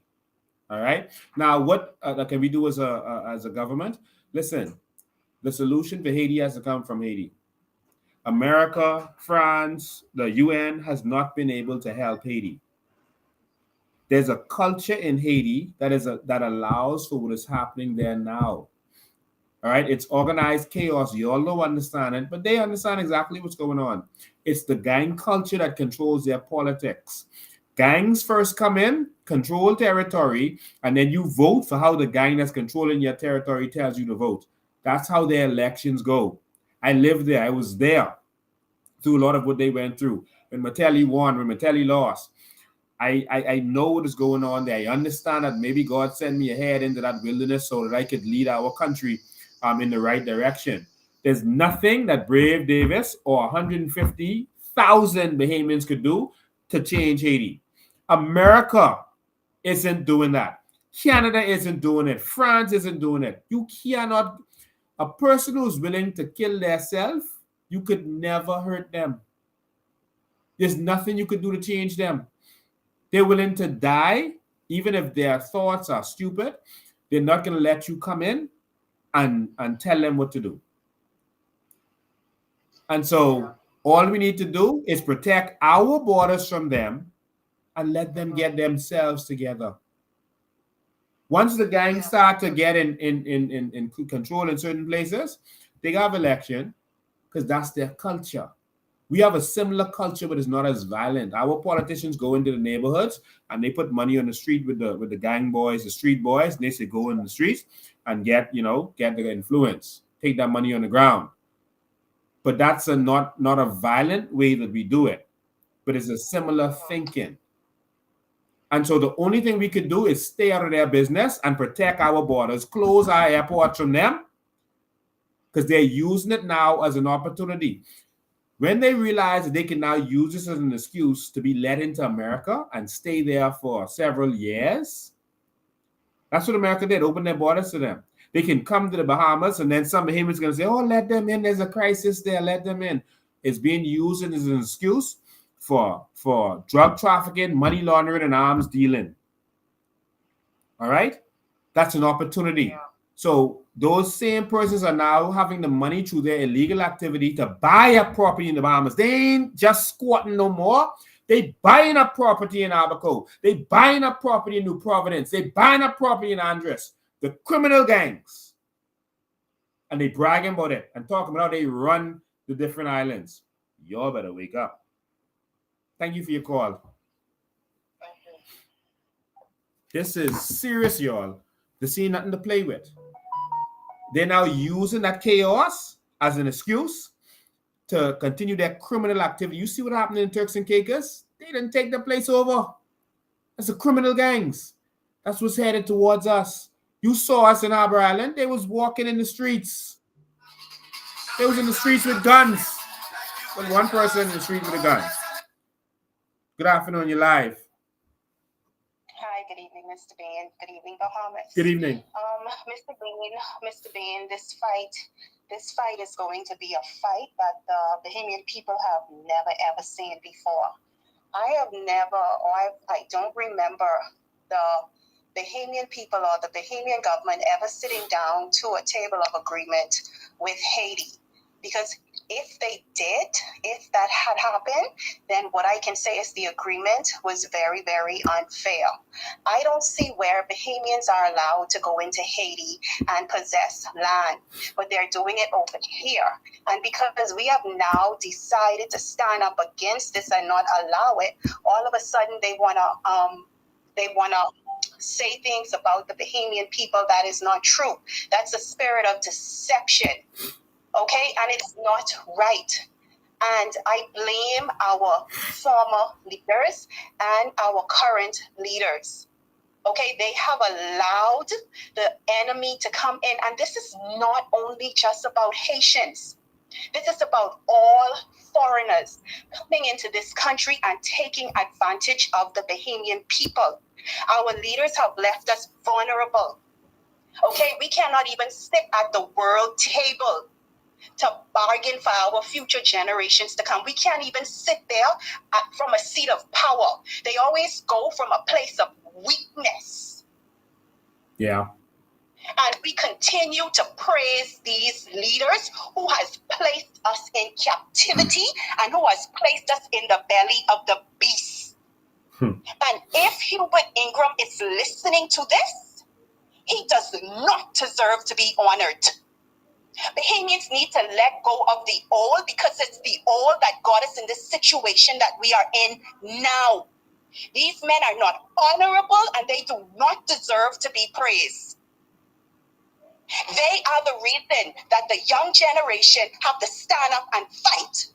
All right. Now, what can we do as a government? Listen, the solution for Haiti has to come from Haiti. America, France, the UN has not been able to help Haiti. There's a culture in Haiti that allows for what is happening there now. All right, it's organized chaos. You all don't understand it, but they understand exactly what's going on. It's the gang culture that controls their politics. Gangs first come in, control territory, and then you vote for how the gang that's controlling your territory tells you to vote. That's how their elections go. I lived there. I was there through a lot of what they went through. When Mattelli won, when Mattelli lost, I know what is going on there. I understand that maybe God sent me ahead into that wilderness so that I could lead our country in the right direction. There's nothing that Brave Davis or 150,000 Bahamians could do to change Haiti. America isn't doing that. Canada isn't doing it. France isn't doing it. You cannot, a person who's willing to kill themselves, you could never hurt them. There's nothing you could do to change them. They're willing to die, even if their thoughts are stupid. They're not going to let you come in and tell them what to do. And so all we need to do is protect our borders from them and let them get themselves together. Once the gangs start to get in control in certain places, they have election because that's their culture. We have a similar culture, but it's not as violent. Our politicians go into the neighborhoods and they put money on the street with the gang boys, the street boys, and they say go in the streets and get the influence, take that money on the ground. But that's not a violent way that we do it, but it's a similar thinking. And so the only thing we could do is stay out of their business and protect our borders, close our airports from them, because they're using it now as an opportunity. When they realize that they can now use this as an excuse to be let into America and stay there for several years, that's what America did, open their borders to them. They can come to the Bahamas, and then some Bahamians are going to say, oh, let them in. There's a crisis there. Let them in. It's being used as an excuse for drug trafficking, money laundering, and arms dealing. All right? That's an opportunity. Yeah. So those same persons are now having the money through their illegal activity to buy a property in the Bahamas. They ain't just squatting no more. They buying up property in Abaco. They buying up property in New Providence. They buying up property in Andres. The criminal gangs. And they bragging about it and talking about how they run the different islands. Y'all better wake up. Thank you for your call. This is serious, y'all. There's nothing to play with. They're now using that chaos as an excuse to continue their criminal activity. You see what happened in Turks and Caicos? They didn't take the place over. That's the criminal gangs. That's what's headed towards us. You saw us in Harbor Island. They was walking in the streets. They was in the streets with guns. Well, one person in the street with a gun. Good afternoon, you're live. Hi, good evening, Mr. Bain. Good evening, Bahamas. Good evening. Mr. Bain, this fight is going to be a fight that the Bahamian people have never ever seen before. I don't remember the Bahamian people or the Bahamian government ever sitting down to a table of agreement with Haiti. Because if that had happened, then what I can say is the agreement was very, very unfair. I don't see where Bahamians are allowed to go into Haiti and possess land, but they're doing it over here. And because we have now decided to stand up against this and not allow it, all of a sudden they wanna say things about the Bahamian people that is not true. That's a spirit of deception. Okay, and it's not right. And I blame our former leaders and our current leaders. Okay, they have allowed the enemy to come in. And this is not only just about Haitians. This is about all foreigners coming into this country and taking advantage of the Bahamian people. Our leaders have left us vulnerable. Okay, we cannot even sit at the world table. to bargain for our future generations to come. We can't even sit there from a seat of power. They always go from a place of weakness. Yeah. And we continue to praise these leaders who has placed us in captivity and who has placed us in the belly of the beast. And if Hubert Ingram is listening to this, he does not deserve to be honored. Bahamians need to let go of the old, because it's the old that got us in this situation that we are in now. These men are not honorable and they do not deserve to be praised. They are the reason that the young generation have to stand up and fight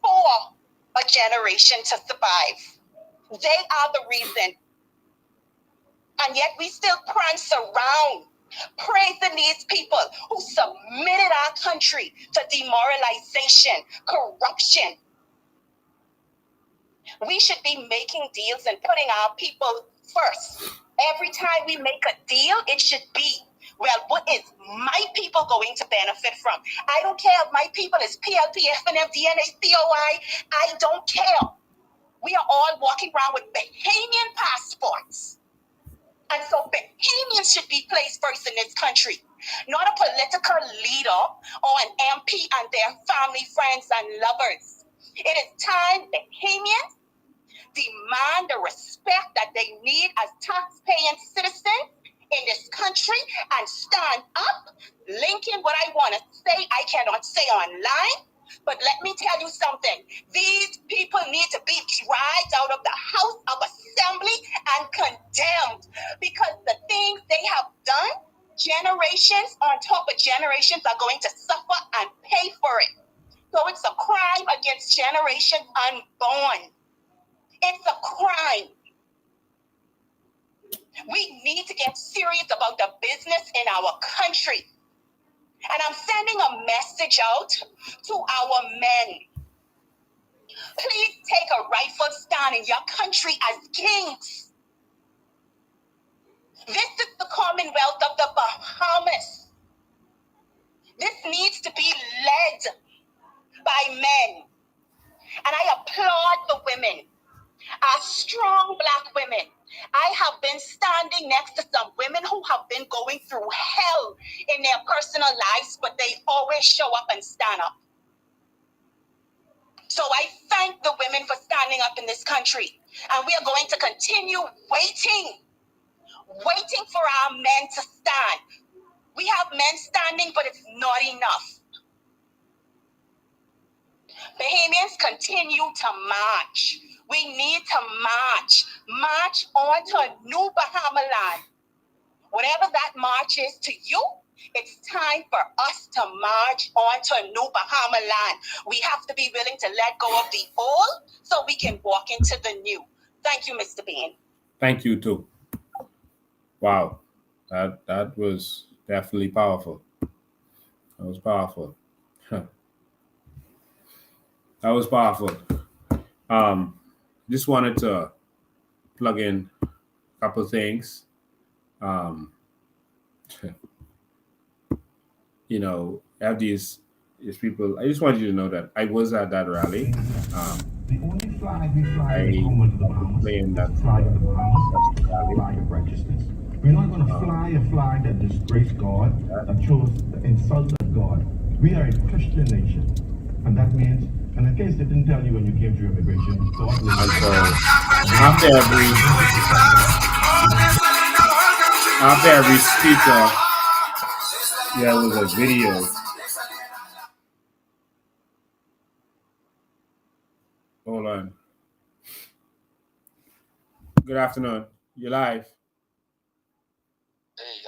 for a generation to survive. They are the reason. And yet we still prance around praising these people who submitted our country to demoralization, corruption. We should be making deals and putting our people first. Every time we make a deal, it should be, well, what is my people going to benefit from? I don't care if my people is PLP, FNF, DNA, COI. I don't care. We are all walking around with Bahamian passports. And so Bahamians should be placed first in this country, not a political leader or an MP and their family, friends, and lovers. It is time Bahamians demand the respect that they need as tax-paying citizens in this country and stand up. Lincoln, what I want to say, I cannot say online. But let me tell you something. These people need to be dragged out of the House of Assembly and condemned, because the things they have done, generations on top of generations are going to suffer and pay for it. So it's a crime against generations unborn. It's a crime. We need to get serious about the business in our country. And I'm sending a message out to our men. Please take a rightful stand in your country as kings. This is the Commonwealth of the Bahamas. This needs to be led by men. And I applaud the women, our strong Black women. I have been standing next to some women who have been going through hell in their personal lives, but they always show up and stand up. So I thank the women for standing up in this country. And we are going to continue waiting for our men to stand. We have men standing, but it's not enough. Bahamians continue to march. We need to march on to a new Bahama land. Whatever that march is to you, it's time for us to march on to a new Bahama land. We have to be willing to let go of the old so we can walk into the new. Thank you, Mr. Bean. Thank you, too. Wow. That was definitely powerful. That was powerful. That was powerful. Just wanted to plug in a couple things. You know, have these people. I just want you to know that I was at that rally. The only flag we fly I playing that flag of the Bahamas, the flag of righteousness. We're not going to fly a flag that disgraced God, that shows the insult of God. We are a Christian nation, and that means, and in case they didn't tell you when you came through immigration, God will. And so after every speaker, there was a video. Hold on. Good afternoon. You're live. Hey,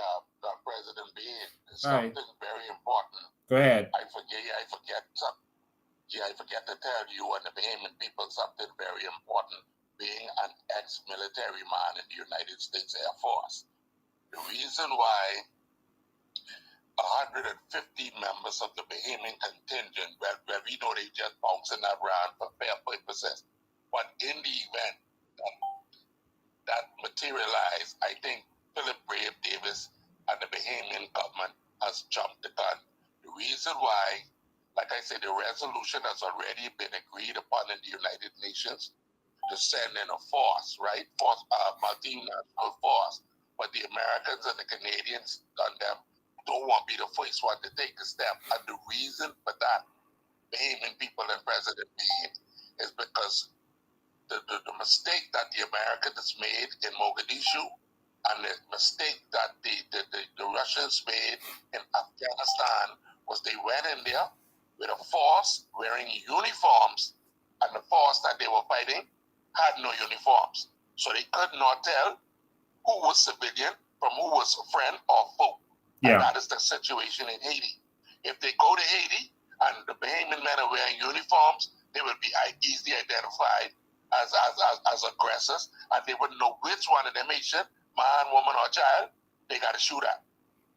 President Bean, Hi. something very important. Go ahead. I forget to tell you and the Bahamian people something very important. Being an ex-military man in the United States Air Force, the reason why 150 members of the Bahamian contingent, well, we know they just bouncing around for fair purposes, but in the event that materialized, I think Philip Brave Davis and the Bahamian government has jumped the gun. The reason why Like I said, the resolution has already been agreed upon in the United Nations to send in a force, right? Force, multinational force. But the Americans and the Canadians and them don't want to be the first one to take a step. And the reason for that, Bahamian people and President Bean, is because the mistake that the Americans made in Mogadishu and the mistake that the Russians made in Afghanistan was they went in there with a force wearing uniforms, and the force that they were fighting had no uniforms. So they could not tell who was civilian from who was a friend or foe. Yeah. And that is the situation in Haiti. If they go to Haiti and the Bahamian men are wearing uniforms, they will be easily identified as aggressors, and they wouldn't know which one of them nation, man, woman, or child, they got to shoot at.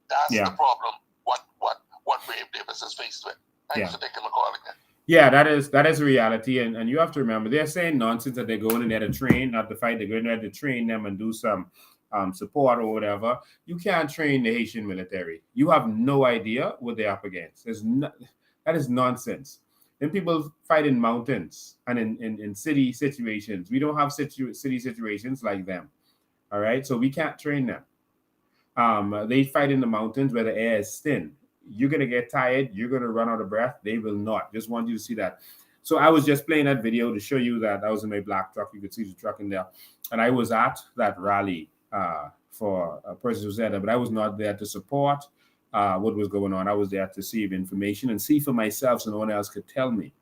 That's the problem. What Brave Davis is faced with. Thanks for taking my call again. Yeah, that is a reality, and you have to remember they're saying nonsense that they're going in there to train, not to fight. They're going there to train them and do some support or whatever. You can't train the Haitian military. You have no idea what they're up against. That is nonsense. Then people fight in mountains and in city situations. We don't have city situations like them. All right, so we can't train them. They fight in the mountains where the air is thin. You're going to get tired. You're going to run out of breath. They will not. Just want you to see that. So I was just playing that video to show you that I was in my black truck. You could see the truck in there. And I was at that rally for a person who said that, but I was not there to support what was going on. I was there to receive information and see for myself so no one else could tell me.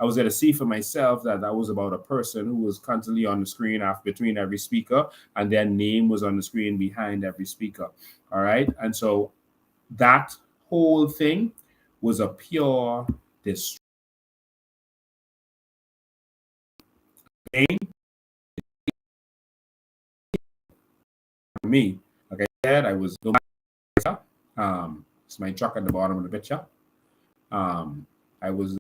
I was there to see for myself that was about a person who was constantly on the screen between every speaker, and their name was on the screen behind every speaker. All right. And so that whole thing was a pure distraction. Me, like I said, I was it's my truck at the bottom of the picture. I was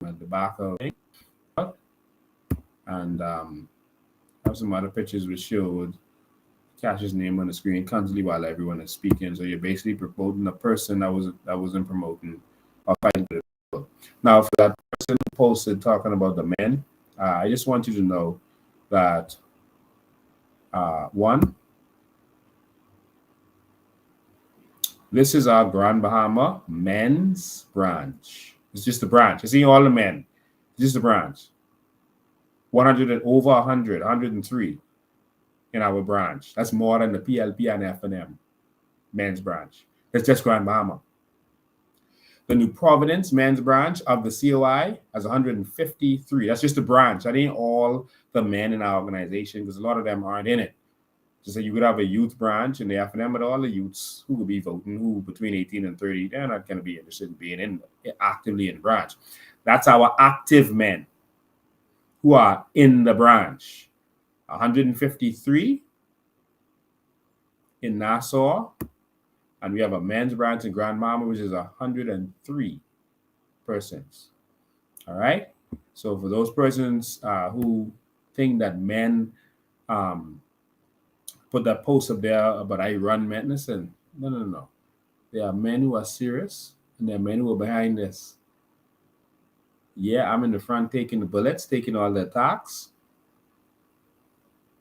at the back of it, and I have some other pictures which showed Cash's name on the screen constantly while everyone is speaking. So you're basically promoting a person that wasn't promoting or fighting for the people. Now, for that person who posted talking about the men, I just want you to know that one, this is our Grand Bahama men's branch. It's just a branch. It's all the men. It's just a branch. 100 and over 100, 103 in our branch. That's more than the PLP and F&M men's branch. It's just Grand Bahama. The New Providence men's branch of the COI has 153. That's just a branch. That ain't all the men in our organization, because a lot of them aren't in it. Just so you could have a youth branch in the F&M, but all the youths who would be voting, who between 18 and 30, they're not going to be interested in being actively in the branch. That's our active men who are in the branch. 153 in Nassau, and we have a men's branch in Grand Mama, which is 103 persons. All right. So for those persons who think that men put that post up there about I run men, listen, no. There are men who are serious, and there are men who are behind this. Yeah, I'm in the front taking the bullets, taking all the attacks,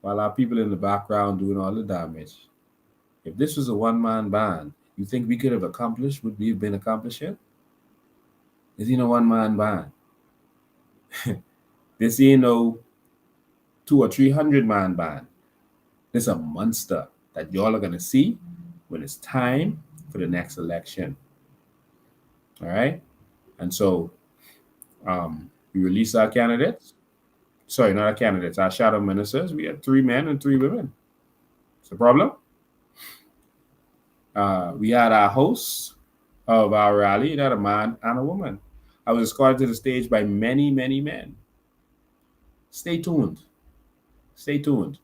while our people in the background doing all the damage. If this was a one-man band, you think we could have accomplished what we've been accomplishing? This ain't a one-man band. This ain't no 200 or 300 man band. This is a monster that y'all are gonna see when it's time for the next election. All right, and so we release our candidates. Sorry, not our candidates, our shadow ministers. We had 3 men and 3 women. It's a problem. We had our hosts of our rally, that a man and a woman. I was escorted to the stage by many, many men. Stay tuned. Stay tuned.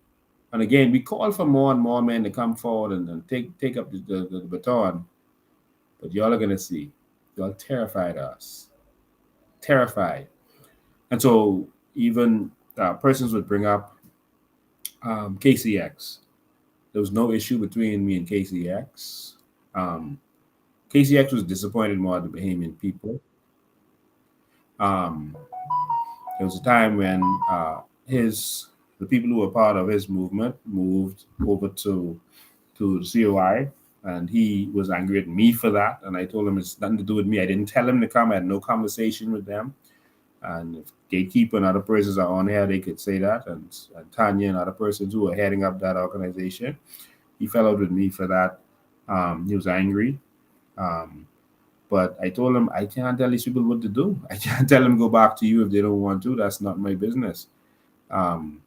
And again, we call for more and more men to come forward and take up the baton. But y'all are going to see. Y'all terrified us. Terrified. And so even persons would bring up KCX. There was no issue between me and KCX. KCX was disappointed more at the Bahamian people. There was a time when the people who were part of his movement moved over to the COI, and he was angry at me for that. And I told him it's nothing to do with me. I didn't tell him to come. I had no conversation with them. And if Gatekeeper and other persons are on here, they could say that. And Tanya and other persons who were heading up that organization, he fell out with me for that. He was angry. But I told him, I can't tell these people what to do. I can't tell them go back to you if they don't want to. That's not my business. And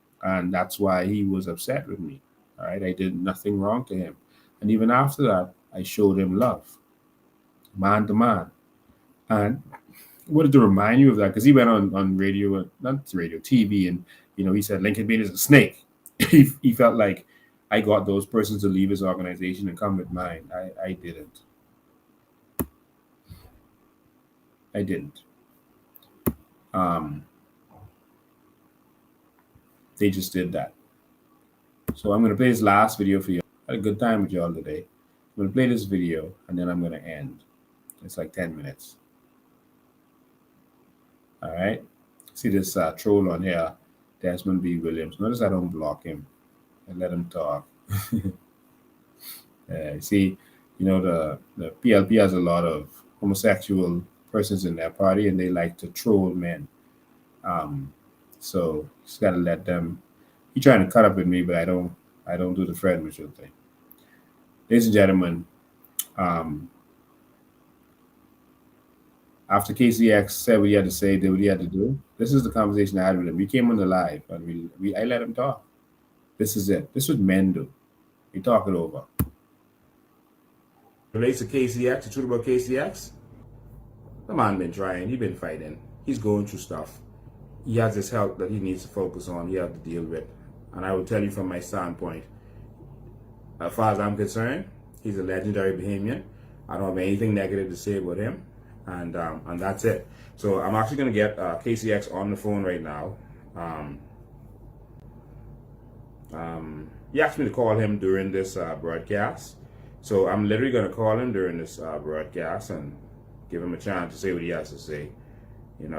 that's why he was upset with me. All right. I did nothing wrong to him. And even after that, I showed him love, man to man. And I wanted to remind you of that because he went on radio, not radio, TV, and he said Lincoln Bain is a snake. he felt like I got those persons to leave his organization and come with mine. I didn't. I didn't. They just did that. So I'm going to play this last video for you. I had a good time with y'all today. I'm going to play this video, and then I'm going to end. It's like 10 minutes. All right. See this troll on here, Desmond B. Williams. Notice I don't block him. I let him talk. See, the PLP has a lot of homosexual persons in their party, and they like to troll men. So just got to let them. He's trying to cut up with me, but I don't do the Fred Mitchell thing. Ladies and gentlemen, after KCX said what he had to say, did what he had to do, this is the conversation I had with him. We came on the live, and I let him talk. This is it. This is what men do. We talk it over. Relates to KCX, the truth about KCX, the man been trying. He been fighting. He's going through stuff. He has his health that he needs to focus on. He has to deal with. And I will tell you from my standpoint, as far as I'm concerned, he's a legendary Bahamian. I don't have anything negative to say about him. And that's it. So I'm actually going to get KCX on the phone right now. He asked me to call him during this broadcast. So I'm literally going to call him during this broadcast and give him a chance to say what he has to say, and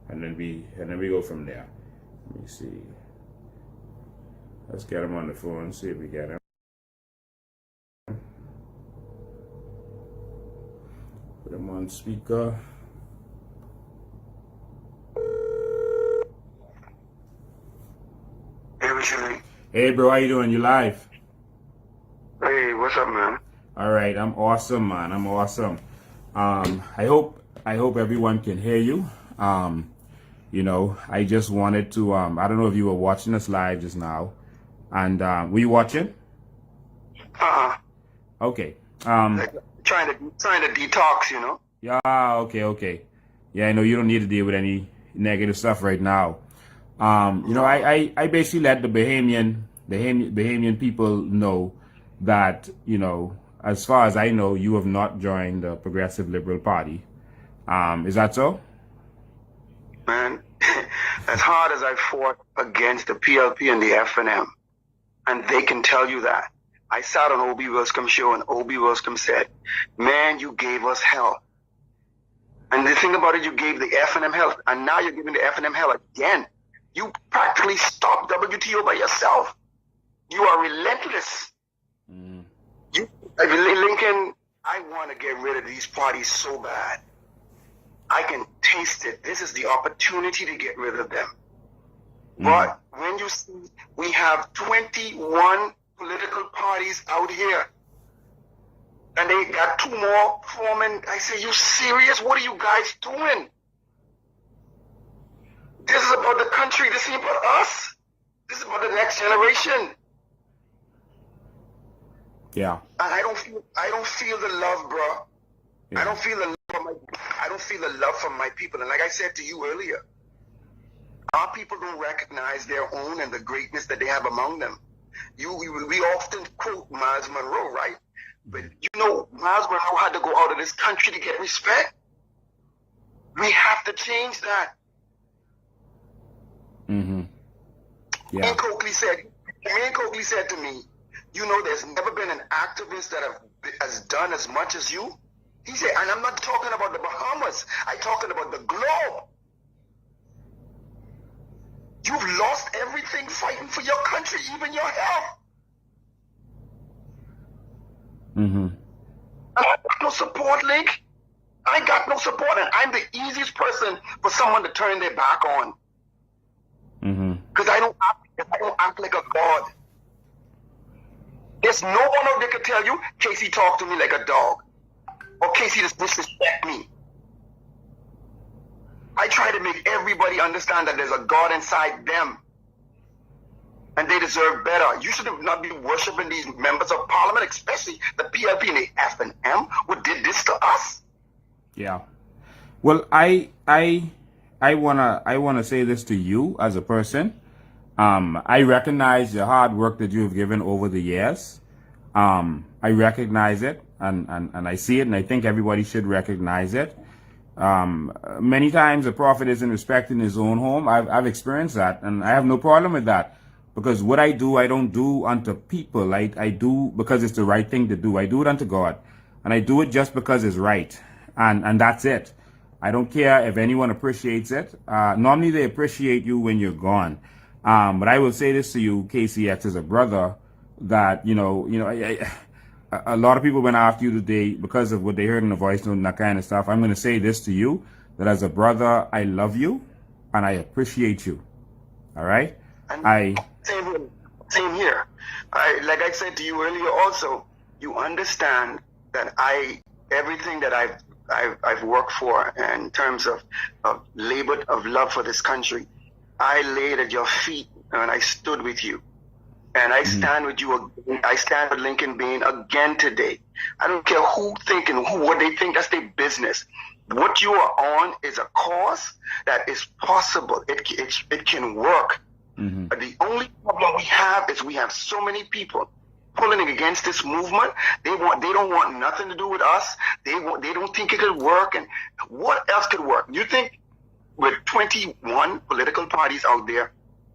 then we go from there. Let me see. Let's get him on the phone, see if we get him. Put him on speaker. Hey, Richard. Hey, bro, how you doing? You live? Hey, what's up, man? All right, I'm awesome, man. I'm awesome. I hope everyone can hear you. I just wanted to. I don't know if you were watching us live just now, and were you watching? Okay. Trying to detox, Yeah. Okay. Yeah, I know you don't need to deal with any negative stuff right now. I basically let the Bahamian people know that, as far as I know, you have not joined the Progressive Liberal Party. Is that so? Man, as hard as I fought against the PLP and the FNM, and they can tell you that. I sat on O.B. Wilscombe's show, and O.B. Wilscombe said, man, you gave us hell. And the thing about it, you gave the FNM hell, and now you're giving the FNM hell again. You practically stopped WTO by yourself. You are relentless. Lincoln, I want to get rid of these parties so bad. I can taste it. This is the opportunity to get rid of them. But when you see we have 21 political parties out here, and they got 2 more forming, I say, you serious? What are you guys doing? This is about the country. This is about us. This is about the next generation. Yeah. And I don't feel the love, bro. Yeah. I don't feel the love from my people. And like I said to you earlier, our people don't recognize their own and the greatness that they have among them. We often quote Miles Monroe, right? But Miles Monroe had to go out of this country to get respect. We have to change that. Mm-hmm. Yeah. Me and Coakley said to me, You know, there's never been an activist that has done as much as you. He said, and I'm not talking about the Bahamas. I'm talking about the globe. You've lost everything fighting for your country, even your health. Mm-hmm. I got no support, Link. I got no support, and I'm the easiest person for someone to turn their back on. Because I don't act like a god. There's no one out there could tell you, Casey talked to me like a dog, or Casey just disrespect me. I try to make everybody understand that there's a God inside them, and they deserve better. You should not be worshiping these members of parliament, especially the PLP and the F&M, who did this to us. Yeah. Well, I wanna say this to you as a person. I recognize the hard work that you have given over the years. I recognize it, and I see it, and I think everybody should recognize it. Many times a prophet isn't respected in his own home. I've experienced that, and I have no problem with that, because what I do, I don't do unto people. I do because it's the right thing to do. I do it unto God, and I do it just because it's right, and that's it. I don't care if anyone appreciates it. Normally they appreciate you when you're gone. But I will say this to you, KCX, as a brother, that, a lot of people went after you today because of what they heard in the voice note and that kind of stuff. I'm going to say this to you, that as a brother, I love you and I appreciate you. All right? Same here. Like I said to you earlier also, you understand that everything that I've worked for in terms of labor of love for this country, I laid at your feet and I stood with you. And I stand with you again. I stand with Lincoln Bain again today. I don't care what they think, that's their business. What you are on is a cause that is possible. It can work. But the only problem we have is we have so many people pulling against this movement. They don't want nothing to do with us. They don't think it could work. And what else could work? You think with 21 political parties out there,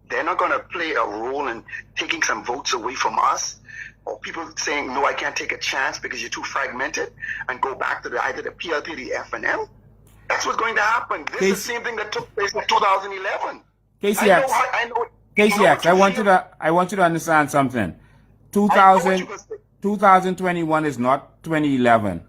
they're not going to play a role in taking some votes away from us, or people saying, no, I can't take a chance because you're too fragmented, and go back to either the PLP or the F&M? That's what's going to happen. This is the same thing that took place in 2011. KCX, I want you to understand something. 2021 is not 2011.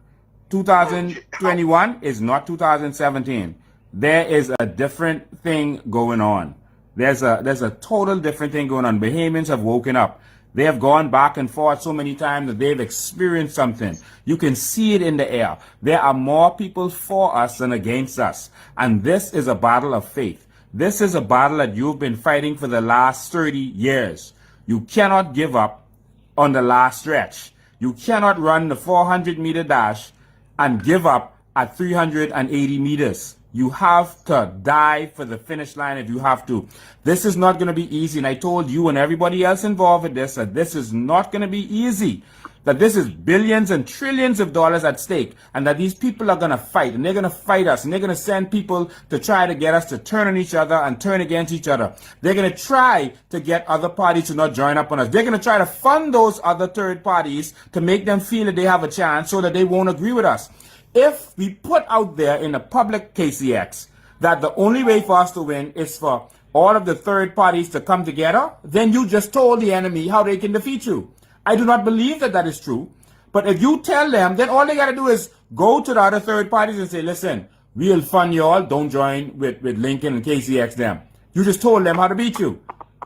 2021 is not 2017. There is a different thing going on. There's a total different thing going on. Bahamians have woken up. They have gone back and forth so many times that they've experienced something. You can see it in the air. There are more people for us than against us. And this is a battle of faith. This is a battle that you've been fighting for the last 30 years. You cannot give up on the last stretch. You cannot run the 400-meter dash and give up at 380 meters. You have to die for the finish line if you have to. This is not going to be easy. And I told you and everybody else involved with this that this is not going to be easy. That this is billions and trillions of dollars at stake. And that these people are going to fight. And they're going to fight us. And they're going to send people to try to get us to turn on each other and turn against each other. They're going to try to get other parties to not join up on us. They're going to try to fund those other third parties to make them feel that they have a chance so that they won't agree with us. If we put out there in the public, KCX, that the only way for us to win is for all of the third parties to come together, then you just told the enemy how they can defeat you. I do not believe that that is true. But if you tell them, then all they got to do is go to the other third parties and say, listen, we'll fund you all. Don't join with Lincoln and KCX them. You just told them how to beat you.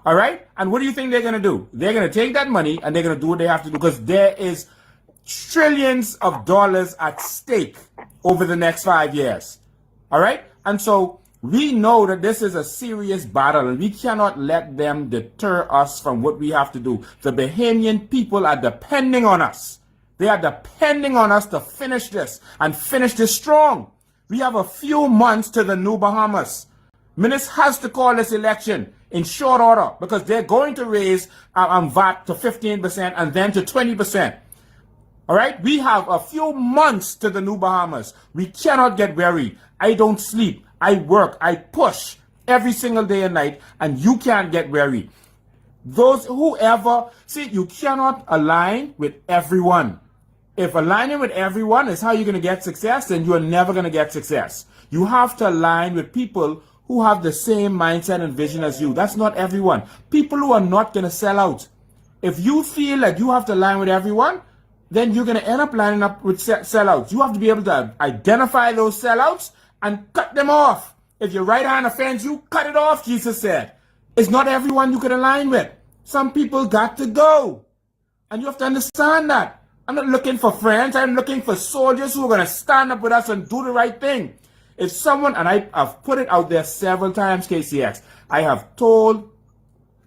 All right? And what do you think they're going to do? They're going to take that money and they're going to do what they have to do, because there is trillions of dollars at stake over the next 5 years. All right? And so we know that this is a serious battle, and we cannot let them deter us from what we have to do. The Bahamian people are depending on us. They are depending on us to finish this and finish this strong. We have a few months to the new Bahamas. Minister has to call this election in short order, because they're going to raise VAT to 15% and then to 20%. All right, we have a few months to the new Bahamas. We cannot get weary. I don't sleep. I work. I push every single day and night, and you can't get weary. You cannot align with everyone. If aligning with everyone is how you're going to get success, then you're never going to get success. You have to align with people who have the same mindset and vision as you. That's not everyone. People who are not going to sell out. If you feel like you have to align with everyone, then you're going to end up lining up with sellouts. You have to be able to identify those sellouts and cut them off. If your right hand offends you, cut it off, Jesus said. It's not everyone you can align with. Some people got to go. And you have to understand that. I'm not looking for friends. I'm looking for soldiers who are going to stand up with us and do the right thing. If someone, and I've put it out there several times, KCX, I have told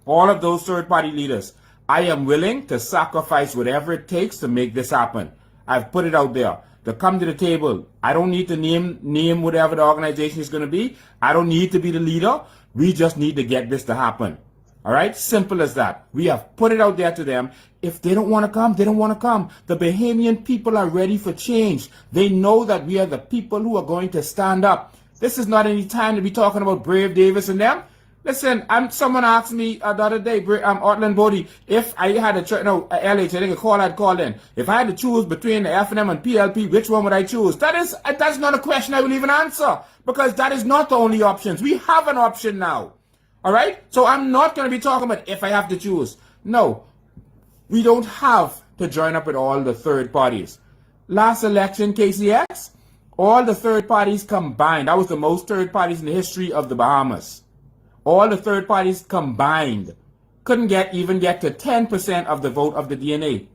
all of those third-party leaders, I am willing to sacrifice whatever it takes to make this happen. I've put it out there. To come to the table. I don't need to name whatever the organization is going to be. I don't need to be the leader. We just need to get this to happen. All right? Simple as that. We have put it out there to them. If they don't want to come, they don't want to come. The Bahamian people are ready for change. They know that we are the people who are going to stand up. This is not any time to be talking about Brave Davis and them. Listen, someone asked me the other day, Ortland Bodie, if I had a LH, I think a call I'd called in. If I had to choose between the FNM and PLP, which one would I choose? That's not a question I will even answer, because that is not the only options. We have an option now. All right? So I'm not going to be talking about if I have to choose. No, we don't have to join up with all the third parties. Last election, KCX, all the third parties combined. That was the most third parties in the history of the Bahamas. All the third parties combined couldn't even get to 10% of the vote of the DNA.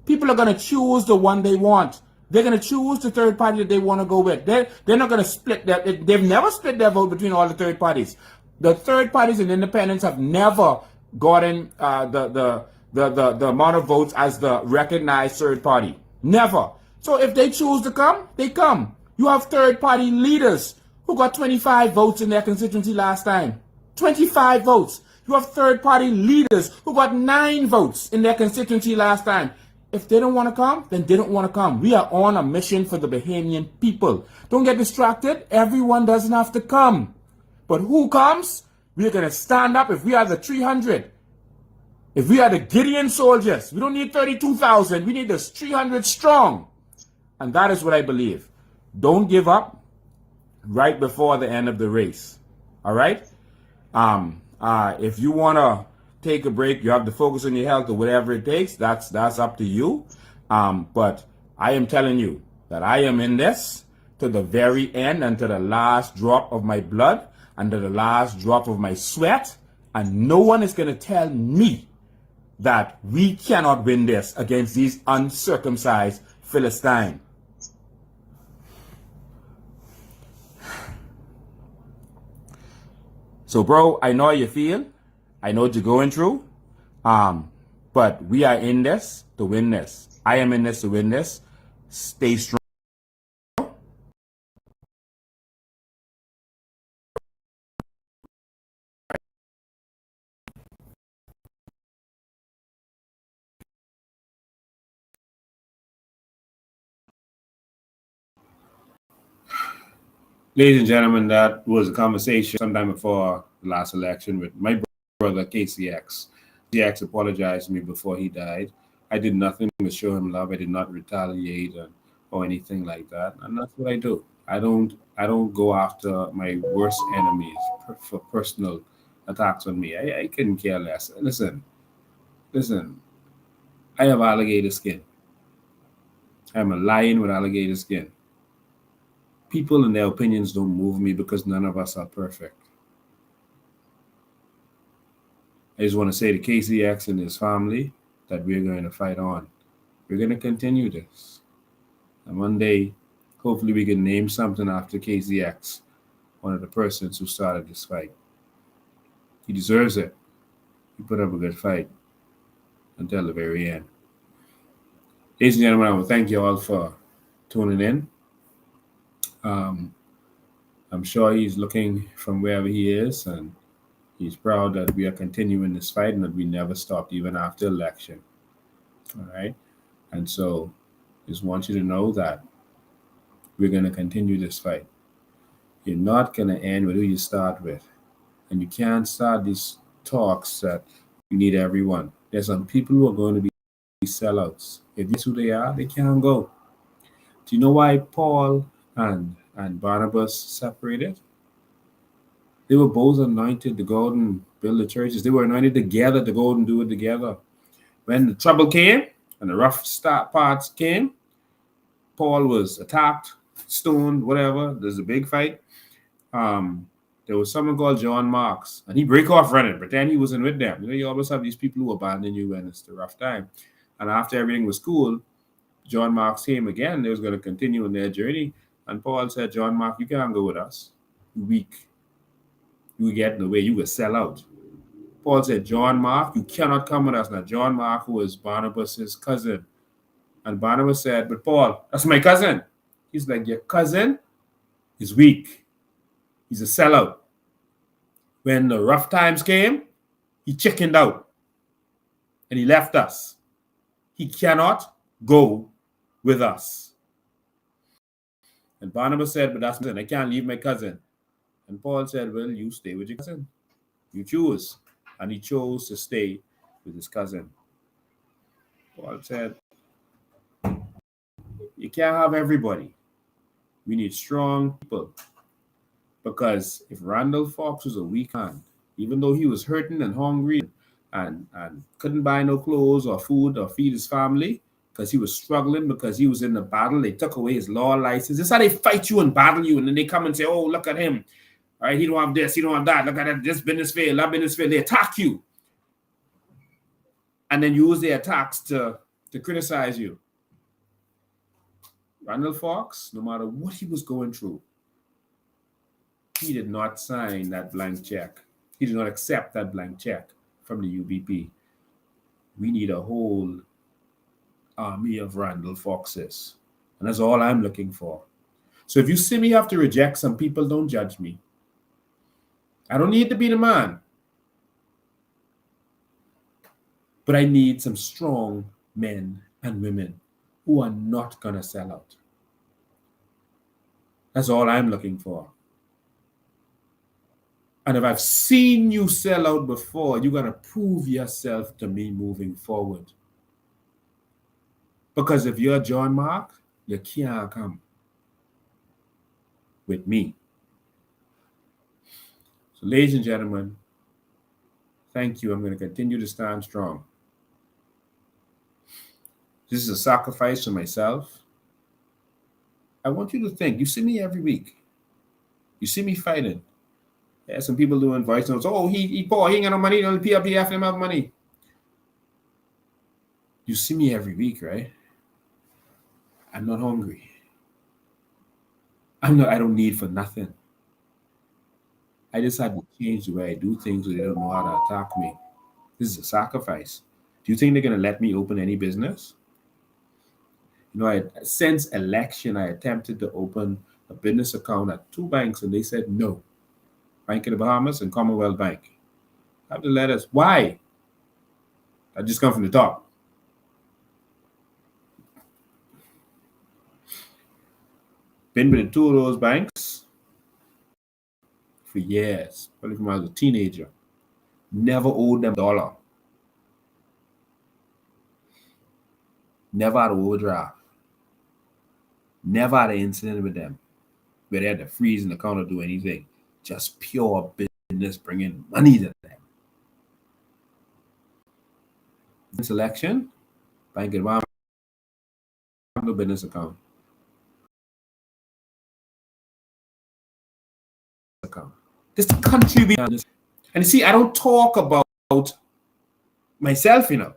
People are going to choose the one they want. They're going to choose the third party that they want to go with. They're not going to split they've never split their vote between all the third parties. The third parties and independents have never gotten the amount of votes as the recognized third party. Never. So if they choose to come, they come. You have third party leaders who got 25 votes in their constituency last time. 25 votes. You have third-party leaders who got 9 votes in their constituency last time. If they don't want to come, then they don't want to come. We are on a mission for the Bahamian people. Don't get distracted. Everyone doesn't have to come. But who comes? We're going to stand up. If we are the 300, if we are the Gideon soldiers, we don't need 32,000. We need this 300 strong. And that is what I believe. Don't give up right before the end of the race. All right? If you want to take a break, you have to focus on your health or whatever it takes. That's up to you. But I am telling you that I am in this to the very end and to the last drop of my blood and to the last drop of my sweat. And no one is going to tell me that we cannot win this against these uncircumcised Philistines. So, bro, I know how you feel. I know what you're going through. But we are in this to win this. I am in this to win this. Stay strong. Ladies and gentlemen, that was a conversation sometime before the last election with my brother, KCX. KCX apologized to me before he died. I did nothing but show him love. I did not retaliate or anything like that. And that's what I do. I don't go after my worst enemies for personal attacks on me. I couldn't care less. Listen. I have alligator skin. I'm a lion with alligator skin. People and their opinions don't move me because none of us are perfect. I just want to say to KCX and his family that we're going to fight on. We're going to continue this. And one day, hopefully we can name something after KCX, one of the persons who started this fight. He deserves it. He put up a good fight until the very end. Ladies and gentlemen, I want to thank you all for tuning in. I'm sure he's looking from wherever he is, and he's proud that we are continuing this fight and that we never stopped even after election. All right? And so just want you to know that we're going to continue this fight. You're not going to end with who you start with. And you can't start these talks that We need everyone. There's some people who are going to be sellouts. If that's who they are, they can't go. Do you know why Paul and Barnabas separated? They were both anointed to go and build the churches. They were anointed together to go and do it together. When the trouble came and the rough start parts came, Paul was attacked, stoned, whatever. There's a big fight. There was someone called John Marks, and he break off running, pretend he wasn't with them. You know, you always have these people who abandon you when it's the rough time. And after everything was cool, John Marks came again. They was going to continue on their journey. And Paul said, John Mark, you can't go with us. You're weak. You get in the way. You will sell out. Paul said, John Mark, you cannot come with us. Now, John Mark was Barnabas' cousin. And Barnabas said, but Paul, that's my cousin. He's like, your cousin is weak. He's a sellout. When the rough times came, he chickened out. And he left us. He cannot go with us. And Barnabas said, but that's I can't leave my cousin. And Paul said, well, you stay with your cousin. You choose. And he chose to stay with his cousin. Paul said, you can't have everybody. We need strong people. Because if Randall Fox was a weak man, even though he was hurting and hungry and couldn't buy no clothes or food or feed his family, because he was struggling, because he was in the battle, they took away his law license. This is how they fight you and battle you, and then they come and say, oh, look at him. All right, he don't have this, he don't have that. Look at that, this business failed, that business failed. They attack you. And then use their attacks to criticize you. Randall Fox, no matter what he was going through, he did not sign that blank check. He did not accept that blank check from the UBP. We need a whole army of Randall Foxes. And that's all I'm looking for. So if you see me have to reject some people, don't judge me. I don't need to be the man. But I need some strong men and women who are not going to sell out. That's all I'm looking for. And if I've seen you sell out before, you're going to prove yourself to me moving forward. Because if you're John Mark, you can't come with me. So, ladies and gentlemen, thank you. I'm going to continue to stand strong. This is a sacrifice for myself. I want you to think, you see me every week. You see me fighting. Yeah, some people doing voice notes. Oh, he poor, he ain't got no money. The PLP him have money. You see me every week, right? I'm not hungry. I don't need for nothing. I just had to change the way I do things so they don't know how to attack me. This is a sacrifice. Do you think they're going to let me open any business? You know, since election, I attempted to open a business account at 2 banks, and they said no. Bank of the Bahamas and Commonwealth Bank. I have the letters. Why? I just come from the top. Been with 2 of those banks for years, probably from when I was a teenager. Never owed them $1. Never had an overdraft. Never had an incident with them where they had to freeze an account or do anything. Just pure business bringing money to them. This election, Bank of the Bahamas, no business account. This country we and you see, I don't talk about myself, you know.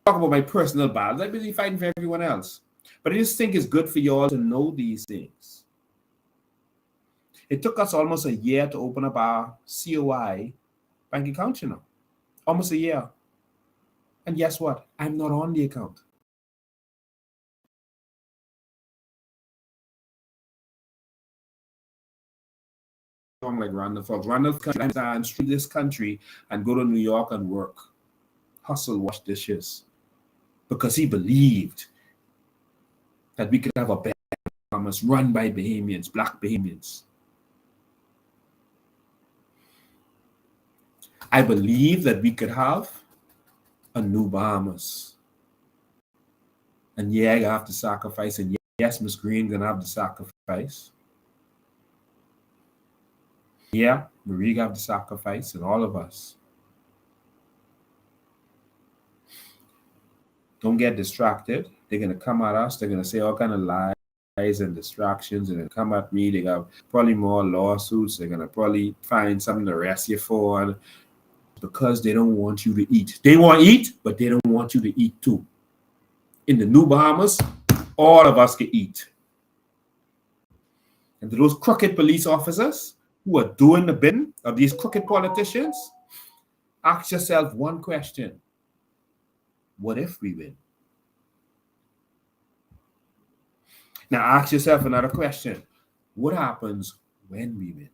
I talk about my personal battles. I'm busy fighting for everyone else. But I just think it's good for you all to know these things. It took us almost a year to open up our COI bank account, you know. Almost a year. And guess what? I'm not on the account. Like Randall Fox. Randall can stand through this country and go to New York and work. Hustle, wash dishes. Because he believed that we could have a better Bahamas run by Bahamians, black Bahamians. I believe that we could have a new Bahamas. And yeah, I have to sacrifice. And yes, Miss Green gonna have to sacrifice. Yeah, Marie got to sacrifice, and all of us. Don't get distracted. They're gonna come at us. They're gonna say all kind of lies and distractions, and then come at me. They got probably more lawsuits. They're gonna probably find something to arrest you for, and because they don't want you to eat. They want to eat, but they don't want you to eat too. In the new Bahamas, all of us can eat. And to those crooked police officers who are doing the bidding of these crooked politicians, ask yourself one question. What if we win? Now ask yourself another question. What happens when we win?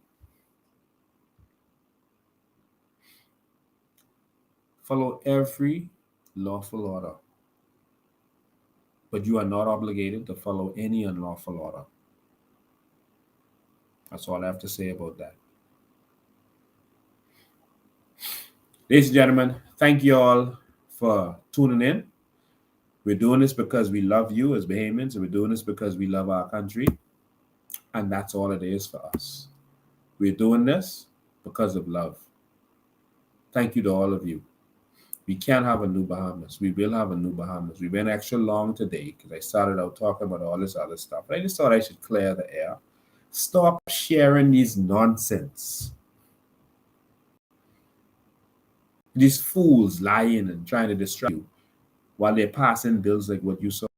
Follow every lawful order, but you are not obligated to follow any unlawful order. That's all I have to say about that. Ladies and gentlemen, thank you all for tuning in. We're doing this because we love you as Bahamians, and we're doing this because we love our country, and that's all it is for us. We're doing this because of love. Thank you to all of you. We can have a new Bahamas. We will have a new Bahamas. We went extra long today because I started out talking about all this other stuff. I just thought I should clear the air. Stop sharing these nonsense. These fools lying and trying to distract you while they're passing bills like what you saw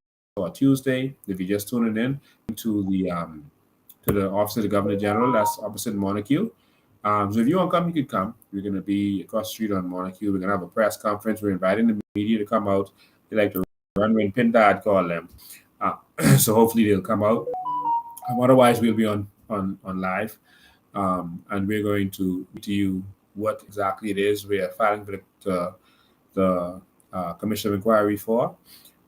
Tuesday. If you're just tuning in to the office of the Governor General, that's opposite Montague. So if you want to come, you can come. We're going to be across the street on Montague. We're going to have a press conference. We're inviting the media to come out. They like to run when Pintad call them. So hopefully they'll come out. Otherwise, we'll be on live. And we're going to you what exactly it is we are filing for the Commission of Inquiry for,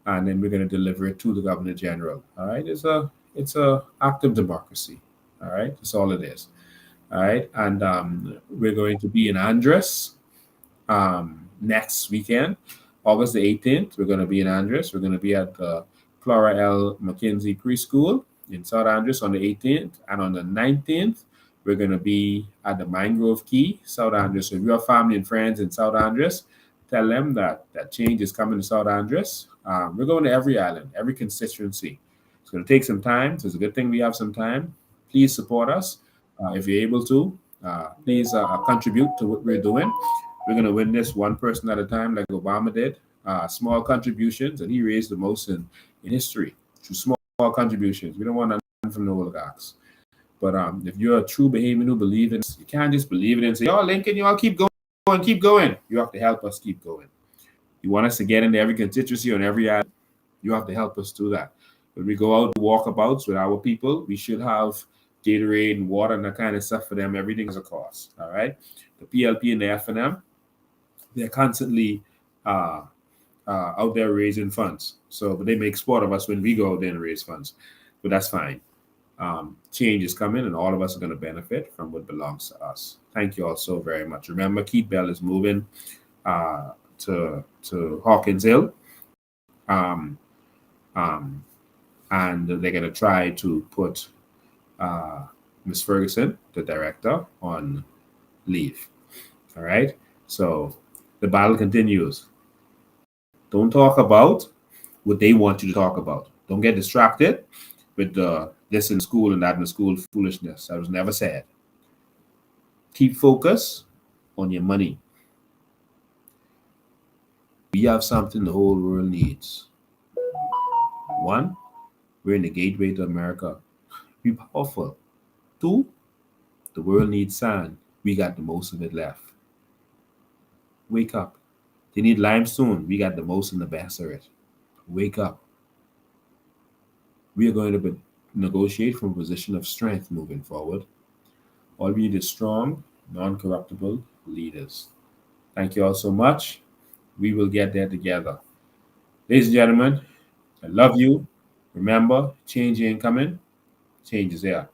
and then we're going to deliver it to the Governor General. All right, it's a act of democracy. All right, that's all it is. All right, and we're going to be in Andros next weekend, August the 18th. We're going to be in Andros. We're going to be at the Clara L. McKenzie Preschool in South Andros on the 18th, and on the 19th, we're going to be at the Mangrove Key, South Andros. So if you have family and friends in South Andros, tell them that change is coming to South Andros. We're going to every island, every constituency. It's going to take some time, so it's a good thing we have some time. Please support us. If you're able to, please contribute to what we're doing. We're going to win this one person at a time like Obama did. Small contributions, and he raised the most in history through small contributions. We don't want none from the oligarchs. But if you're a true Bahamian who believes in it, you can't just believe it and say, oh, Lincoln, you all keep going. You have to help us keep going. You want us to get into every constituency on every island, you have to help us do that. When we go out to walkabouts with our people, we should have Gatorade and water and that kind of stuff for them. Everything is a cost, all right? The PLP and the FNM, they're constantly out there raising funds. But they make sport of us when we go out there and raise funds. But that's fine. Change is coming, and all of us are going to benefit from what belongs to us. Thank you all so very much. Remember, Keith Bell is moving to Hawkins Hill, and they're going to try to put Miss Ferguson, the director, on leave. All right? So the battle continues. Don't talk about what they want you to talk about. Don't get distracted with this in school and that in school foolishness. That was never said. Keep focus on your money. We have something the whole world needs. One, we're in the gateway to America. Be powerful. Two, the world needs sand. We got the most of it left. Wake up. They need limestone. We got the most and the best of it. Wake up. We are going to negotiate from a position of strength moving forward. All we need is strong, non-corruptible leaders. Thank you all so much. We will get there together. Ladies and gentlemen, I love you. Remember, change ain't coming. Change is here.